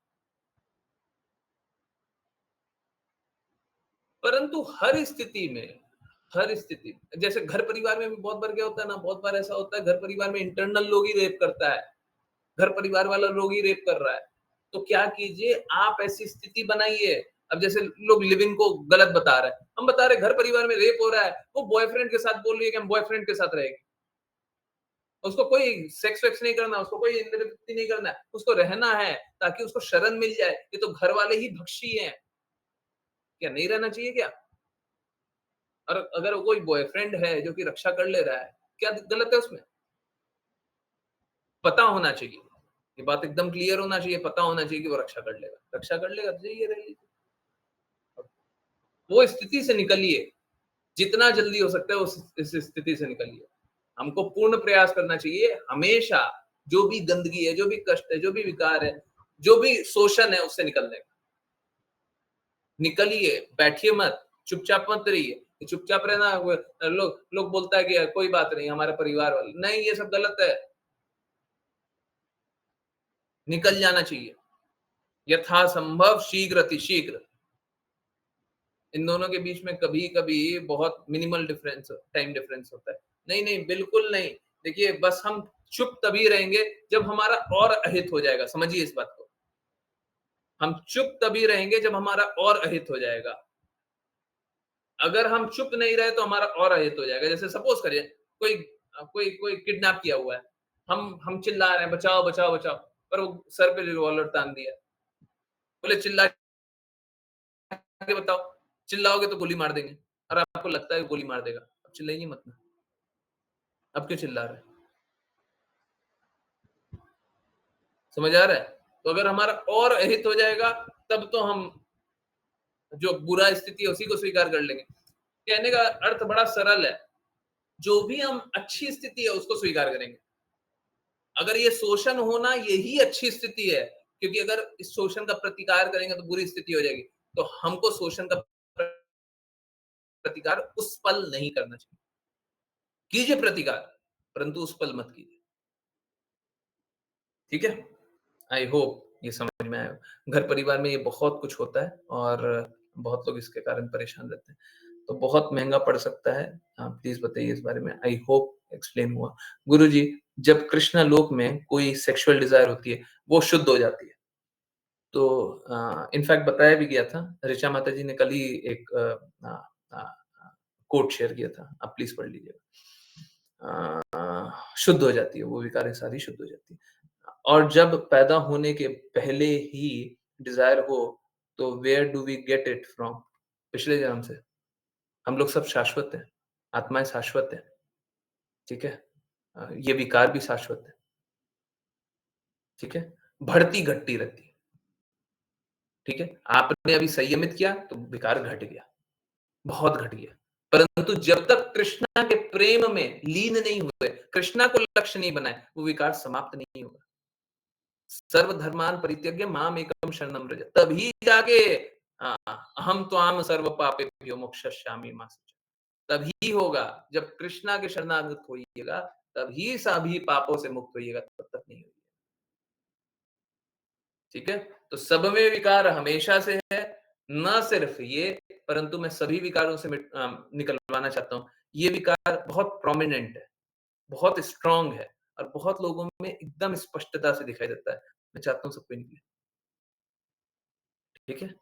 परंतु हर स्थिति में जैसे घर परिवार में भी बहुत बार क्या होता है ना, बहुत बार ऐसा होता है घर परिवार में इंटरनल लोग ही रेप करता है, घर परिवार वाला लोग ही रेप कर रहा है। तो क्या कीजिए, आप ऐसी स्थिति बनाइए। अब जैसे लोग लिविंग को गलत बता रहे हैं, हम बता रहे घर परिवार में रेप हो रहा है, वो बॉयफ्रेंड के साथ बोल रही है कि हम बॉयफ्रेंड के साथ रहेंगे, उसको कोई सेक्स वेक्स नहीं करना, उसको कोई इंद्रिय नहीं करना है, उसको रहना है ताकि उसको शरण मिल जाए। ये तो घर वाले ही भक्षी हैं, क्या नहीं रहना चाहिए क्या? और अगर कोई बॉयफ्रेंड है जो कि रक्षा कर ले रहा है, क्या गलत है उसमें? पता होना चाहिए, ये बात एकदम क्लियर होना चाहिए, पता होना चाहिए कि वो रक्षा कर लेगा तो ये रह लीजिए। वो स्थिति से निकलिए, जितना जल्दी हो सकता है इस स्थिति से निकलिए। हमको पूर्ण प्रयास करना चाहिए हमेशा, जो भी गंदगी है, जो भी कष्ट है, जो भी विकार है, जो भी शोषण है, उससे निकलने का। निकलिए, बैठिए मत, चुपचाप मत रहिए। चुपचाप रहना, लोग बोलता है कि कोई बात नहीं, हमारा परिवार वाले, नहीं, ये सब गलत है। निकल जाना चाहिए यथासंभव, शीघ्र अतिशीघ्र। इन दोनों के बीच में कभी कभी बहुत मिनिमल डिफरेंस, टाइम डिफरेंस होता है। नहीं, बिल्कुल नहीं। देखिए बस हम चुप तभी रहेंगे जब हमारा और अहित हो जाएगा, समझिए इस बात को। हम चुप तभी रहेंगे जब हमारा और अहित हो जाएगा। अगर हम चुप नहीं रहे तो हमारा और अहित हो जाएगा। जैसे सपोज करिए कोई कोई कोई किडनैप किया हुआ है, हम चिल्ला रहे हैं बचाओ बचाओ बचाओ, पर वो सर पे रिवॉल्वर तान दिया, बोले चिल्ला के बताओ, चिल्लाओगे तो गोली मार देंगे, और आपको लगता है कि गोली मार देगा, अब चिल्लाइए मत ना। अब क्यों चिल्ला रहे हैं? समझ आ रहा है? तो अगर हमारा और अहित हो जाएगा तब तो हम जो बुरा स्थिति है उसी को स्वीकार कर लेंगे। कहने का अर्थ बड़ा सरल है, जो भी हम अच्छी स्थिति है उसको स्वीकार करेंगे। अगर ये शोषण होना यही अच्छी स्थिति है, क्योंकि अगर इस शोषण का प्रतिकार करेंगे तो बुरी स्थिति हो जाएगी, तो हमको शोषण का प्रतिकार उस पल नहीं करना चाहिए। कीजिए प्रतिकार, परंतु उस पल मत कीजिए। ठीक है? आई होप ये समझ में आया। घर परिवार में ये बहुत कुछ होता है और बहुत लोग इसके कारण परेशान रहते हैं। तो बहुत महँगा पड़ सकता है। आप प्लीज़ बताइए इस बारे में। आई होप एक्सप्लेन हुआ। गुरुजी, जब कृष्ण लोक में कोई सेक्सुअल डिज़ायर होती है, वो शुद्ध हो जाती है। तो इनफैक्ट बताया भी गया था, ऋचा माताजी ने कल ही एक कोट शेयर किया था, आप प्लीज़ पढ़ लीजिएगा। शुद्ध हो जाती है, वो विकारें सारी शुद्ध हो जाती है। और जब पैदा होने के पहले ही डिज़ायर हो, तो where do we get it from? पिछले जन्म से। हम लोग सब शाश्वत हैं, आत्माएँ शाश्वत हैं, ठीक है? ये विकार भी शाश्वत है, ठीक है? बढ़ती-घटती रहती है, ठीक है? आपने अभी संयमित किया, तो विकार घट गया, बहुत घट गया। परंतु जब तक कृष्णा के प्रेम में लीन नहीं हुए, कृष्णा को लक्ष्य नहीं बनाए, वो विकार समाप्त नहीं होगा। सर्वधर्मान् परित्यज्य माम एकम शरणम व्रज, तभी जाके अहम त्वाम सर्व पापेभ्यो मोक्षयिष्यामि मा शुचः। तभी होगा जब कृष्णा के शरणागत होइएगा, तभी सभी पापों से मुक्त होइएगा, तब तक नहीं होइएगा। ठीक है? तो सब में विकार हमेशा से है, न सिर्फ ये, परंतु मैं सभी विकारों से निकलवाना चाहता हूँ। ये विकार बहुत प्रोमिनेंट है, बहुत स्ट्रॉन्ग है और बहुत लोगों में एकदम स्पष्टता से दिखाई देता है। मैं चाहता हूँ सबको निकले। ठीक है?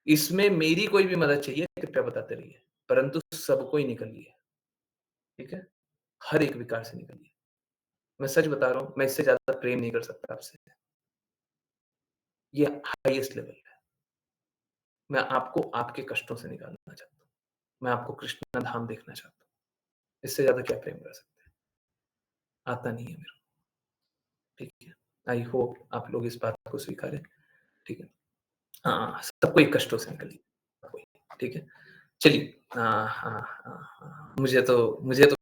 इसमें मेरी कोई भी मदद चाहिए कृपया बताते रहिए, परंतु सबको ही निकलिए। ठीक है? हर एक विकार से निकलिए। मैं सच बता रहा हूँ, मैं इससे ज़्यादा प्रेम नहीं कर सकता आपसे। ये हाईएस्ट लेवल है। मैं आपको आपके कष्टों से निकालना चाहता हूँ। मैं आपको कृष्ण धाम देखना चाहता हूँ। इससे ज़्यादा क्या प्रेम कर सकते हैं? आता नहीं है मेरे को। ठीक है? आई होप आप लोग इस बात को स्वीकारें। ठीक है? हाँ, सबको एक कष्टों से निकलिए। ठीक है? चलिए मुझे तो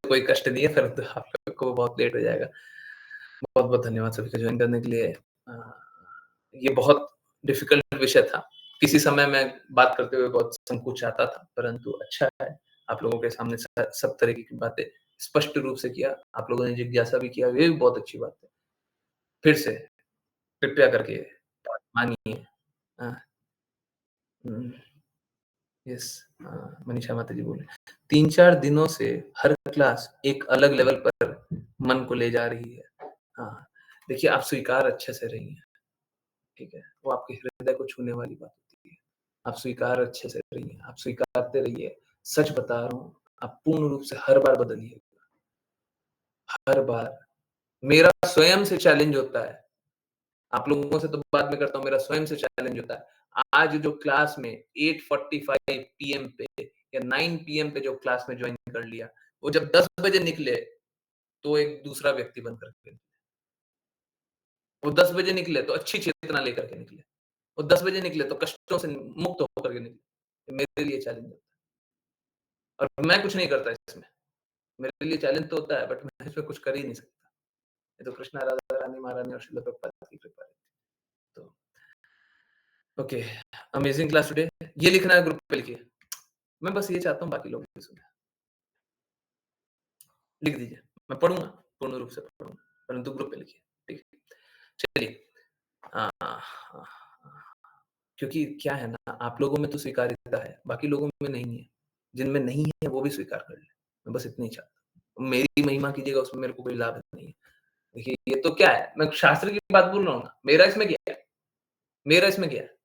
कोई कष्ट नहीं है, परंतु आप लोग को बहुत लेट हो जाएगा। बहुत-बहुत धन्यवाद सभी का जॉइन करने के लिए। ये बहुत डिफिकल्ट विषय था। किसी समय मैं बात करते हुए बहुत संकोच आता था, परंतु अच्छा है आप लोगों के सामने सब तरह की बातें स्पष्ट रूप से किया। आप लोगों ने जिज्ञासा भी किया, ये भी बहुत अच्छी बात है। फिर से कृपया करके बात मानिए। अ, हुँ, यस मनीषा माता जी बोले 3-4 दिनों से हर क्लास एक अलग लेवल पर मन को ले जा रही है। हाँ, देखिए आप स्वीकार अच्छे से रही हैं, ठीक है? वो आपके हृदय को छूने वाली बात होती है। आप स्वीकार अच्छे से रहिए, आप स्वीकारते रहिए। सच बता रहा हूँ, आप पूर्ण रूप से हर बार बदलिए, हर बार। मेरा स्वयं से चैलेंज होता है। आप लोगों से तो बाद में करता हूँ, मेरा स्वयं से चैलेंज होता है। आज जो क्लास में 8:45 पीएम पे या 9 पीएम पे जो क्लास में जॉइन कर लिया, वो जब 10 बजे निकले, तो एक दूसरा व्यक्ति बन कर के निकले। वो 10 बजे निकले तो अच्छी चेतना लेकर के निकले। वो 10 बजे निकले तो कष्टों से मुक्त होकर के निकले। मेरे लिए चैलेंज होता है और मैं कुछ नहीं करता इसमें। मेरे लिए चैलेंज तो होता है, बट मैं इसमें कुछ कर ही नहीं सकता। ये तो कृष्णा राधा रानी महारानी और श्रील प्रभुपाद की कृपा है। तो ओके, अमेजिंग क्लास टुडे। ये लिखना है ग्रुप पे लिखिए। मैं बस ये चाहता हूँ बाकी लोग भी सुने। लिख दीजिए, मैं पढ़ूँगा, पूर्ण रूप से पढ़ूँगा, परंतु ग्रुप पे लिखिए, ठीक है? चलिए क्योंकि क्या है ना, आप लोगों में तो स्वीकार्यता है, बाकी लोगों में नहीं है। जिनमें नहीं है, वो भी स्वीकार कर लें। मैं बस इतना ही चाहता हूँ। मेरी महिमा कीजिएगा उसमें मेरे को कोई लाभ नहीं है। देखिए ये तो क्या है, मैं शास्त्र की बात बोल रहा हूँ ना, मेरा इसमें क्या है? मेरा इसमें क्या है?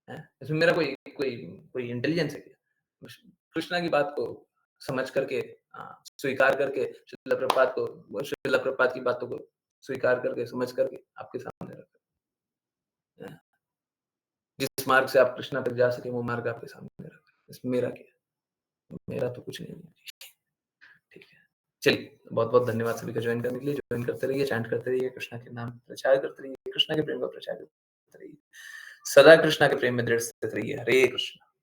हैं? इसमें मेरा कोई कोई कोई इंटेलिजेंस है क्या? कृष्णा की बात को समझ करके स्वीकार करके श्रील प्रभुपाद की बातों को स्वीकार करके, समझ करके आपके सामने रखा है। जिस मार्ग से आप कृष्णा तक जा सके वो मार्ग आपके सामने रखा है। इसमें मेरा क्या है? मेरा तो कुछ नहीं है। ठीक है, चलिए बहुत-बहुत धन्यवाद सभी का ज्वाइन करने के लिए। ज्वाइन करते रहिए, चैंट करते रहिए, कृष्णा के नाम प्रचार करते रहिए, कृष्णा के प्रेम का प्रचार करते रहिए। सदा कृष्णा के प्रेम में दृढ़ स्थित रहिए। हरे कृष्णा।